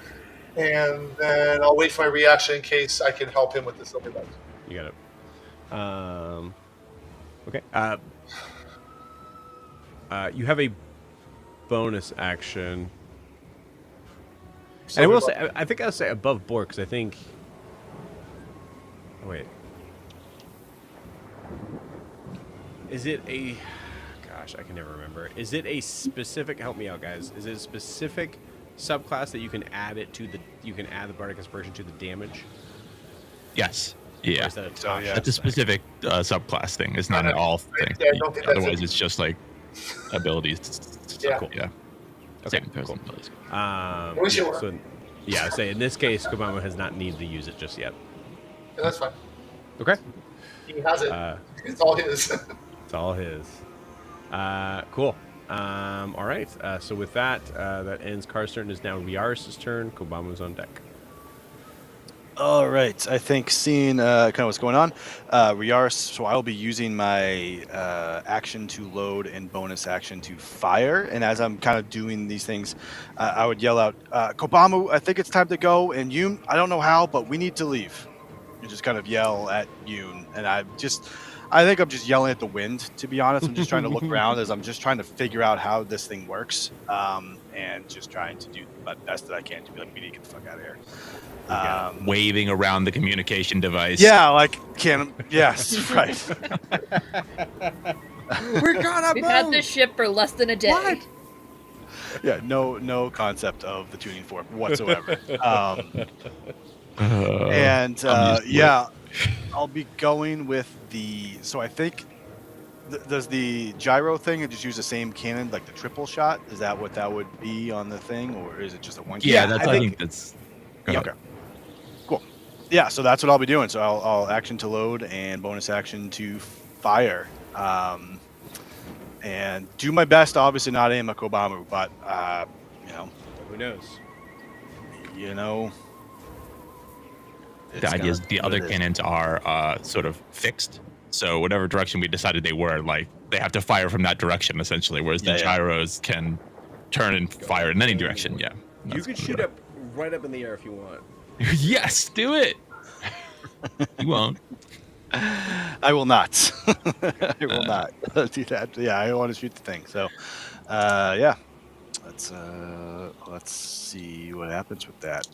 And then I'll wait for my reaction in case I can help him with this silver dice. You got it. Okay. You have a bonus action. So And I will do say, I think I'll say above board because I think. Oh, wait. Is it a? Gosh, I can never remember. Is it a specific? Help me out, guys. Is it a specific subclass that you can add it to the? You can add the bardic inspiration to the damage. Yes. Or Yeah. is that a So, top yeah. shot That's a thing? specific subclass thing. It's not an all thing. Yeah, I don't think that's Otherwise, it. it's just like abilities. Yeah. Cool. Yeah. Okay, Saving throws cool. and abilities. wish it yeah, were. so, yeah, say in this case, Kobama has not needed to use it just yet. And that's fine. Okay. He has it. Uh, It's all his. It's all his. Cool. All right. So with that, that ends Car's turn. Is now Riaris' turn. Kobama's on deck. All right. I think seeing kind of what's going on, Riaris. So I'll be using my action to load and bonus action to fire. And as I'm kind of doing these things, I would yell out, "Kobamu, I think it's time to go." And Yoon, I don't know how, but we need to leave. You just kind of yell at Yoon, and I think I'm just yelling at the wind. To be honest, I'm just trying to look around as I'm just trying to figure out how this thing works, and just trying to do the best that I can to be like, we need to get the fuck out of here. Waving around the communication device. Yeah, like yes, right. We're gonna We've had this ship for less than a day. What? Yeah, no concept of the tuning fork whatsoever. And yeah, I'll be going with the. So I think does the gyro thing just use the same cannon, like the triple shot? Is that what that would be on the thing, or is it just a one? Yeah, cannon? I think that's. Go ahead. Okay. Cool. Yeah, so that's what I'll be doing. So I'll action to load and bonus action to fire. And do my best to obviously not aim at Kobamu, but Who knows? The idea is the other cannons are sort of fixed. So whatever direction we decided they were, like they have to fire from that direction essentially, whereas the gyros can turn and fire in any direction. Yeah. You could shoot up right up in the air if you want. Yes, do it. You won't. I will not. I will not do that. Yeah, I want to shoot the thing. So, yeah. Let's see what happens with that.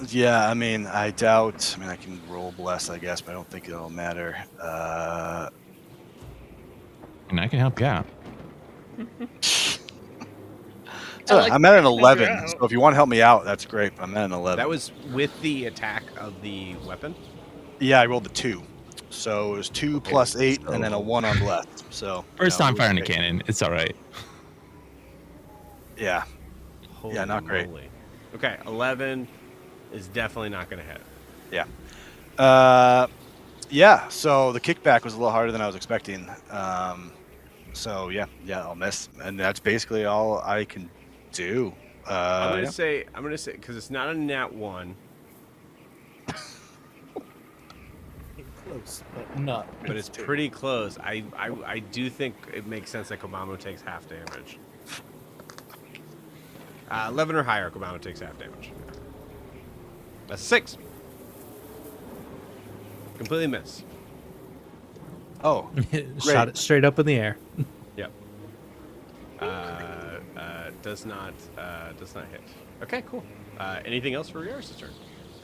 Yeah, I mean, I doubt. I mean, I can roll bless, I guess, but I don't think it'll matter. And I can help you out. So I like I'm at an to figure 11. out. So if you want to help me out, that's great. I'm at an 11. That was with the attack of the weapon. Yeah, I rolled a 2. So it was 2 plus 8 and then a 1 on bless. So First time it was firing a great. cannon. It's all right. Yeah. Holy Yeah, not great. moly. Okay, 11 is definitely not going to hit. Yeah. Yeah. So the kickback was a little harder than I was expecting. So yeah, I'll miss, and that's basically all I can do. I'm Yeah. gonna say because it's not a nat 1, Close, but not. but it's pretty close. I do think it makes sense that Kobamo takes half damage. 11 or higher, Kobamo takes half damage. That's 6. Completely miss. Oh, Shot it straight up in the air. Yep. Does not hit. Okay, cool. Anything else for Yaris' turn?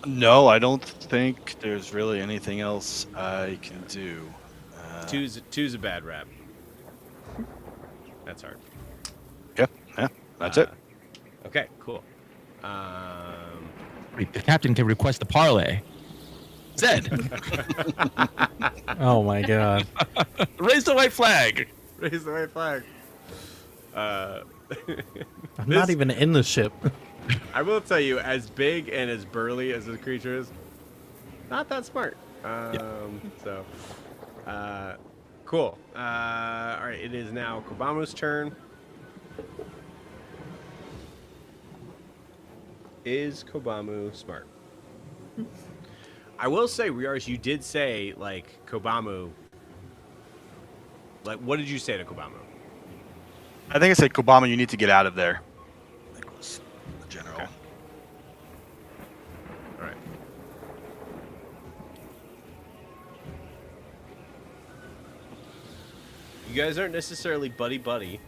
no, I don't think there's really anything else I can do. Two's a bad rap. That's hard. Yeah, that's it. Okay, cool. The captain can request a parlay. Zed, Oh my god. raise the white flag. Raise the white flag. I'm not even in the ship. I will tell you, as big and as burly as this creature is, not that smart. So, cool. All right, it is now Kobamo's turn. Is Kobamu smart? I will say, Riaris, you did say, like, Kobamu. Like, what did you say to Kobamu? I think I said, Kobama, you need to get out of there. I think was the general. Okay. All right. guys aren't necessarily buddy-buddy,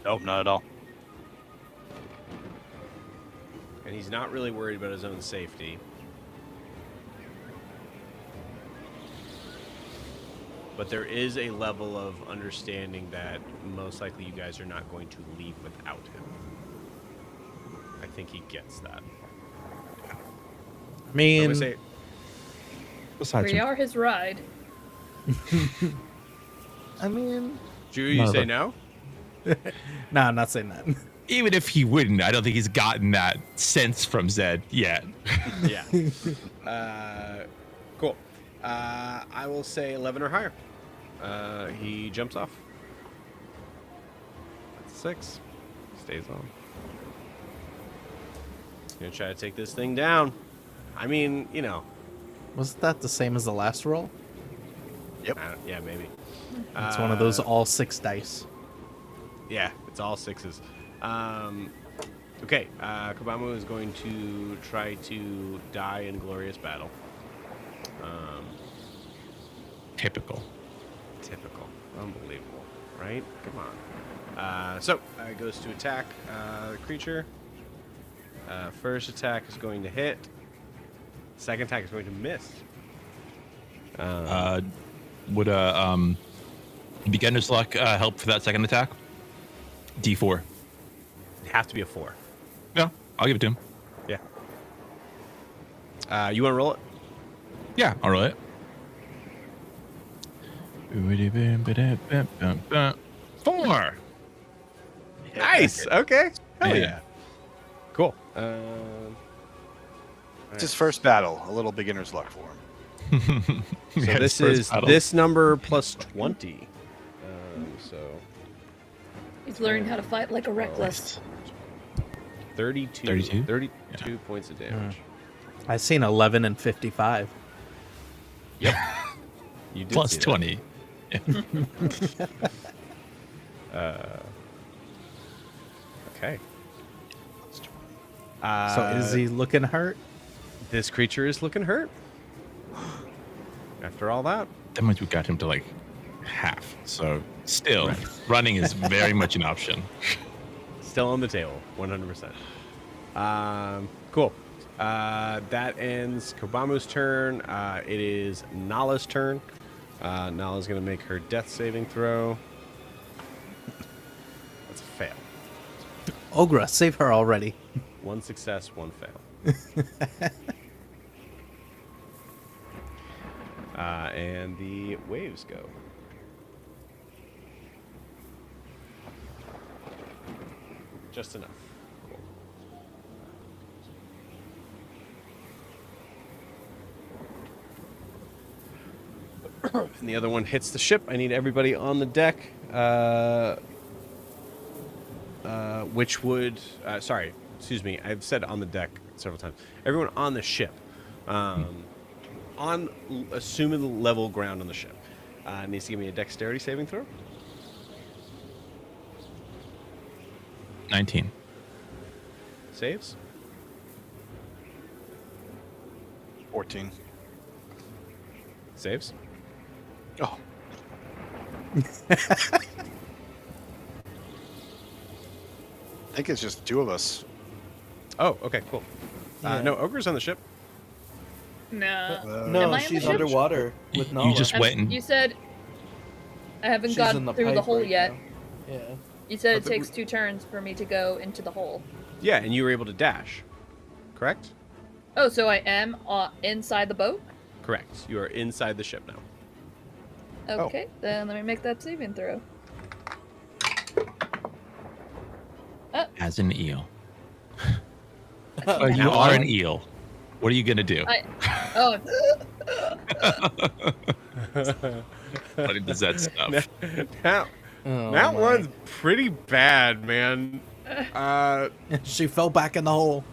Nope, not at all. and he's not really worried about his own safety. But there is a level of understanding that most likely you guys are not going to leave without him. I think he gets that. I I'm mean, gonna say, Besides, We are his ride. Drew, you say no? no, I'm not saying that. even if he wouldn't, I don't think he's gotten that sense from Zed yet. Yeah. Cool. I will say 11 or higher. He jumps off. 6. Stays on. Gonna try to take this thing down. I mean, you know. Wasn't that the same as the last roll? Yep. Yeah, maybe. It's one of those all 6 dice. Yeah, it's all 6s. Okay, Kabamo is going to try to die in glorious battle. Typical. Typical. Unbelievable. Right? Come on. So, it goes to attack the creature. First attack is going to hit. Second attack is going to miss. Would beginner's luck help for that second attack? D4. It'd have to be a 4. Yeah, I'll give it to him. Yeah. You want to roll it? Yeah, I'll roll it. 4. Nice. Okay. Hell Yeah. yeah. Cool. It's his first battle. A little beginner's luck for him. So Yeah, this his first is battle. this number plus 20. So He's learning how to fight like a Wreckless. 32. 32? 32 points of damage. I've seen 11 and 55. You did Plus see that. 20. Okay. So is he looking hurt? This creature is looking hurt. After all that. That means we got him to like half. So still, running is very much an option. Still on the table, 100%. Cool. That ends Kobamu's turn. It is Nala's turn. Nala's going to make her death saving throw. That's a fail. Ogra, save her already. 1 success, 1 fail. And the waves go. Just enough. Cool. And the other one hits the ship. I need everybody on the deck. Which would... sorry, excuse me. I've said on the deck several times. Everyone on the ship. On assuming level ground on the ship. Needs to give me a dexterity saving throw. 19. Saves. 14. Saves. Oh. I think it's just 2 of us. Oh, okay, cool. No, Ogre's on the ship. No. Am No, I on the she's ship? underwater with Nala. You just went and You said I haven't She's gotten in the through the pipe hole right yet. now. Yeah. You said it But takes 2 turns for me to go into the hole. Yeah, and you were able to dash. Correct? Oh, so I am inside the boat? Correct. You are inside the ship now. Okay, then let me make that saving throw. as an eel. You are an eel. What are you gonna do? Oh, What does that stuff? Now, Oh, that my. one's pretty bad, man. She fell back in the hole.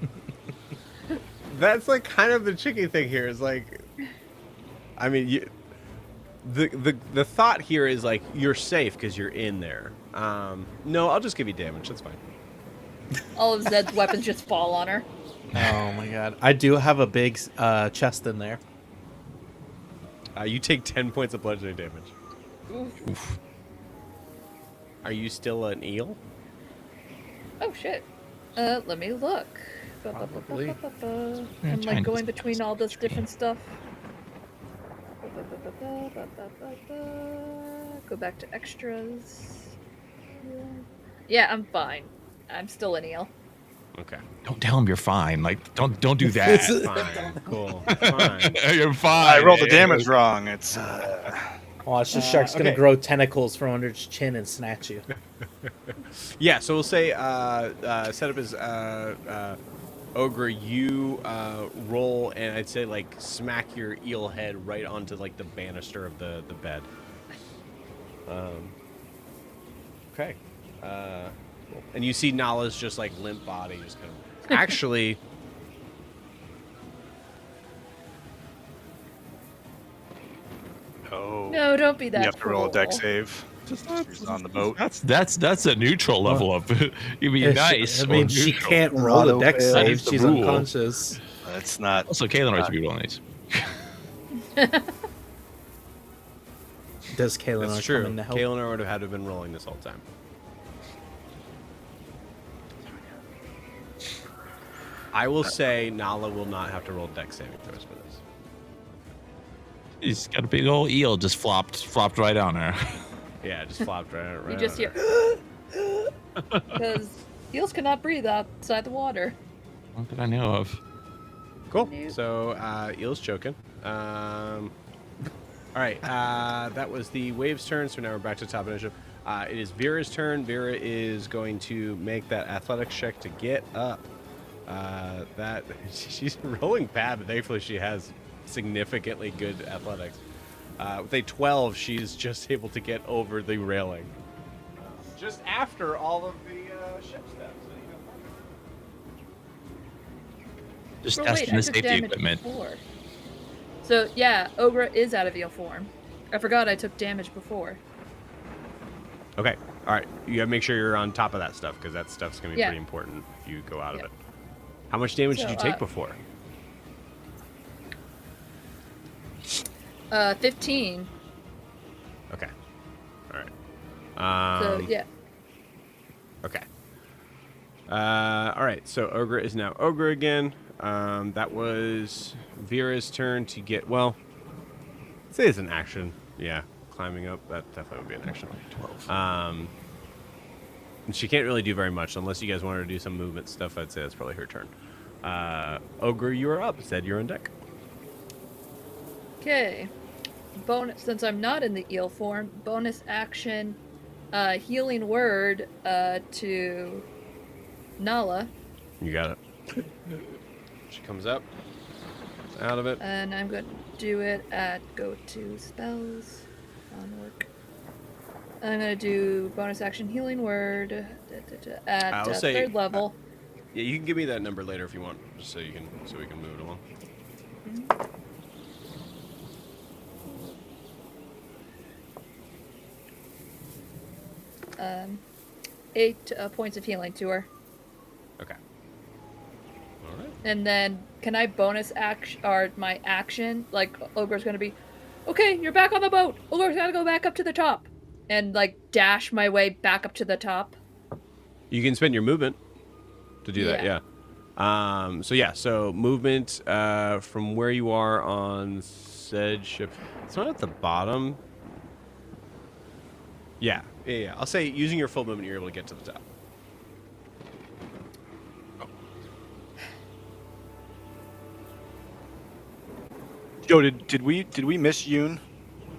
That's like kind of the tricky thing here is like, I mean, the thought here is like you're safe because you're in there. No, I'll just give you damage. That's fine. all of Zed's weapons just fall on her. Oh my god. I do have a big chest in there. You take 10 points of bludgeoning damage. Are you still an eel? Oh shit. Let me look. Probably. I'm like Trying to going between all this screen. different stuff. Go back to extras. Yeah, I'm fine. I'm still an eel. Okay. Don't tell him you're fine. Like, don't do that. Fine. Cool. Fine. You're fine. I rolled the man. damage wrong. It's Oh, it's just Shark's okay. gonna grow tentacles from under its chin and snatch you. Yeah, so we'll say setup is Ogre, you roll and I'd say like smack your eel head right onto like the banister of the bed. Okay. Cool. And you see Nala's just like limp body just kind of actually No, don't be that you have to roll a deck cruel. save. She's on the boat. That's a neutral level up. You'd be nice. I mean, or she neutral. can't roll the deck Auto-fail. save. That is the She's rule. unconscious. It's not. Also, Kaylin wants to be rolling these. Does Kaylin that's come true. in to help? Kaelin would have had to have been rolling this whole time. I will say Nala will not have to roll deck saving throws for this. He's got a big old eel just flopped right on her. Yeah, just flopped right. You just on hear her. because eels cannot breathe outside the water. What did I know of? Cool. Nope. So eel's choking. All right. That was the wave's turn. So now we're back to the top initiative. It is Vera's turn. Vera is going to make that athletics check to get up. That she's rolling bad, but thankfully she has significantly good athletics. With a 12, she's just able to get over the railing. Just after all of the ship steps. Just Oh, testing I the took safety damage equipment. before. So yeah, Ogre is out of eel form. I forgot I took damage before. Okay. All right. You gotta make sure you're on top of that stuff because that stuff's gonna be Yeah. pretty important if you go out Yeah. of it. How much damage did So, you take before? 15. Okay. All right. So yeah. Okay. All right. So Ogre is now Ogre again. That was Vera's turn to get. Well, let's say it's an action. Yeah, climbing up. That definitely would be an action. 12. And she can't really do very much unless you guys want her to do some movement stuff. I'd say that's probably her turn. Ogre, you are up. Said you're on deck. Okay. Bonus, since I'm not in the eel form, bonus action, healing word to Nala, You got it. She comes up, out of it. and I'm going to do it at go to spells on work. I'm going to do bonus action healing word at I'll say- third level. Yeah, you can give me that number later if you want, just so we can move it along. 8 points of healing to her. Okay. All right. And then, can I bonus action, or my action, like, Ogre's gonna be, okay, you're back on the boat! Ogre's gotta go back up to the top! And, like, dash my way back up to the top. You can spend your movement to do that, Yeah. yeah. So movement from where you are on said ship. It's not at the bottom. Yeah. I'll say using your full movement, you're able to get to the top. Joe, did we miss Yoon?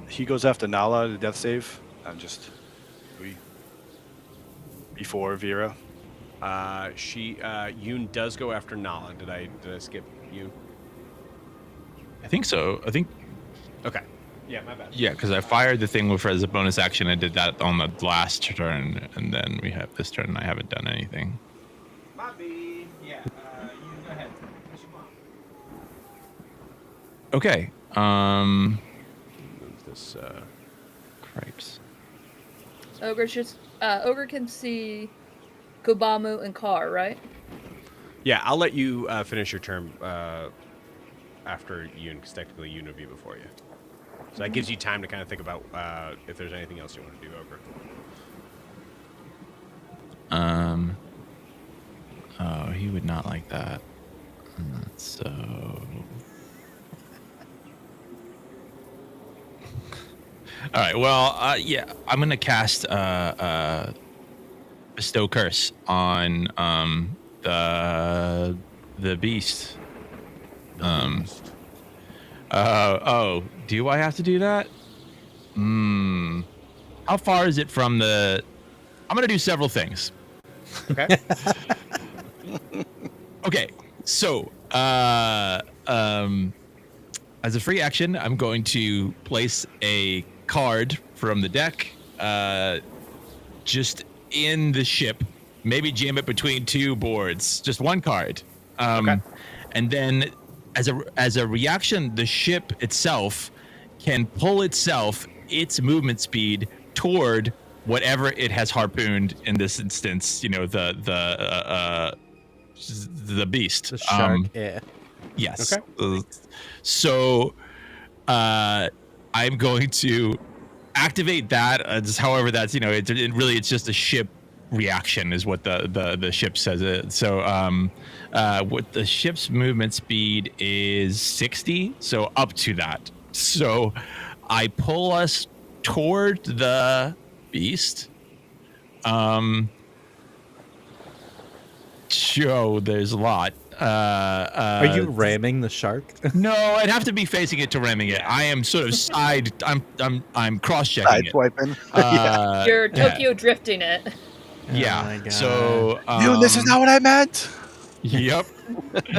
He goes after Nala to death save. I'm just before Vera. Yoon does go after Nala. Did I skip Yoon? I think so. I think Okay. Yeah, my bad. yeah, because I fired the thing with as a bonus action. I did that on the last turn, and then we have this turn. And I haven't done anything. Bobby. Yeah. You go ahead. What you want? Okay. Move this. Cripes. Ogre can see Kubamu and Kar, right? Yeah, I'll let you finish your turn after Yoon, because technically Yoon would be before you. So that gives you time to kind of think about if there's anything else you want to do, Ogre. Oh, he would not like that. So. All right. Well, yeah, I'm gonna cast bestow curse on the beast. Oh, do I have to do that? How far is it from the? I'm gonna do several things. Okay. Okay. So, as a free action, I'm going to place a card from the deck, just in the ship. Maybe jam it between two boards. Just one card. Okay. And then, as a reaction, the ship itself can pull itself its movement speed toward whatever it has harpooned. In this instance, the beast. The shark. Yeah. Yes. Okay. So, I'm going to activate that. However, that's it's just a ship reaction, is what the ship says. So, what the ship's movement speed is 60. So up to that. So, I pull us toward the beast. Joe, there's a lot. Are you ramming the shark? No, I'd have to be facing it to ramming it. I am sort of side. I'm cross-checking it. Sideswiping. You're Tokyo drifting it. Yeah. Oh my God. So. Dude, this is not what I meant. Yep. He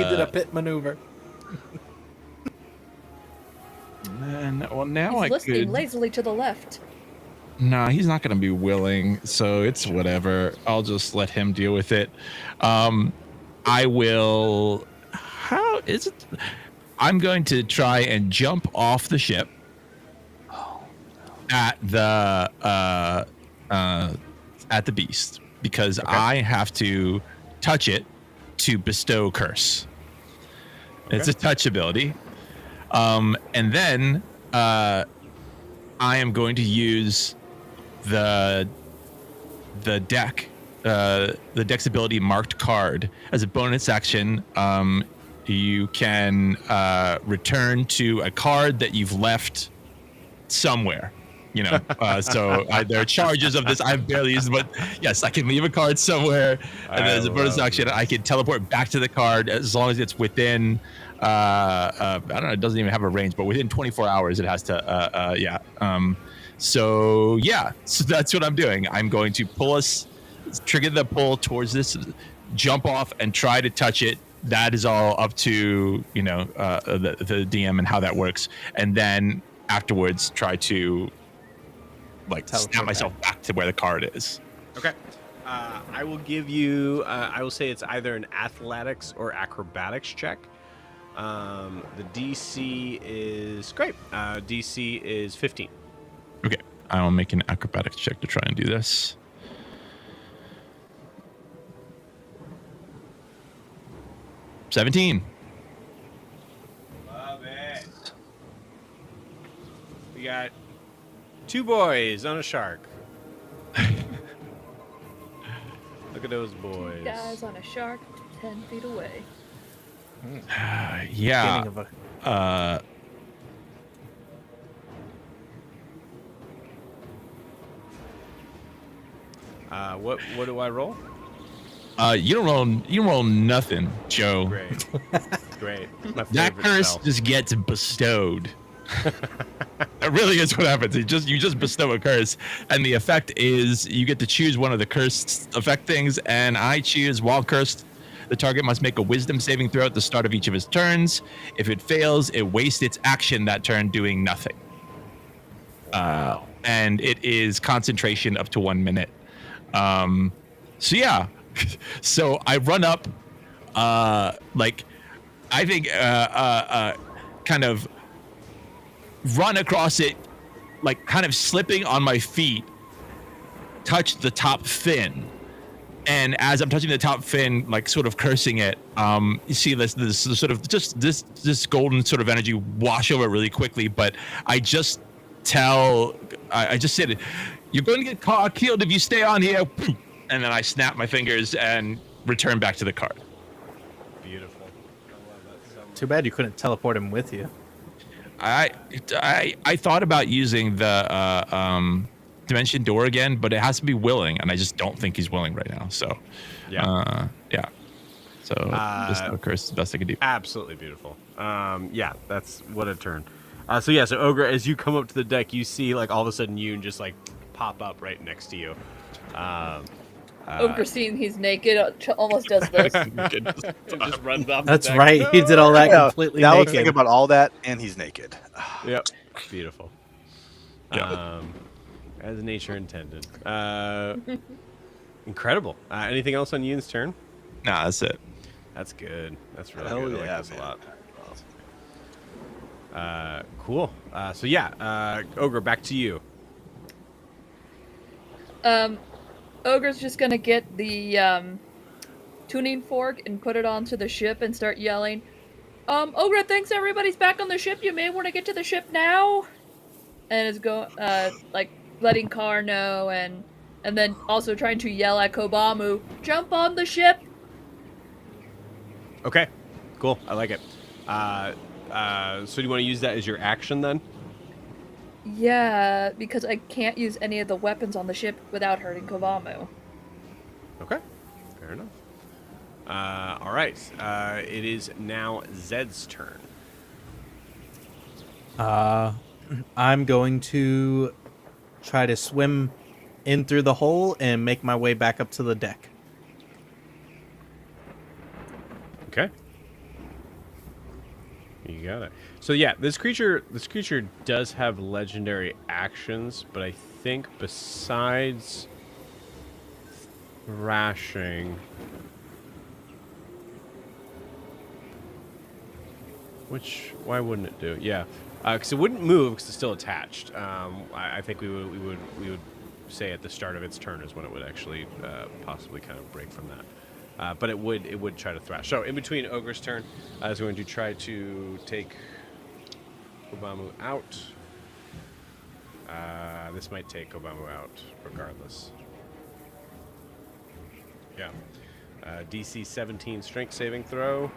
did a pit maneuver. Man, well, now He's I listening could. lazily to the left. No, he's not going to be willing, so it's whatever. I'll just let him deal with it. I will. How is it? I'm going to try and jump off the ship at the beast, because I have to touch it to bestow curse. It's a touch ability, and then I am going to use the deck's ability marked card as a bonus action. You can return to a card that you've left somewhere. So there are charges of this. I've barely used it, but yes, I can leave a card somewhere, and then as a bonus action, I can teleport back to the card as long as it's within. I don't know. It doesn't even have a range, but within 24 hours, it has to. So that's what I'm doing. I'm going to trigger the pull towards this, jump off, and try to touch it. That is all up to the DM and how that works, and then afterwards try to snap myself back to where the card is. Okay. I will give you. I will say it's either an athletics or acrobatics check. The DC is great. DC is 15. Okay, I will make an acrobatics check to try and do this. $17. Love it. We got 2 boys on a shark. Look at those boys. Guys on a shark 10 feet away. Yeah. Beginning of What do I roll? You don't roll nothing, Joe. Great. Great. My That favorite curse spell. just gets bestowed. That really is what happens. You just bestow a curse, and the effect is you get to choose one of the cursed effect things, and I choose while cursed, the target must make a wisdom saving throw at the start of each of his turns. If it fails, it wastes its action that turn doing nothing. And it is concentration up to 1 minute. So yeah. So I run up, I think, kind of run across it, like kind of slipping on my feet, touch the top fin. And as I'm touching the top fin, like sort of cursing it, you see this sort of just this golden sort of energy wash over it really quickly. But I just said, You're going to get killed if you stay on here. And then I snap my fingers and return back to the cart. Beautiful. I love that so much. Too bad you couldn't teleport him with you. I thought about using the dimension door again, but it has to be willing, and I just don't think he's willing right now. So, Yeah. yeah. So this curse is the best I can do. Absolutely beautiful. Yeah, that's what a turn. So Ogre, as you come up to the deck, you see like all of a sudden Yoon just like pop up right next to you. Ogre seeing he's naked almost does this. Just runs off. That's right. He did all that completely now let's naked. think about all that, and he's naked. Yep. Beautiful. Yeah. As nature intended. Incredible. Anything else on Yoon's turn? Nah, that's it. That's good. That's really Hell good. I yeah, like this man. a lot. Cool. Ogre, back to you. Ogre's just gonna get the tuning fork and put it onto the ship and start yelling, Ogre thinks everybody's back on the ship. You may want to get to the ship now. And is like letting Carr know, and then also trying to yell at Kobamu, jump on the ship. Okay. Cool. I like it. So do you want to use that as your action then? Yeah, because I can't use any of the weapons on the ship without hurting Kobamu. Okay. Fair enough. All right. It is now Zed's turn. I'm going to try to swim in through the hole and make my way back up to the deck. Okay. You got it. So yeah, this creature does have legendary actions, but I think besides thrashing, why wouldn't it do? Yeah, because it wouldn't move because it's still attached. I think we would say at the start of its turn is when it would actually possibly kind of break from that. But it would try to thrash. So in between Ogre's turn, I was going to try to take Kobamu out. This might take Kobamu out regardless. Yeah. DC 17 strength saving throw.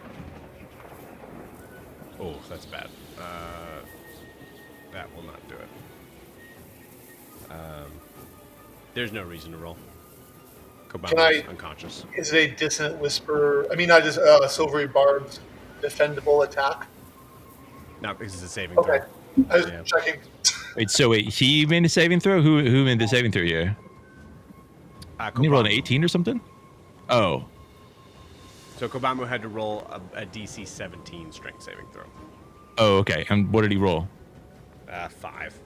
Oh, that's bad. That will not do it. There's no reason to roll. Kobamu is unconscious. Is it a dissonant whisper? I mean, not just silvery barbed defendable attack. No, because it's a saving Okay, throw. I was Yeah. checking. Wait, he made a saving throw? Who made the saving throw here? Didn't he roll an 18 or something? Oh. So Kobamu had to roll a DC 17 strength saving throw. Oh, okay. And what did he roll? 5.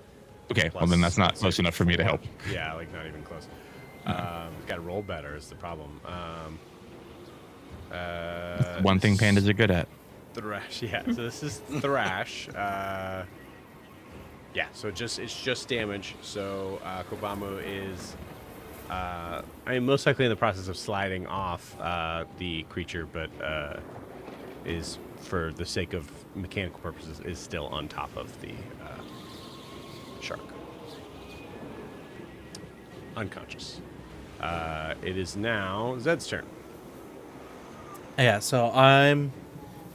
Okay, well Plus then that's not close enough for me to help. Yeah, like not even close. Got to roll better is the problem. One thing pandas are good at. Thrash, yeah. So this is thrash. Yeah, so it's just damage. So Kobamu is, most likely in the process of sliding off the creature, but is, for the sake of mechanical purposes, is still on top of the shark. Unconscious. It is now Zed's turn. Yeah, so I'm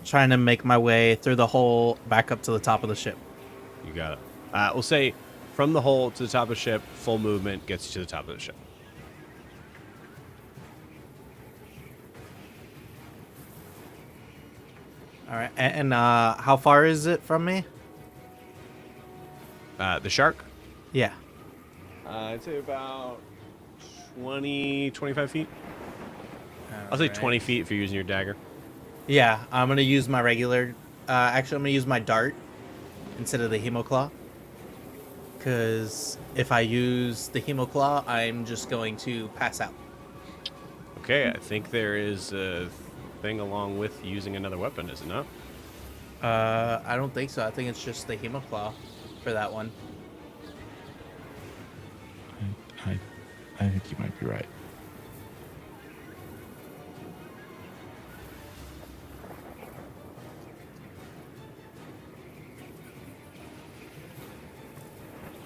trying to make my way through the hole back up to the top of the ship. You got it. We'll say from the hole to the top of the ship, full movement gets you to the top of the ship. All right, and how far is it from me? The shark? Yeah. I'd say about 20, 25 feet. I'll say 20 feet if you're using your dagger. Yeah, I'm gonna use my regular. Actually, I'm gonna use my dart instead of the hemoclaw. Because if I use the hemoclaw, I'm just going to pass out. Okay, I think there is a thing along with using another weapon, is it not? I don't think so. I think it's just the hemoclaw for that one. I think you might be right.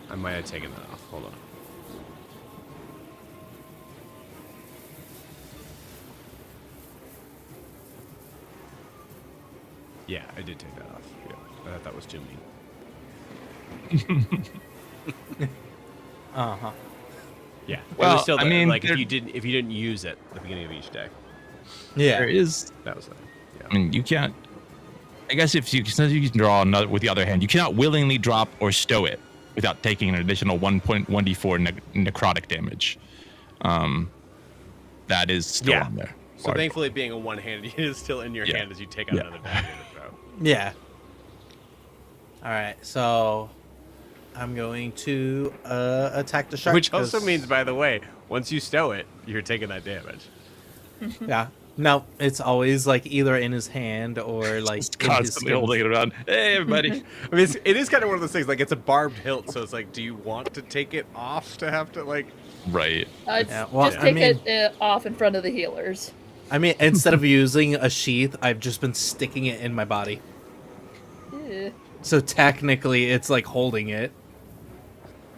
I might have taken that off. Hold on. Yeah, I did take that off. Yeah, I thought that was too mean. Uh-huh. Yeah. It Well, was still I mean, like if there- you didn't use it at the beginning of each day, Yeah. There is. that was it. Yeah. I mean, you can't. I guess if you since you can draw another with the other hand, you cannot willingly drop or stow it without taking an additional 1.1d4 necrotic damage. That is still Yeah. on there. So thankfully, being a one-handed, it is still in your Yeah. hand as you take out Yeah. another dagger to throw. Yeah. All right, so I'm going to attack the shark. Which also 'cause- means, by the way, once you stow it, you're taking that damage. yeah. No, it's always like either in his hand or like Just in his constantly skins. holding it around. Hey, everybody. I mean, it is kind of one of those things. Like it's a barbed hilt, so it's like, do you want to take it off to have to like? Right. Yeah, well, Just I take mean- it off in front of the healers. I mean, instead of using a sheath, I've just been sticking it in my body. Eh. So technically, it's like holding it.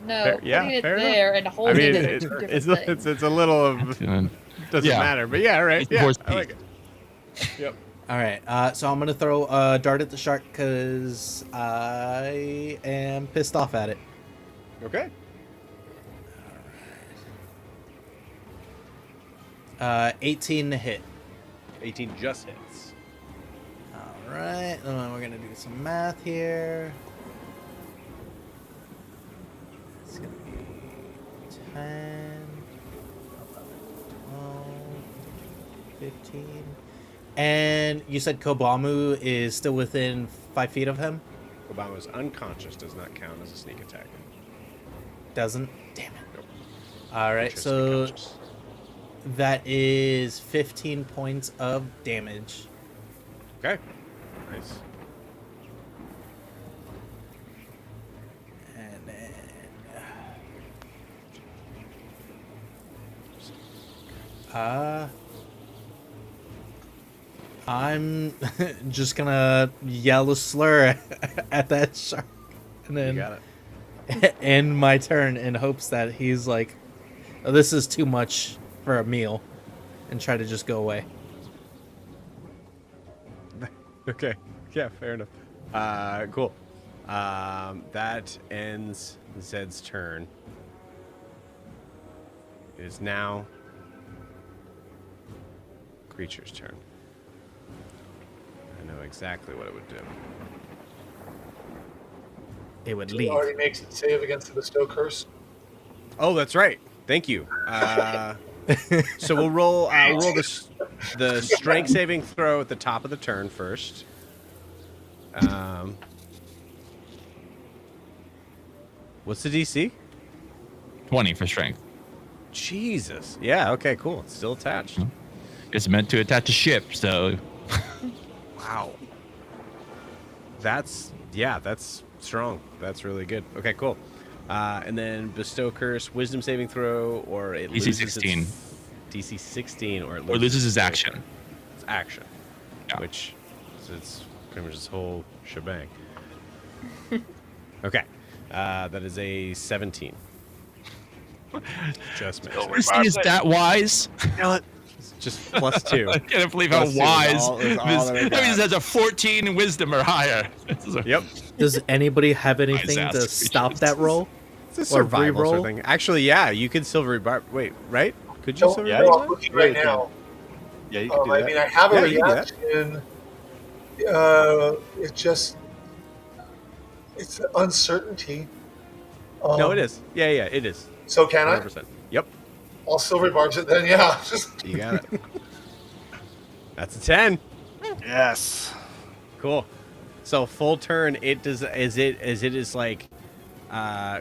No, Fair- yeah, putting it fair enough. there and I holding mean, it are two different it's things. it's a little of doesn't Yeah. matter, but yeah, right. It's Yeah, horse I like it. Yep. All right, so I'm gonna throw a dart at the shark because I am pissed off at it. Okay. 18 to hit. 18 just hits. All right, and then we're gonna do some math here. It's gonna be 10, 11, 12, 15. And you said Kobamu is still within 5 feet of him? Obama's unconscious does not count as a sneak attack. Doesn't? Damn it. Nope. All right, Interesting so conscious. that is 15 points of damage. Okay. Nice. And then. I'm just gonna yell a slur at that shark, and You then got it. end my turn in hopes that he's like, oh, "This is too much for a meal," and try to just go away. Okay. Yeah, fair enough. Cool. That ends Zed's turn. It is now creature's turn. I know exactly what it would do. It would It leave. already makes it save against the bestow curse. Oh, that's right. Thank you. So we'll roll the strength saving throw at the top of the turn first. What's the DC? 20 for strength. Jesus. Yeah. Okay. Cool. It's still attached. It's meant to attach a ship, so Wow. That's strong. That's really good. Okay. Cool. And then bestow curse, wisdom saving throw, or it DC loses 16. its DC 16, or it or loses his its action. It's action, Yeah. which so it's pretty much this whole shebang. Okay, that is a 17. Just missed. This thing is that wise. Just plus 2. I can't believe how Plus two is wise all- is all that I this. That means got. it has a 14 in wisdom or higher. Yep. Does anybody have anything ass to creatures. stop that roll? It's a Or survival sort of reroll? thing. Actually, yeah, you can silvery bar. Wait, right? Could you Don't silvery yeah, know, bar? I'm looking Yeah, right you can. now. Yeah, you can do I that. mean, I have a Yeah, you can do that. reaction. It just, it's uncertainty. No, it is. Yeah, it is. So can I? 100%. Yep, I'll silver barbs it then. Yeah. Just you got it. That's a 10. Yes. Cool. So full turn, it does as it is like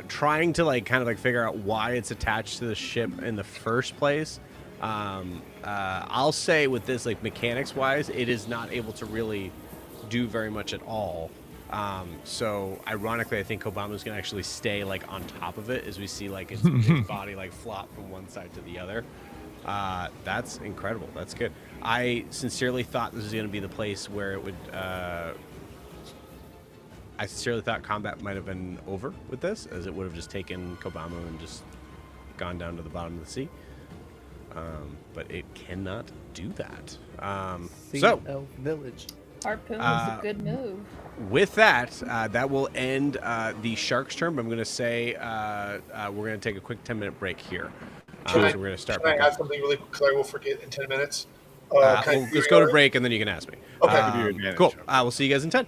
trying to like kind of like figure out why it's attached to the ship in the first place. I'll say with this, like mechanics wise, it is not able to really do very much at all. So ironically, I think Obama's gonna actually stay like on top of it as we see like its body like flop from one side to the other. That's incredible. That's good. I sincerely thought this was gonna be the place where it would. I sincerely thought combat might have been over with this, as it would have just taken Kobama and just gone down to the bottom of the sea. But it cannot do that. Sea So Elf Village. Harpoon is a good move. With that, that will end the shark's turn. But I'm going to say we're going to take a quick 10-minute break here. Can So I, we're going to start can I back add up. something really quick? Because I will forget in 10 minutes. Well, Can I do let's it go to early? break, and then you can ask me. Okay. Give you advantage. Cool. We'll see you guys in 10.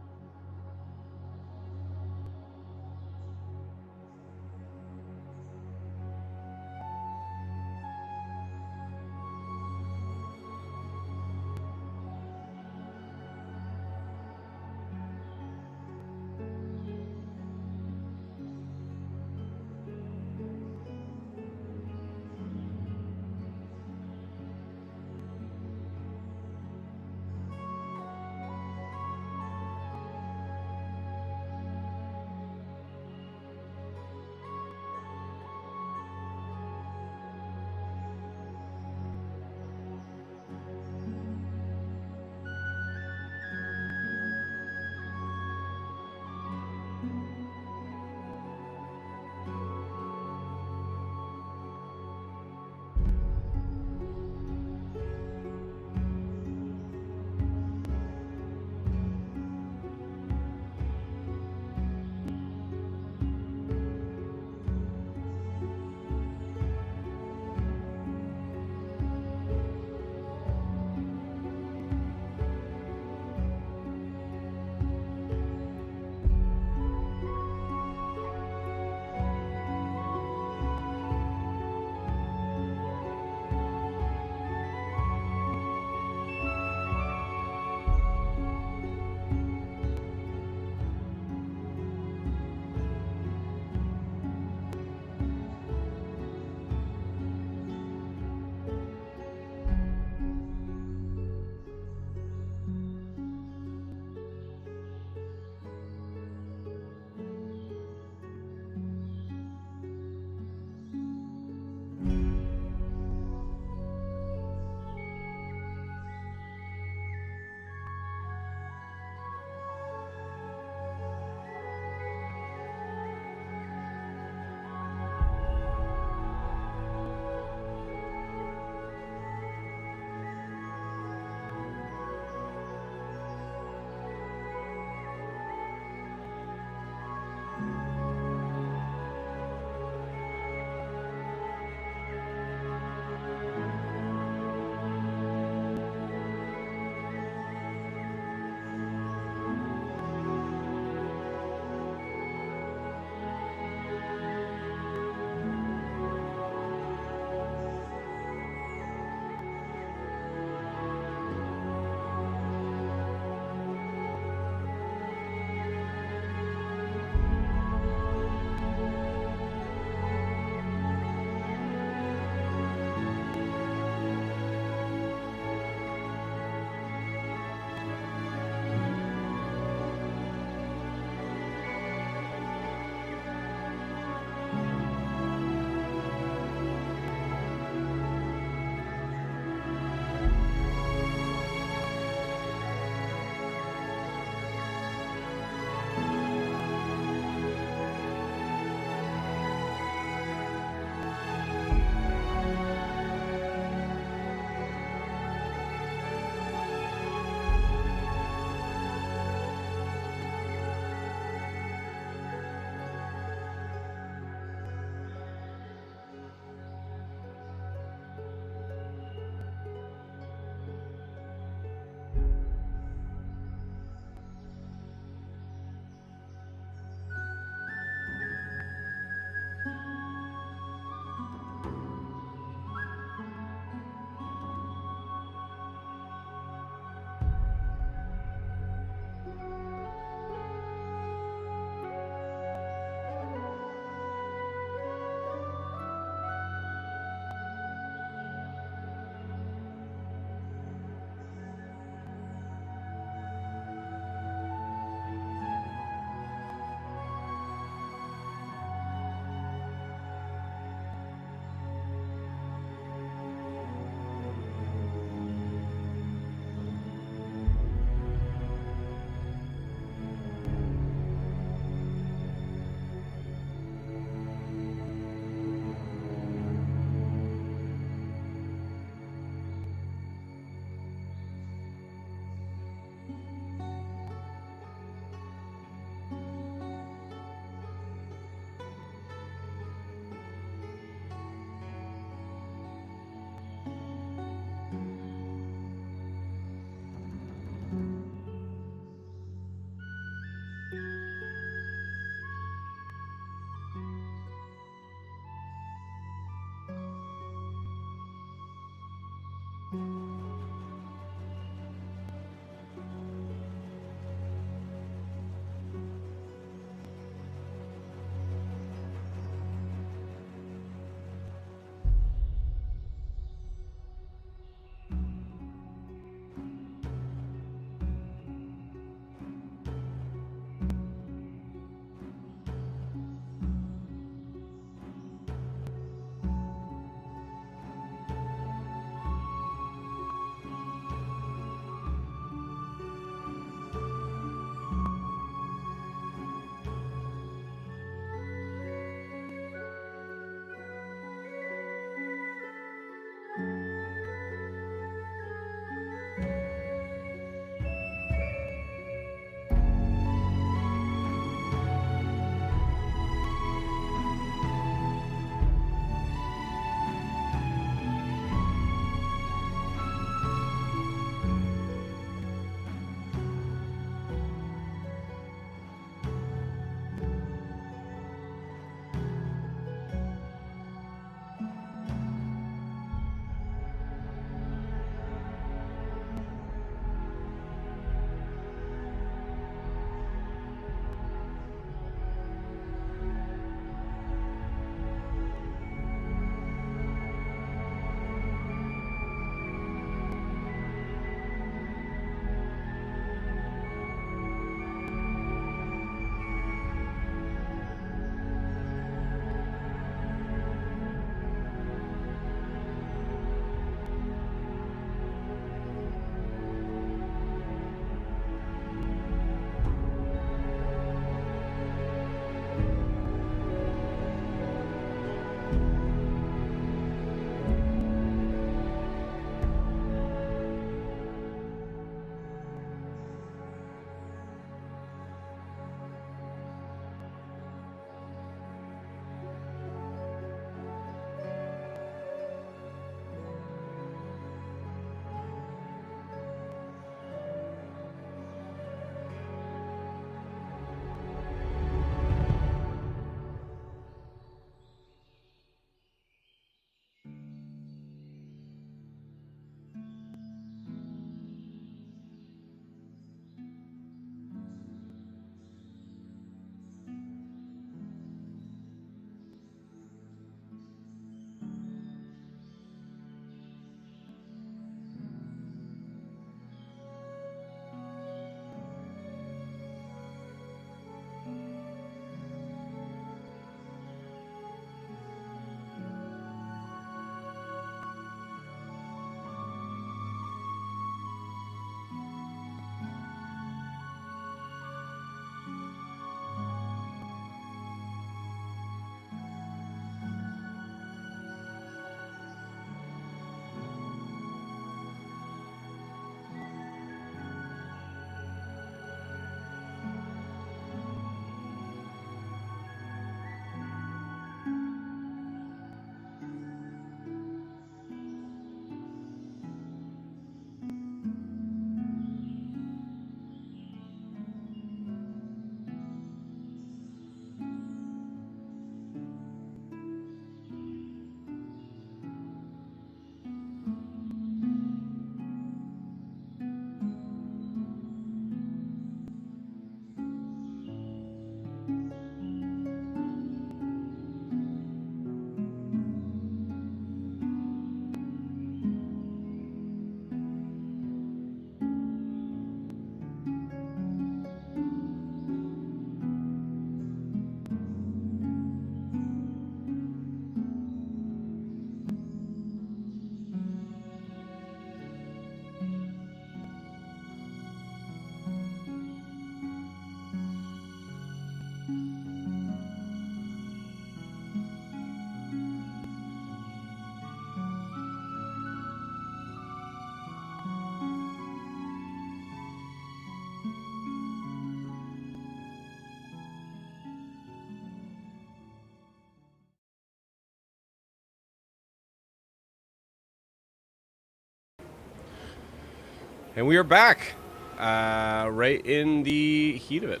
And we are back, right in the heat of it.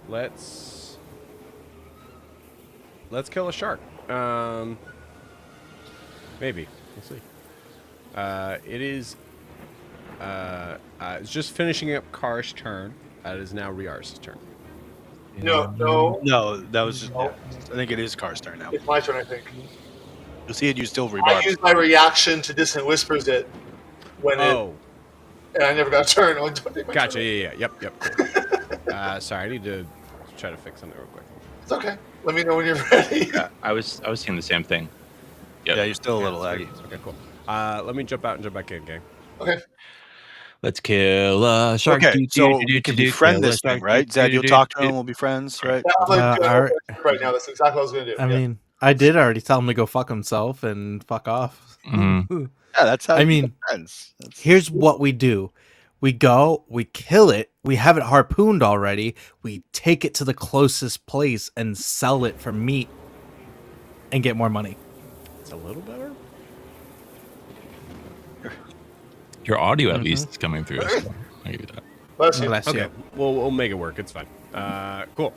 Let's kill a shark. Maybe. We'll see. It is. It's just finishing up Kar's turn. It is now Riar's turn. No. No, that was. No. I think it is Car's turn now. It's my turn, I think. You'll see it use silvery I barbs. used my reaction to Dissonant Whispers it when Oh, and I never got a turn. I went, "Don't take my gotcha. turn." Yeah. Yep. Cool. Sorry, I need to try to fix something real quick. It's okay. Let me know when you're ready. Yeah, I was seeing the same thing. Yep. Yeah, you're still a little Sweet. laggy. Okay, cool. Let me jump out and jump back in, gang. Okay. Let's kill a shark. Okay, so we can befriend this thing, right? Zed, you'll talk to him. We'll be friends, right? Yeah, I'm like, Uh, right now. That's exactly what I was going to do. I Yeah. mean, I did already tell him to go fuck himself and fuck off. Mhm. Yeah, that's how I you mean, become friends. That's, Here's what we do. We go, we kill it, we have it harpooned already, we take it to the closest place and sell it for meat and get more money. It's a little better. Your audio at least is coming through. So I'll give you that. Bless you. Bless Okay, you. we'll make it work. It's fine. Cool.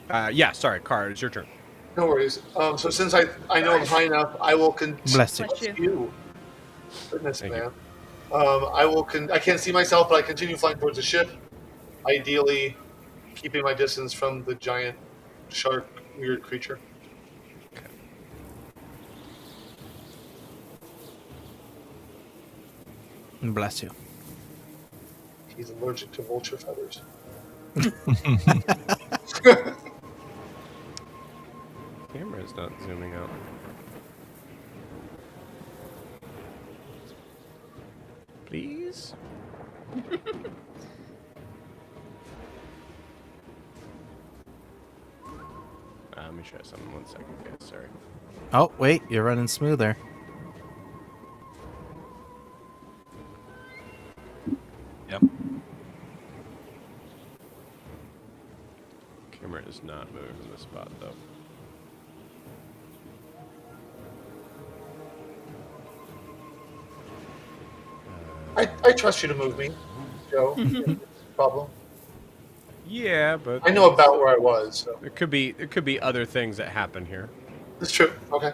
Yeah, sorry, Kar, it's your turn. No worries. So since I know I'm high enough, I will continue. Bless you. Bless you. Goodness, Thank man. I will. I can't see myself, but I continue flying towards the ship. Ideally, keeping my distance from the giant shark weird creature. Bless you. He's allergic to vulture feathers. Camera is not zooming out. Please? Let me try something. 1 second, guys. Sorry. Oh, wait, you're running smoother. yep. Camera is not moving from this spot, though. I trust you to move me, Joe. Problem. Yeah, but I know about where I was. So. there could be other things that happen here. It's true. Okay.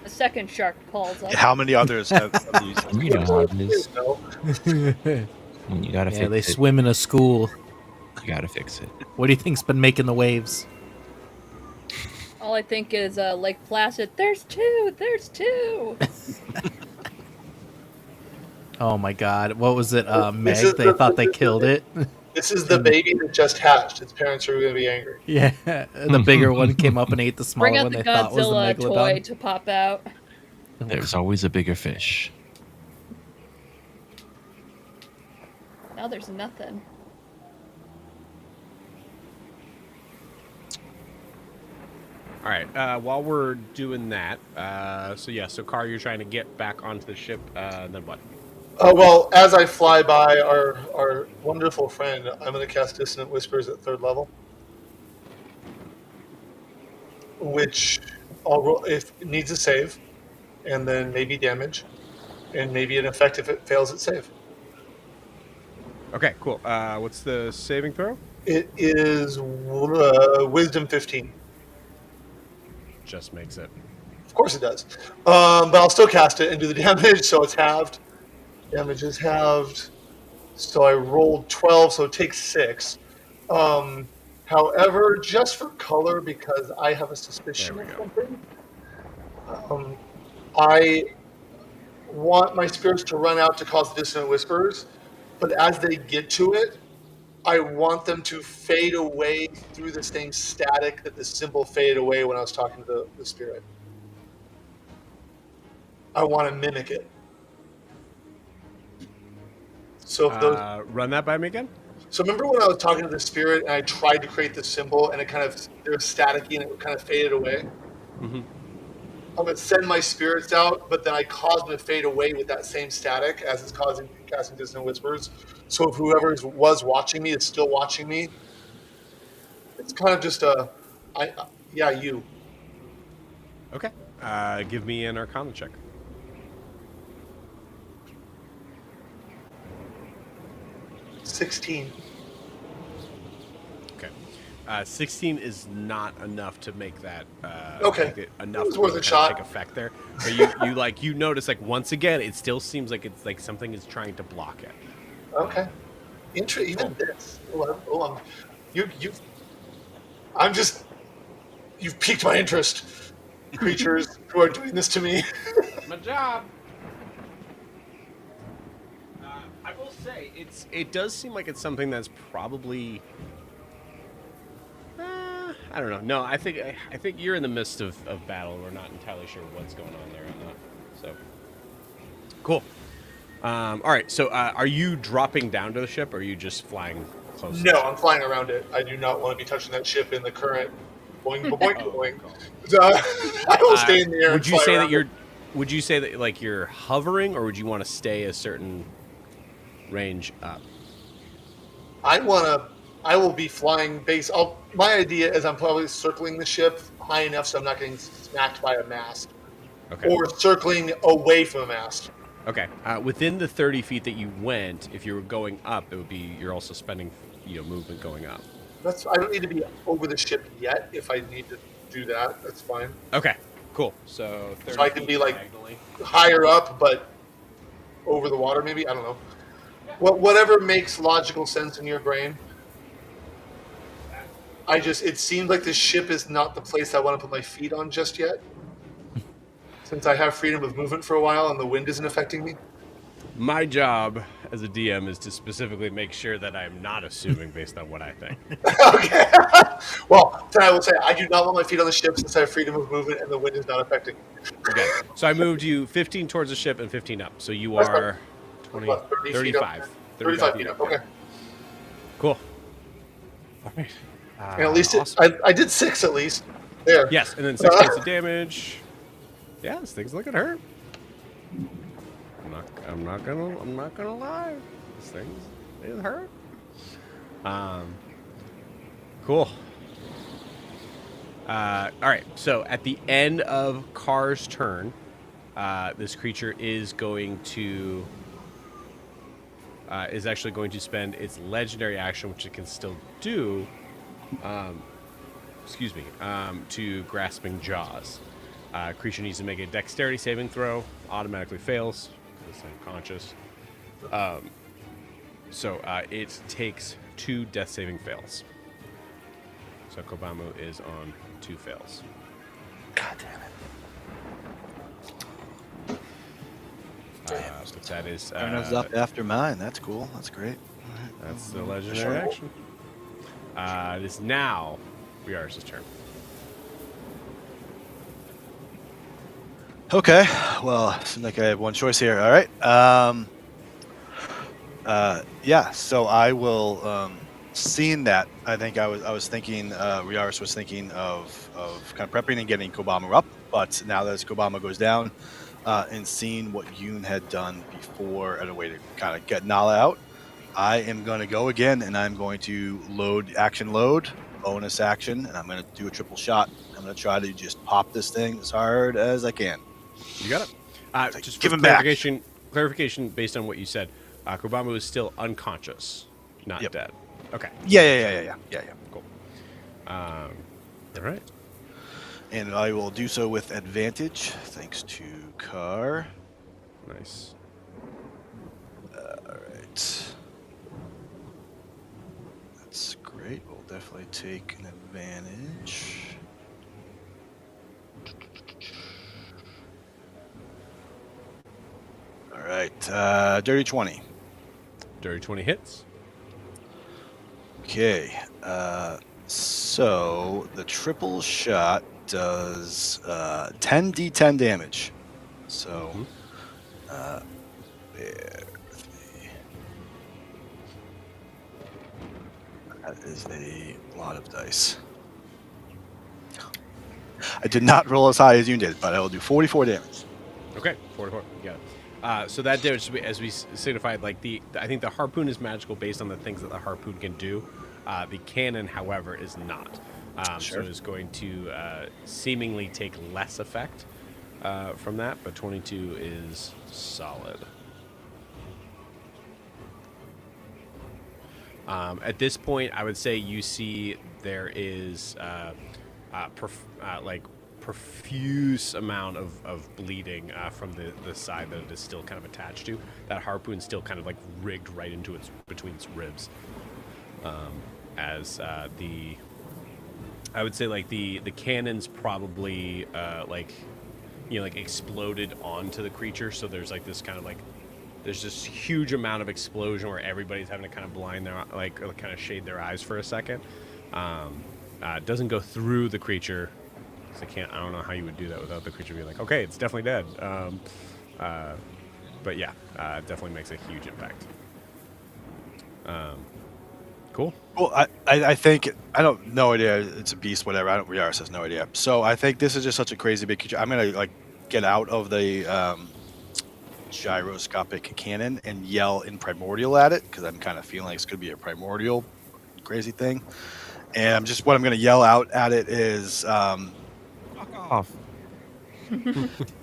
A second shark calls up. How many others have these? You know how it is. No. You gotta Yeah, fix they it. swim in a school. You gotta fix it. What do you think's been making the waves? All I think is Lake Placid. There's two. There's two. Oh my god, what was it, This Meg? is They the- thought they killed it. This is the baby that just hatched. Its parents are going to be angry. Yeah, the bigger one came up and ate the smaller Bring out one the they thought was the Godzilla toy megalodon. to pop out. There's always a bigger fish. Now there's nothing. All right. While we're doing that, so Kar, you're trying to get back onto the ship. Then what? Well, as I fly by our wonderful friend, I'm going to cast Dissonant Whispers at 3rd level. Which I'll roll if it needs a save, and then maybe damage, and maybe an effect if it fails its save. Okay, cool. What's the saving throw? It is Wisdom 15. Just makes it. Of course it does. But I'll still cast it and do the damage, so it's halved. Damage is halved. So I rolled 12, so it takes 6. However, just for color, because I have a suspicion There we of go. something, I want my spirits to run out to cause Dissonant Whispers, but as they get to it, I want them to fade away through the same static that the symbol faded away when I was talking to the spirit. I want to mimic it. So if those, Run that by me again. so remember when I was talking to the spirit and I tried to create the symbol and it kind of it was staticky and it kind of faded away. Mhm. I'm gonna send my spirits out, but then I cause them to fade away with that same static as it's casting Dissonant Whispers. So if whoever was watching me is still watching me, it's kind of just you. Okay. Give me an Arcana check. $16. Okay. 16 is not enough to make that Okay. make it enough It was to worth really a kind of shot. take effect there. But you notice like once again, it still seems like it's like something is trying to block it. Okay. Even this. I'm just. You've piqued my interest. Creatures who are doing this to me. My job. I will say it does seem like it's something that's probably. I don't know. No, I think you're in the midst of battle. We're not entirely sure what's going on there or not. So cool. All right. So are you dropping down to the ship, or are you just flying close? to the No, ship? I'm flying around it. I do not want to be touching that ship in the current boing boing Oh, boing. cool. I will stay in the air. Would and you fly say around that you're? it. Would you say that like you're hovering, or would you want to stay a certain range up? I will be flying base. My idea is I'm probably circling the ship high enough so I'm not getting smacked by a mast, Okay. or circling away from a mast. Okay. Within the 30 feet that you went, if you were going up, it would be you're also spending, movement going up. I don't need to be over the ship yet. If I need to do that, that's fine. Okay. Cool. So 30 So I can feet be like diagonally. higher up, but over the water. Maybe I don't know. Whatever makes logical sense in your brain. It seems like this ship is not the place I want to put my feet on just yet. Since I have freedom of movement for a while and the wind isn't affecting me. My job as a DM is to specifically make sure that I'm not assuming based on what I think. Okay. Well, then I will say I do not want my feet on the ship since I have freedom of movement and the wind is not affecting me. Okay. So I moved you 15 towards the ship and 15 up. So you That's are 20, What, 30 feet up? 35. 35 feet up. Okay. Cool. All right. And at least awesome. I did 6 at least. There. Yes, and then 6 points of damage. Yeah, this thing's looking hurt. I'm not gonna lie. This thing's hurt. Cool. All right. So at the end of Car's turn, this creature is actually going to spend its legendary action, which it can still do. To grasping jaws. Creature needs to make a dexterity saving throw. Automatically fails because it's unconscious. So it takes 2 death saving fails. So Kobamu is on 2 fails. God damn it. But that is Turner's up after mine. That's cool. That's great. that's the legendary action. It is now Riaris' turn. Okay. Well, seems like I have one choice here. All right. Yeah. So I will. Seeing that, I think I was thinking. Riaris was thinking of kind of prepping and getting Kobama up. But now that Kobama goes down, and seeing what Yoon had done before at a way to kind of get Nala out, I am going to go again, and I'm going to load, bonus action, and I'm going to do a triple shot. I'm going to try to just pop this thing as hard as I can. You got it. Just give for him back. clarification based on what you said. Kobamu is still unconscious, not Yep. dead. Okay. Yeah. Cool. All right. And I will do so with advantage, thanks to Car. Nice. All right. That's great. We'll definitely take an advantage. All right. Dirty 20. Dirty 20 hits. Okay. So the triple shot does 10d10 damage. So, bear with me. That is a lot of dice. I did not roll as high as you did, but I will do 44 damage. Okay, 44. You got it. So that damage, as we signified, like I think the harpoon is magical based on the things that the harpoon can do. The cannon, however, is not. So it's going to seemingly take less effect from that, but 22 is solid. At this point, I would say you see there is like profuse amount of bleeding from the side that it is still kind of attached to. That harpoon still kind of like rigged right into between its ribs. As I would say like the cannons probably like exploded onto the creature, so there's like this kind of like there's this huge amount of explosion where everybody's having to kind of blind their or kind of shade their eyes for a second. It doesn't go through the creature. I don't know how you would do that without the creature being like, okay, it's definitely dead. But yeah, it definitely makes a huge impact. Cool. Well, I think I don't no idea. It's a beast, whatever. I don't. Riaris has no idea. So I think this is just such a crazy big creature. I'm gonna like get out of the gyroscopic cannon and yell in primordial at it because I'm kind of feeling like it's gonna be a primordial crazy thing. And what I'm gonna yell out at it is Fuck off.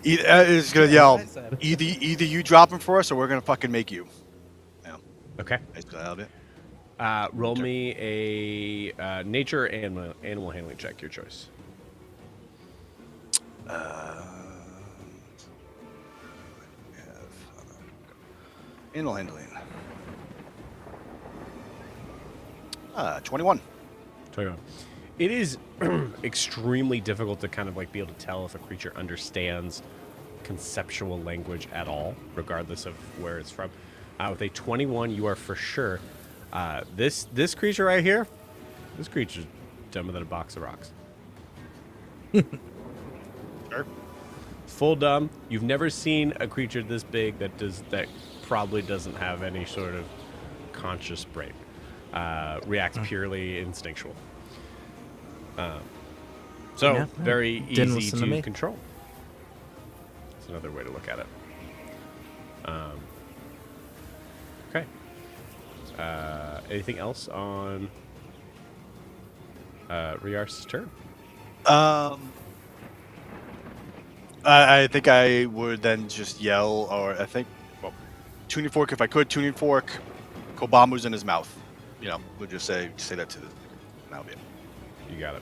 it's gonna yell either you drop him for us or we're gonna fucking make you. Yeah. Okay. Basically, that'll it. Roll me a nature and animal handling check, your choice. Animal handling. 21. 21. It is extremely difficult to kind of like be able to tell if a creature understands conceptual language at all, regardless of where it's from. With a 21, you are for sure. This creature right here, this creature's dumber than a box of rocks. Sure. Full dumb. You've never seen a creature this big that probably doesn't have any sort of conscious brain. Reacts purely instinctual. Very easy to control. That's another way to look at it. Okay. Anything else on Riars's turn? I think I would then just yell, or I think, tuning fork if I could. Tuning fork, Kobamu's in his mouth. We'll just say that to the now. You got it.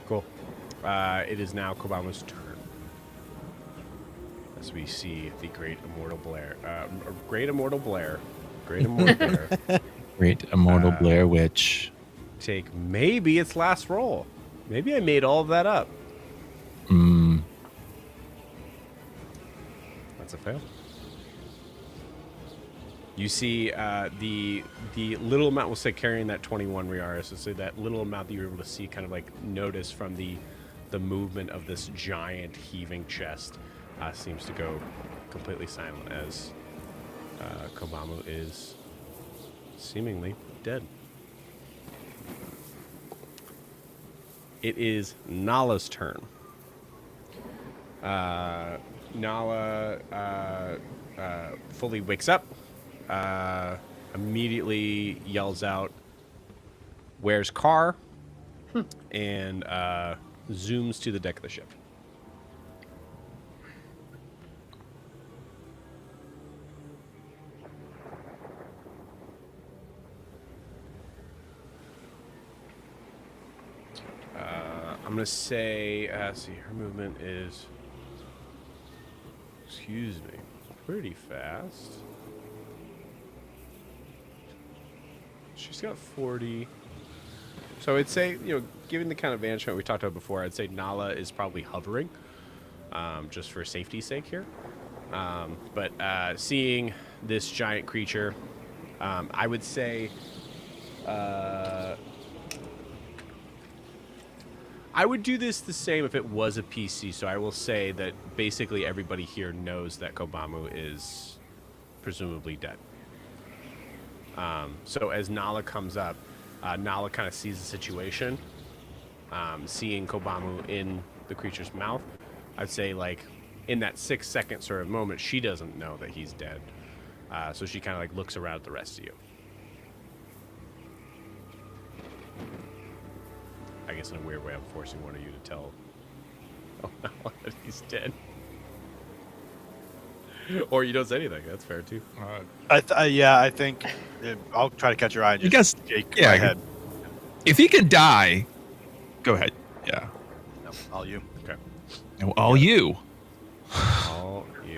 Cool. It is now Kobamu's turn. As we see the Great Immortal Blair. Great Immortal Blair. Great Immortal Blair Witch. Take maybe its last roll. Maybe I made all of that up. That's a fail. You see the little amount, we'll say carrying that 21 Riaris, so that little amount that you're able to see kind of like notice from the movement of this giant heaving chest seems to go completely silent as Kobamu is seemingly dead. It is Nala's turn. Nala fully wakes up, immediately yells out, "Where's Carr?" and zooms to the deck of the ship. I'm going to say, see, her movement is, excuse me, pretty fast. She's got 40. So I'd say, given the kind of vantage point we talked about before, I'd say Nala is probably hovering, just for safety's sake here. But seeing this giant creature, I would say, I would do this the same if it was a PC, so I will say that basically everybody here knows that Kobamu is presumably dead. So as Nala comes up, Nala kind of sees the situation, seeing Kobamu in the creature's mouth. I'd say, like, in that 6-second sort of moment, she doesn't know that he's dead. So she kind of, like, looks around at the rest of you. I guess in a weird way, I'm forcing one of you to tell Nala that he's dead. Or you don't say anything. That's fair, too. I think I'll try to catch your eye and You just guys- shake yeah, my head. If he can die, go ahead. Yeah. No, all you. Okay. No, all you. All you.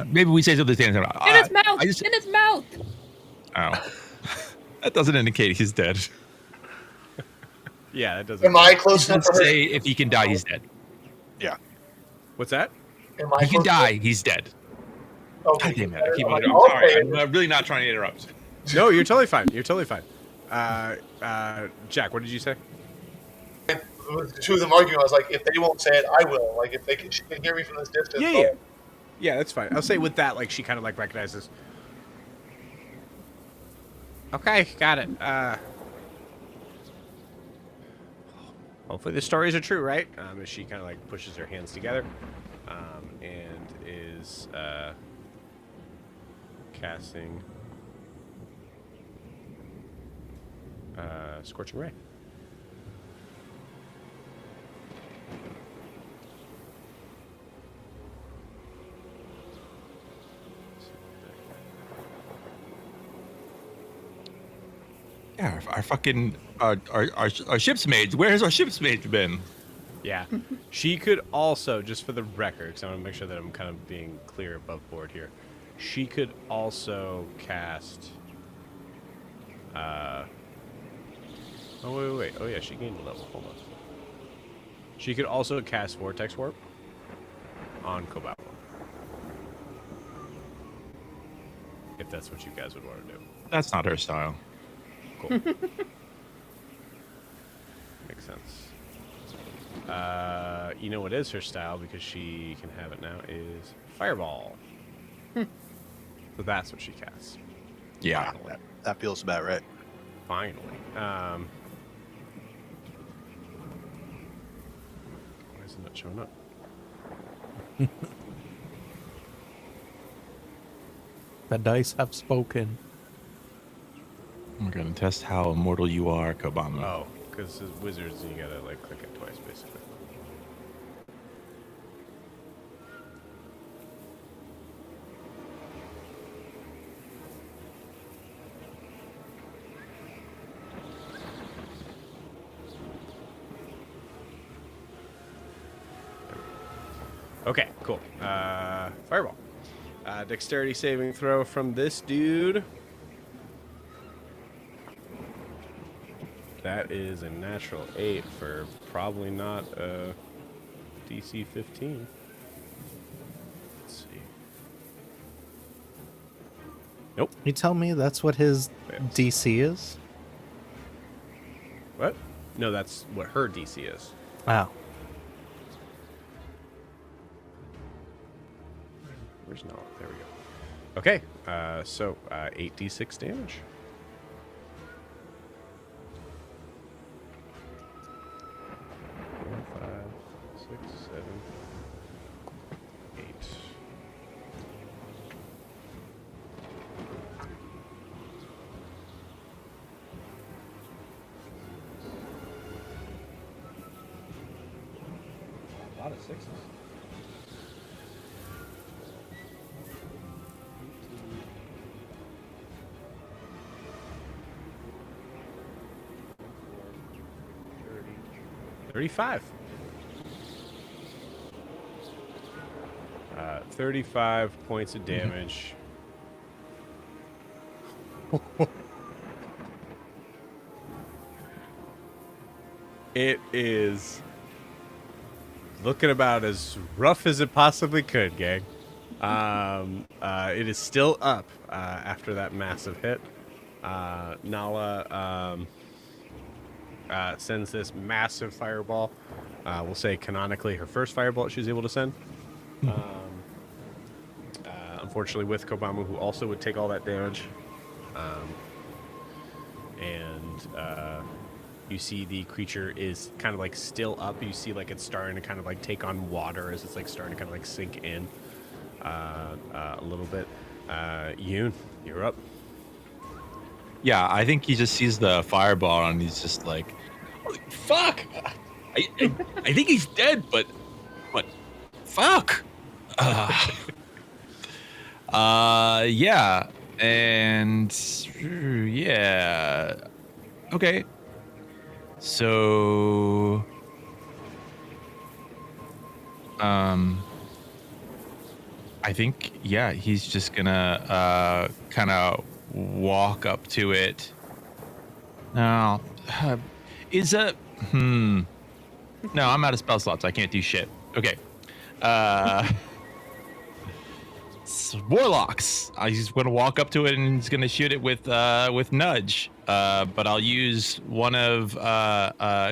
Maybe we say something. In his mouth! I just, In his mouth! oh, that doesn't indicate he's dead. Yeah, that doesn't. Am I close Just enough for her? say if he can die, he's dead. Yeah. What's that? Am I He can close die, he's dead. Okay. God damn it! I keep I'm like, interrupting. Sorry, okay. I'm really not trying to interrupt. No, you're totally fine. You're totally fine. Jack, what did you say? With the two of them arguing, I was like, if they won't say it, I will. Like, if they can, she can hear me from this distance. Yeah, yeah. Yeah, that's fine. I'll say with that, like, she kind of, like, recognizes. Okay, got it. Hopefully the stories are true, right? As she kind of, like, pushes her hands together. And is, casting... Scorching Ray. Yeah, our fucking our ship's mate. Where has our ship's mate been? Yeah. She could also, just for the record, because I want to make sure that I'm kind of being clear above board here, she could also cast... Oh, wait. Oh, yeah, she gained a level. Hold on. She could also cast Vortex Warp on Kobawa. If that's what you guys would want to do. That's not her style. Cool. Makes sense. You know what is her style, because she can have it now, is Fireball. So that's what she casts. Yeah. That feels about right. Finally. Why is it not showing up? The dice have spoken. We're gonna test how immortal you are, Kobama. Oh, because it's wizards, you gotta like click it twice, basically. Okay, cool. Fireball. Dexterity saving throw from this dude. That is a natural 8 for probably not a DC 15. Let's see. Nope. You tell me that's what his DC is? What? No, that's what her DC is. Wow. Where's Nala? There we go. Okay, so 8d6 damage. Four, 5, 6, 7, 8. A lot of sixes. $35. 35 points of damage. It is looking about as rough as it possibly could, gang. It is still up after that massive hit. Nala sends this massive fireball. We'll say canonically her first fireball she was able to send. Unfortunately with Kobamu, who also would take all that damage. You see the creature is kind of like still up. You see like it's starting to kind of like take on water as it's like starting to kind of like sink in a little bit. Yoon, you're up. Yeah, I think he just sees the fireball and he's just like, "Fuck! I think he's dead, but fuck." Yeah. And yeah. Okay. So I think he's just gonna kind of walk up to it. Now, is a No, I'm out of spell slots. I can't do shit. Okay. Warlocks. He's gonna walk up to it and he's gonna shoot it with nudge. But I'll use one of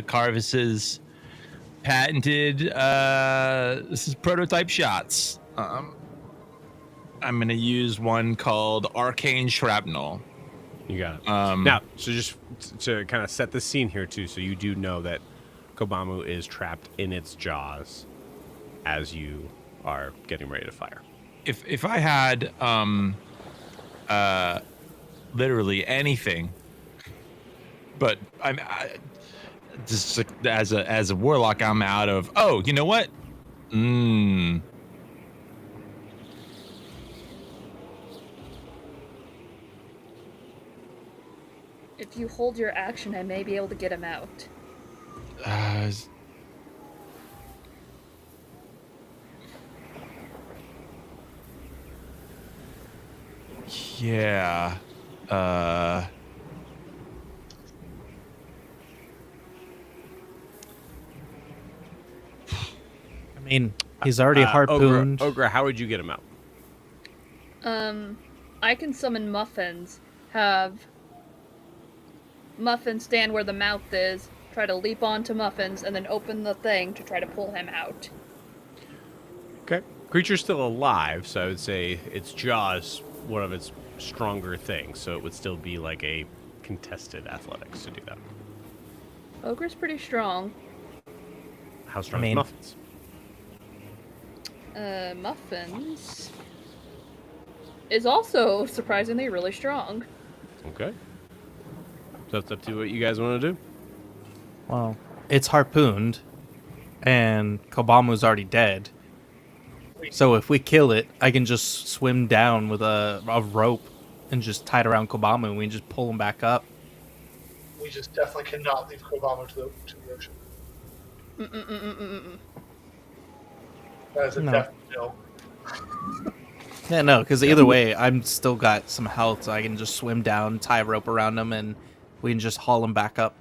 Carvis's patented this is prototype shots. I'm gonna use one called Arcane Shrapnel. You got it. Now, so just to kind of set the scene here too, so you do know that Kobamu is trapped in its jaws as you are getting ready to fire. If I had literally anything, but just as a warlock, I'm out of. Oh, you know what? If you hold your action, I may be able to get him out. Yeah. I mean, he's already harpooned. Ogra, how would you get him out? I can summon muffins. Have Muffin stand where the mouth is, try to leap onto Muffins, and then open the thing to try to pull him out. Okay. Creature's still alive, so I would say its jaw is one of its stronger things, so it would still be like a contested athletics to do that. Ogre's pretty strong. How strong is Muffins? Muffins is also surprisingly really strong. Okay. So it's up to what you guys want to do. Well, it's harpooned, and Kobamu's already dead. So if we kill it, I can just swim down with a rope and just tie it around Kobamu, and we can just pull him back up. We just definitely cannot leave Kobama to the ocean. That is a definite no. Yeah, no, because either way, I'm still got some health, so I can just swim down, tie a rope around him, and we can just haul him back up.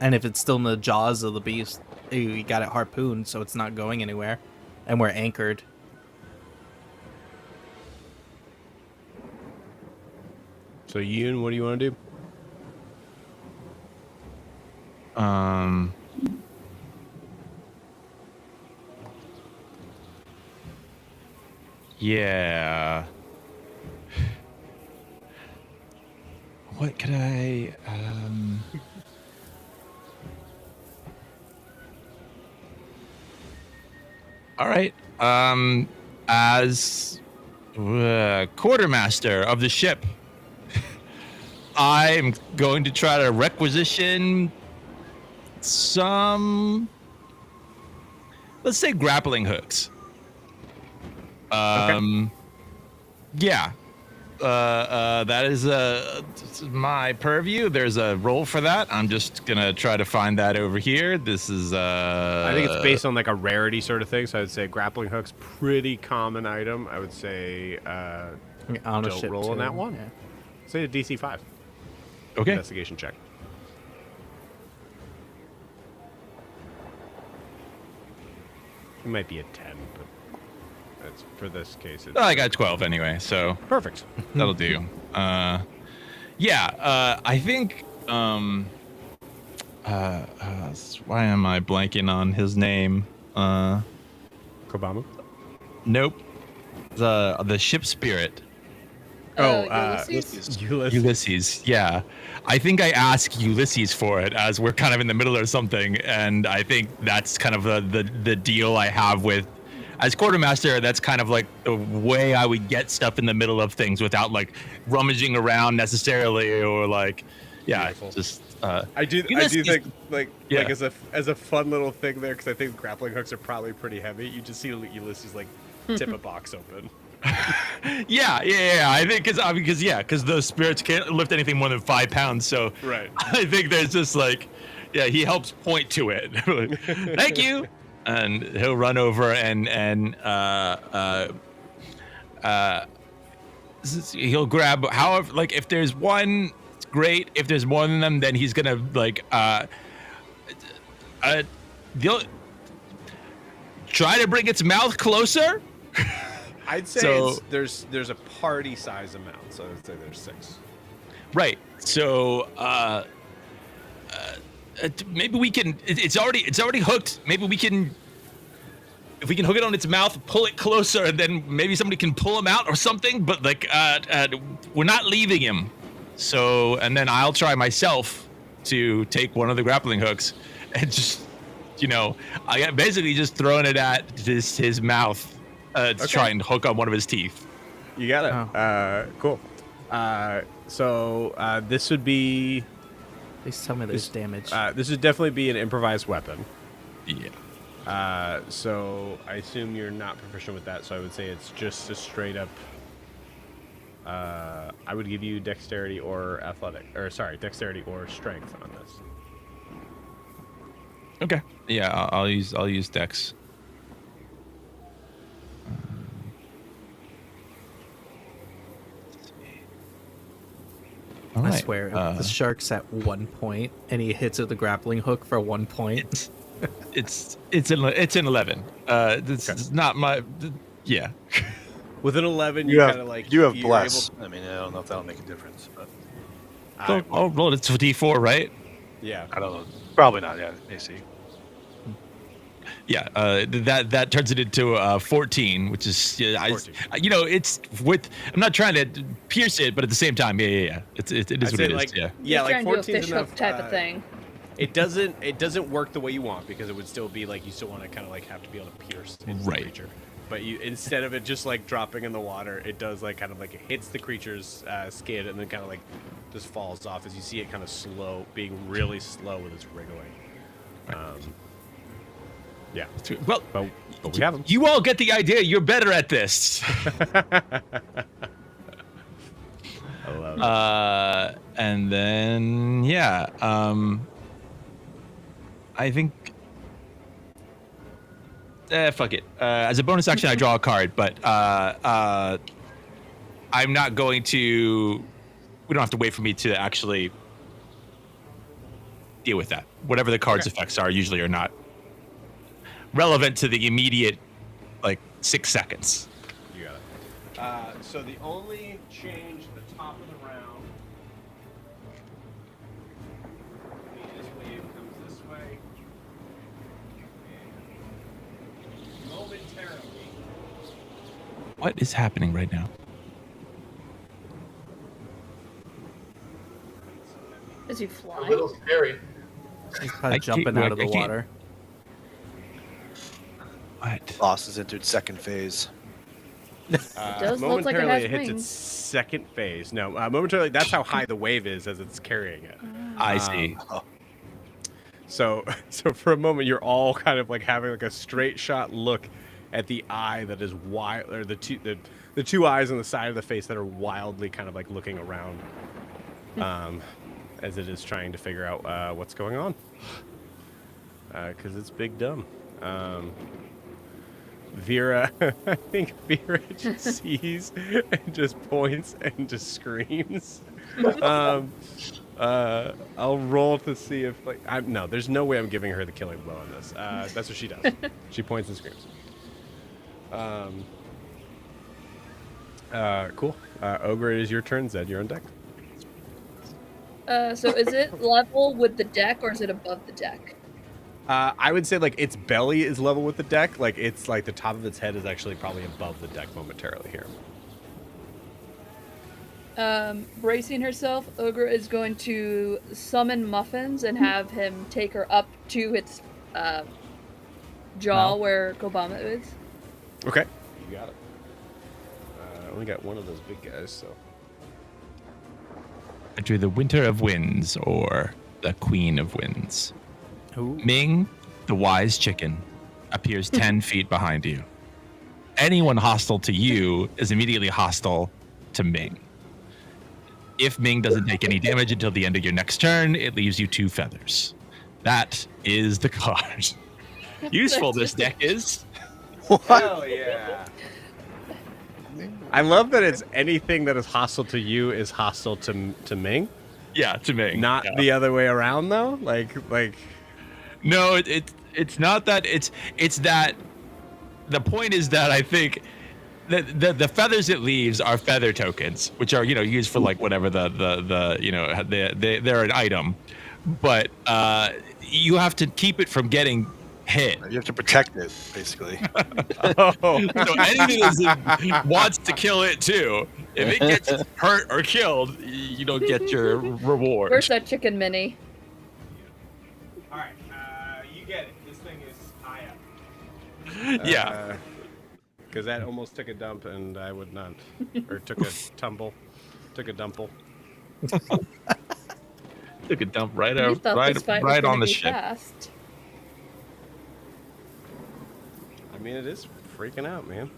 And if it's still in the jaws of the beast, we got it harpooned, so it's not going anywhere, and we're anchored. So, Yoon, what do you want to do? Yeah. What could I All right. As quartermaster of the ship, I'm going to try to requisition some, let's say, grappling hooks. Okay. Yeah. That is my purview. There's a role for that. I'm just gonna try to find that over here. This is I think it's based on like a rarity sort of thing, so I would say grappling hook's pretty common item. I would say On a don't ship roll on too, that one. yeah. Say a DC 5 okay. investigation check. It might be a 10, but that's for this case. It's I got 12 anyway, so perfect. that'll do. I think why am I blanking on his name? Kobamu? Nope. The ship spirit. Ulysses? Ulysses, yeah. I think I asked Ulysses for it as we're kind of in the middle or something, and I think that's kind of the deal I have with, as quartermaster, that's kind of like the way I would get stuff in the middle of things without like rummaging around necessarily or like, yeah, Beautiful. just. I do Ulysses, think like yeah. as a fun little thing there, because I think grappling hooks are probably pretty heavy. You just see Ulysses like tip a box open. Yeah. I think because those spirits can't lift anything more than 5 pounds. So Right. I think there's just like, yeah, he helps point to it. Thank you, and he'll run over and he'll grab however, like if there's one, it's great. If there's more than them, then he's gonna like they'll try to bring its mouth closer. I'd say So- there's a party size amount, so I'd say there's 6. Right. So maybe we can. It's already hooked. Maybe we can. If we can hook it on its mouth, pull it closer, and then maybe somebody can pull him out or something. But like, we're not leaving him. So, and then I'll try myself to take one of the grappling hooks and just, I basically just throwing it at his mouth to try and hook on one of his teeth. You got it. Oh. Cool. So this would be Please tell me there's damage. this would definitely be an improvised weapon. Yeah. So I assume you're not proficient with that. So I would say it's just a straight up. I would give you dexterity or dexterity or strength on this. Okay. Yeah, I'll use Dex. All I right, swear, if the shark's at 1 point and he hits it with the grappling hook for 1 point. it's an 11. This is not my. Yeah. With an 11, You you have kind of like you have you're bless. able- I mean, I don't know if that'll make a difference, but I'll roll it to D4, right? yeah. I don't know. Probably not. Yeah, AC. Yeah, that turns it into 14, which is 14. It's with. I'm not trying to pierce it, but at the same time, yeah. It is I'd what say it is. like Yeah. yeah, like trying to do a 14 is fish enough. hook type of thing. It doesn't work the way you want because it would still be like you still want to kind of like have to be able to pierce into the Right. creature. But you instead of it just like dropping in the water, it does like kind of like it hits the creature's skin and then kind of like just falls off as you see it kind of being really slow with its wriggling. Yeah, Well, but we have them. you all get the idea. You're better at this. I love it. And then I think fuck it. As a bonus action, I draw a card, but I'm not going to. We don't have to wait for me to actually deal with that. Whatever the card's effects are, usually are not relevant to the immediate, 6 seconds. You got it. So the only change at the top of the round. This wave comes this way. And momentarily. What is happening right now? Is he A flying? little scary. He's probably I jumping can't- out of the I can't- water. What? Boss has entered second phase. does look like it momentarily has it hits wings. its second phase. No, momentarily that's how high the wave is as it's carrying it. I see. So for a moment you're all kind of like having like a straight shot look at the eye that is wild, or the two eyes on the side of the face that are wildly kind of like looking around, as it is trying to figure out what's going on. Because it's big dumb. Vera, I think Vera just sees and just points and just screams. I'll roll to see if no, there's no way I'm giving her the killing blow on this. That's what she does. She points and screams. Cool. Ogre, it is your turn. Zed, you're on deck. So is it level with the deck or is it above the deck? I would say like its belly is level with the deck. Like it's like the top of its head is actually probably above the deck momentarily here. Bracing herself, Ogre is going to summon Muffins and have him take her up to its jaw Mouth. where Kobama is. Okay. You got it. I only got one of those big guys, so. Enter the Winter of Winds or the Queen of Winds. Ooh. Ming, the wise chicken, appears 10 feet behind you. anyone hostile to you is immediately hostile to Ming. If Ming doesn't take any damage until the end of your next turn, it leaves you 2 feathers. That is the card. Useful this deck is. Hell yeah. I love that it's anything that is hostile to you is hostile to Ming. Yeah, to Ming. Not yeah. the other way around though. Like No, it's not that. It's that. The point is that I think the feathers it leaves are feather tokens, which are used for like whatever they're an item, but you have to keep it from getting hit. You have to protect it, basically. oh. So anything that wants to kill it too. If it gets hurt or killed, you don't get your reward. Where's that chicken mini? All right, you get it. This thing is high up. Yeah. Because that almost took a dump, and I would not, or took a tumble, took a dumple. Took a dump right You out, thought this fight was right gonna on the be ship. fast. I mean, it is freaking out, man.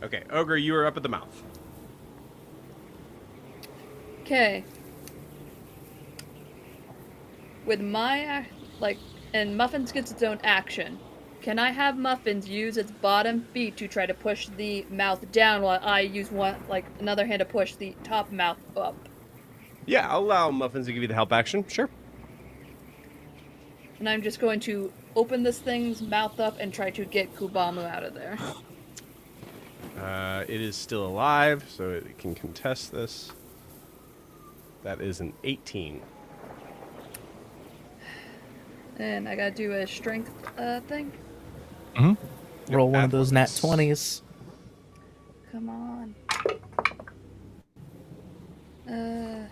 Okay, Ogre, you are up at the mouth. Okay. With my and Muffins gets its own action. Can I have Muffins use its bottom feet to try to push the mouth down while I use another hand to push the top mouth up? Yeah, I'll allow Muffins to give you the help action. Sure. And I'm just going to open this thing's mouth up and try to get Kubamu out of there. It is still alive, so it can contest this. That is an 18. And I gotta do a strength thing. Roll one of those nat athletics. 20s. Come on.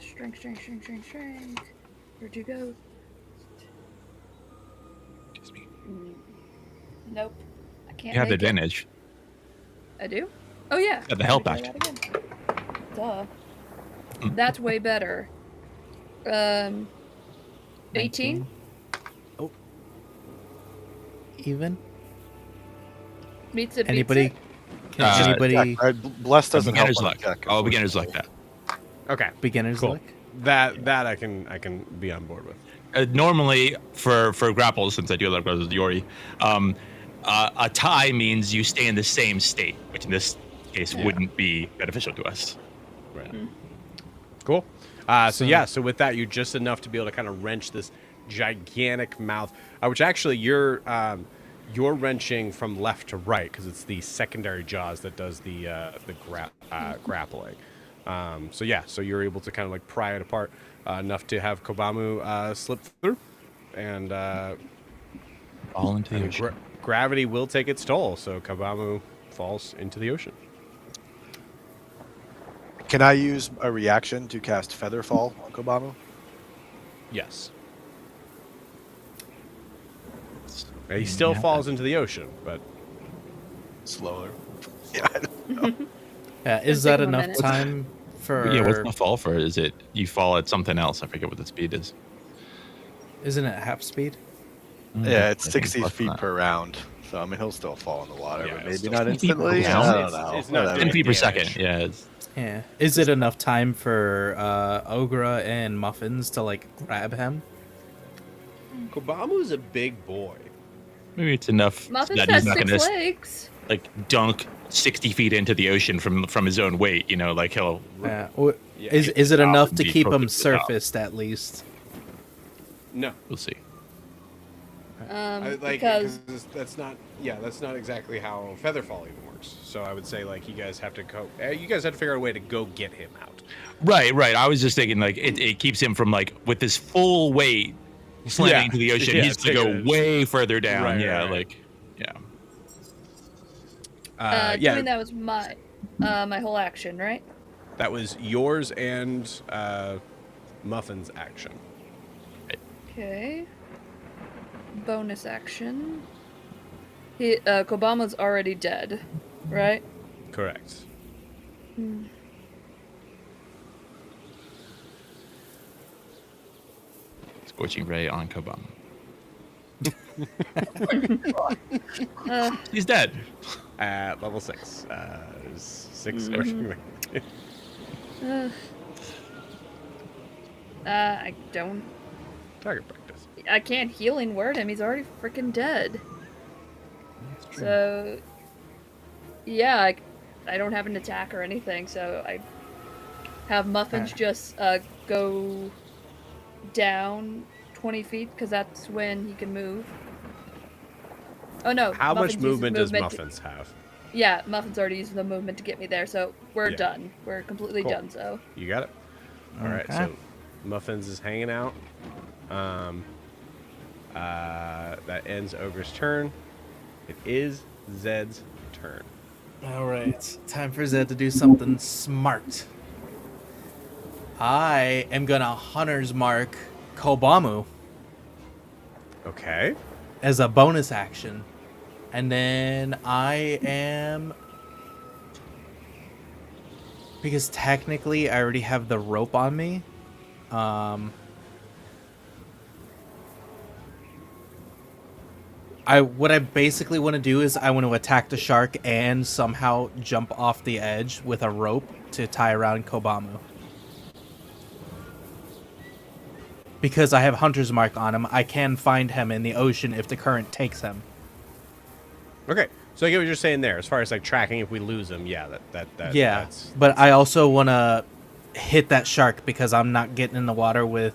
Strength. Where'd you go? Excuse me. Nope. I can't You have the make it. advantage. I do? Oh, yeah. Yeah, the help Let me try that again. Duh. That's way better. 18? Oh. Even? Meets it, Anybody? beats Can anybody? Yeah, Bless doesn't help Beginner's on luck. the deck, Oh, beginner's luck unfortunately. that. Okay, Beginner's cool. luck? That I can be on board with. Normally, for grapples, since I do a lot of grapples with Yori, a tie means you stay in the same state, which in this case wouldn't be beneficial to us. Right. Cool. So with that, you're just enough to be able to kind of wrench this gigantic mouth, which actually you're wrenching from left to right because it's the secondary jaws that does the grappling. So you're able to kind of like pry it apart enough to have Kobamu slip through, and Fall into the ocean. gravity will take its toll. So Kobamu falls into the ocean. Can I use a reaction to cast Featherfall on Kobamu? Yes. He still falls into the ocean, but Slower. Yeah. I don't know. Is Take that him a enough minute. time for? Yeah, what's the fall for? Is it you fall at something else? I forget what the speed is. Isn't it half speed? Yeah, it's I think 60 less than feet that. per round. So, I mean, he'll still fall in the water, Yeah, but it'll maybe still not 60 feet per instantly. round. I don't It's know. not Whatever. 10 feet per damage. second. Yeah. Yeah. Is it enough time for Ogra and Muffins to like grab him? Kobamu's a big boy. Maybe it's enough Muffins that has he's not 6 going to legs. like dunk 60 feet into the ocean from his own weight. Like he'll. Yeah. Yeah, Is it top enough and to be keep close him to the top. surfaced at least? No, We'll see. Because that's not exactly how Featherfall even works. So I would say like you guys have to figure out a way to go get him out. Right. I was just thinking like it keeps him from like with his full weight slamming Yeah. into the ocean. Yeah, He's going to taking go it. way further down. Right, yeah. right. Like. Yeah. doing that was my whole action, right? That was yours and Muffin's action. Okay. Bonus action. Kobama's already dead, right? Correct. Scorching ray on Kobama. Uh, He's dead. At level 6. 6 scorching ray. uh, I don't. Target practice. I can't healing word him. He's already freaking dead. So, yeah, I don't have an attack or anything. So I have Muffins just go down 20 feet because that's when he can move. Oh no! How Muffins much uses movement does to- Muffins have? Yeah, Muffins already used the movement to get me there, so we're Yeah. done. We're completely Cool. done. So You got it. All right, Okay. so Muffins is hanging out. That ends Ogre's turn. It is Zed's turn. All right, time for Zed to do something smart. I am gonna Hunter's Mark Kobamu Okay. as a bonus action. And then I am... Because technically I already have the rope on me. What I basically want to do is I want to attack the shark and somehow jump off the edge with a rope to tie around Kobamu. Because I have Hunter's Mark on him, I can find him in the ocean if the current takes him. Okay. So I get what you're saying there. As far as like tracking, if we lose him, yeah, that Yeah, that's but I also want to hit that shark because I'm not getting in the water with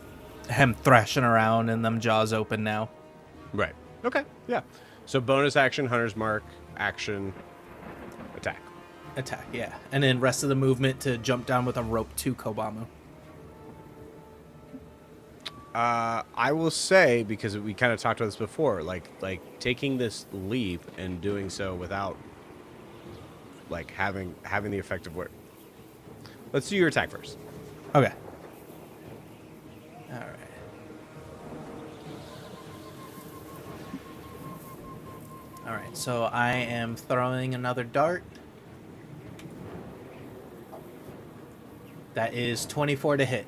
him thrashing around and them jaws open now. right. Okay. Yeah. So bonus action, Hunter's Mark, action, attack. Attack, yeah. And then rest of the movement to jump down with a rope to Kobamu. I will say, because we kind of talked about this before, like taking this leap and doing so without like having the effect of where. Let's do your attack first. Okay. All right. All right, so I am throwing another dart. That is 24 to hit.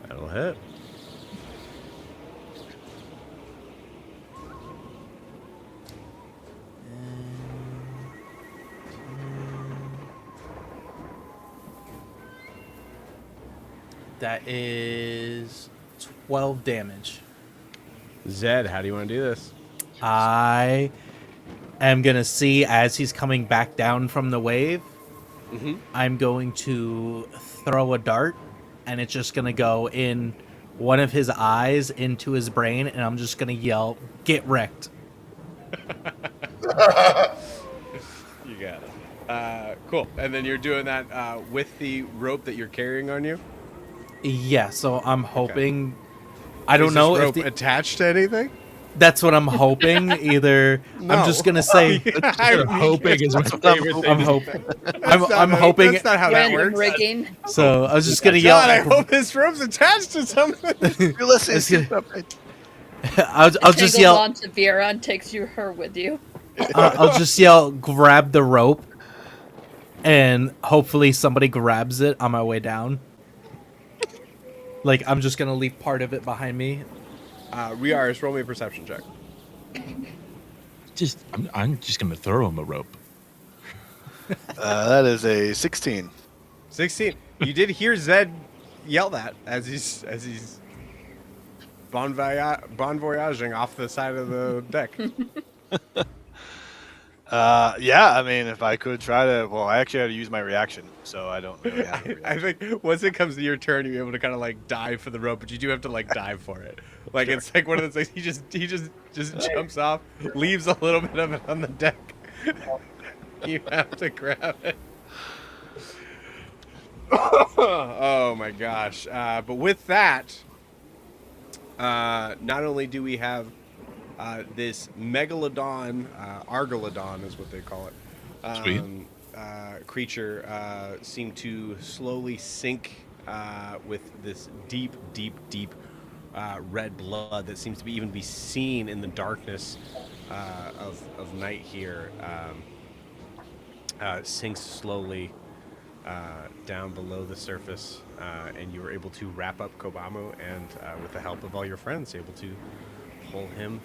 That'll hit. That is 12 damage. Zed, how do you want to do this? I am going to see as he's coming back down from the wave, I'm going to throw a dart, and it's just going to go in one of his eyes into his brain, and I'm just going to yell, "Get wrecked." You got it. Cool. And then you're doing that with the rope that you're carrying on you? Yeah, so I'm hoping... I don't Is know this if rope the... attached to anything? That's what I'm hoping. Either No. I'm just gonna say I'm hoping is my favorite thing. I'm hoping. I'm hoping. That's not how that random works. rigging. So I was just gonna yell. God, I hope this rope's attached to something. Ulysses, It's get up. I'll just yell. On to Vera and takes her with you. I'll just yell. Grab the rope, and hopefully somebody grabs it on my way down. Like I'm just gonna leave part of it behind me. Riaris, roll me a perception check. I'm just gonna throw him a rope. That is a 16. 16. You did hear Zed yell that as he's bon voyaging off the side of the deck. Yeah, I mean, if I could try to, well, I actually had to use my reaction, so I don't really have a reaction. I think once it comes to your turn, you're able to kind of like dive for the rope, but you do have to like dive for it. Like it's like one of those things. He just jumps off, leaves a little bit of it on the deck. You have to grab it. Oh my gosh! But with that, not only do we have this megalodon, argalodon is what they call it. Sweet. Creature seem to slowly sink with this deep red blood that seems to be even be seen in the darkness of night here. Sinks slowly down below the surface and you were able to wrap up Kobamu, and with the help of all your friends, able to pull him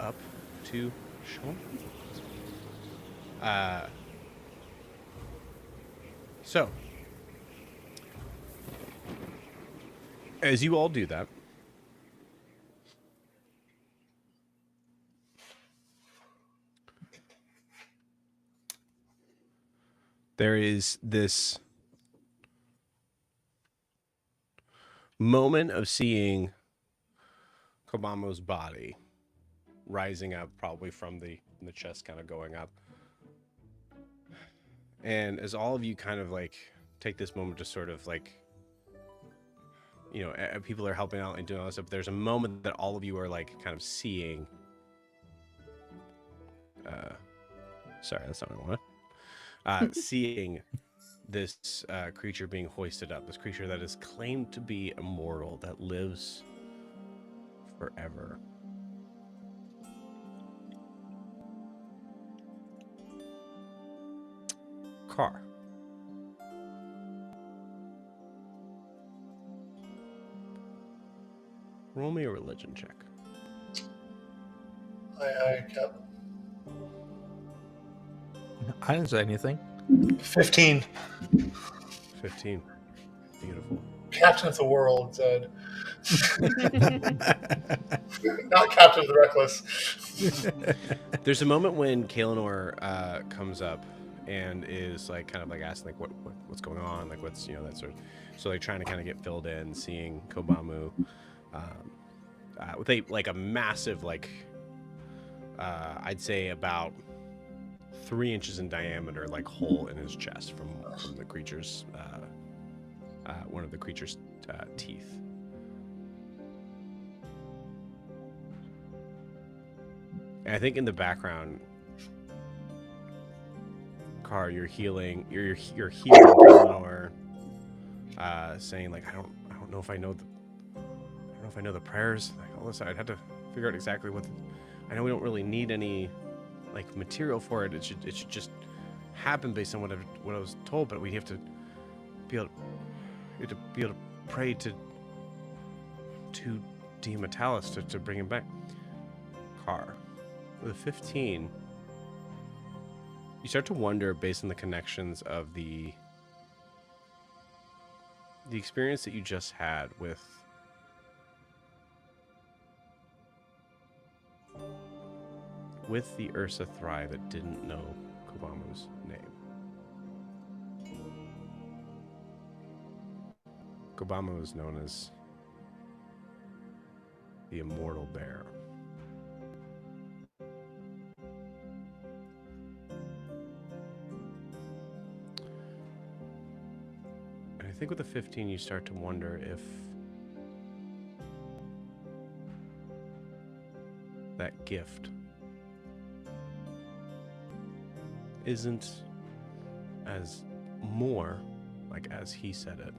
up to shore. So, as you all do that, there is this moment of seeing Kobamo's body rising up, probably from the chest, kind of going up. And as all of you kind of like take this moment to sort of like, you know, people are helping out and doing all this stuff, there's a moment that all of you are like kind of seeing. Sorry, that's not what I wanted. Seeing this creature being hoisted up, this creature that is claimed to be immortal, that lives forever. Car. Roll me a religion check. Aye, Cap. I didn't say anything. 15. 15. Beautiful. Captain of the world, Zed. Not Captain of the Wreckless. There's a moment when Kaelinor comes up and is like kind of like asking like what's going on, like what's, you know, that sort of, so like trying to kind of get filled in, seeing Kobamu with a massive, like I'd say about 3 inches in diameter, like hole in his chest from the creature's one of the creature's teeth. And I think in the background, Car, you're healing Kaelinor, saying like I don't know if I know the prayers, like all this. I'd have to figure out exactly what. I know we don't really need any like material for it. It should just happen based on what I was told. But we have to be able to pray to Diamatalis to bring him back. Car, with a 15, you start to wonder, based on the connections of the experience that you just had with the Ursa Thry that didn't know Kobamu's name. Kobamu is known as the Immortal Bear. And I think with the 15, you start to wonder if that gift isn't as more, like as he said it,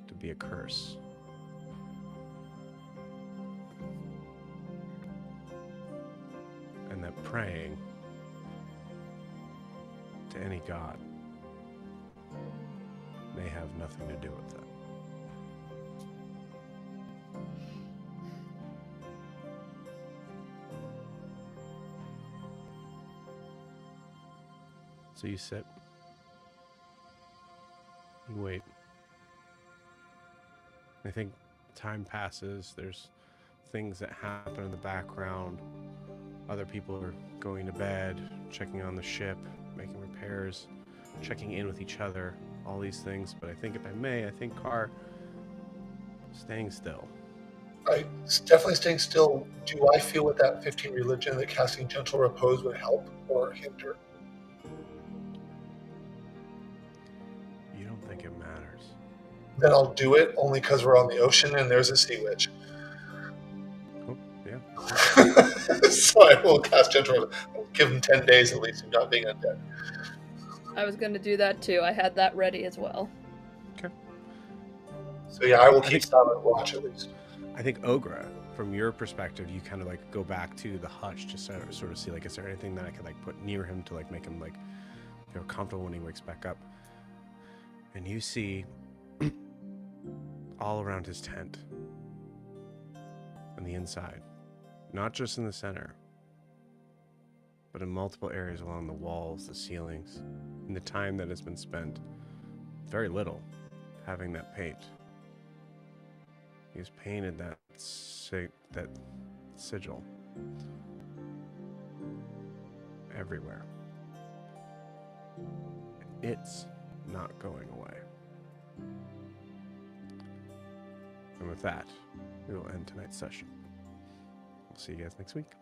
to be a curse. And that praying to any god may have nothing to do with that. So you sit, you wait. I think time passes, there's things that happen in the background. Other people are going to bed, checking on the ship, making repairs, checking in with each other, all these things. But I think if I may, I think Car staying still. Definitely staying still. Do I feel with that 15 religion that casting gentle repose would help or hinder? You don't think it matters? Then I'll do it only because we're on the ocean and there's a sea witch. Oh, yeah. So I will cast gentle. I'll give him 10 days at least of not being undead. I was going to do that too. I had that ready as well. Okay. So yeah, I will keep silent watch at least. I think Ogra, from your perspective, you kind of like go back to the hutch to sort of see like, is there anything that I could like put near him to like make him like, you know, comfortable when he wakes back up? And you see all around his tent, on the inside, not just in the center, but in multiple areas along the walls, the ceilings, and the time that has been spent, very little, having that paint. He's painted that sigil everywhere. It's not going away. And with that, we will end tonight's session. We'll see you guys next week.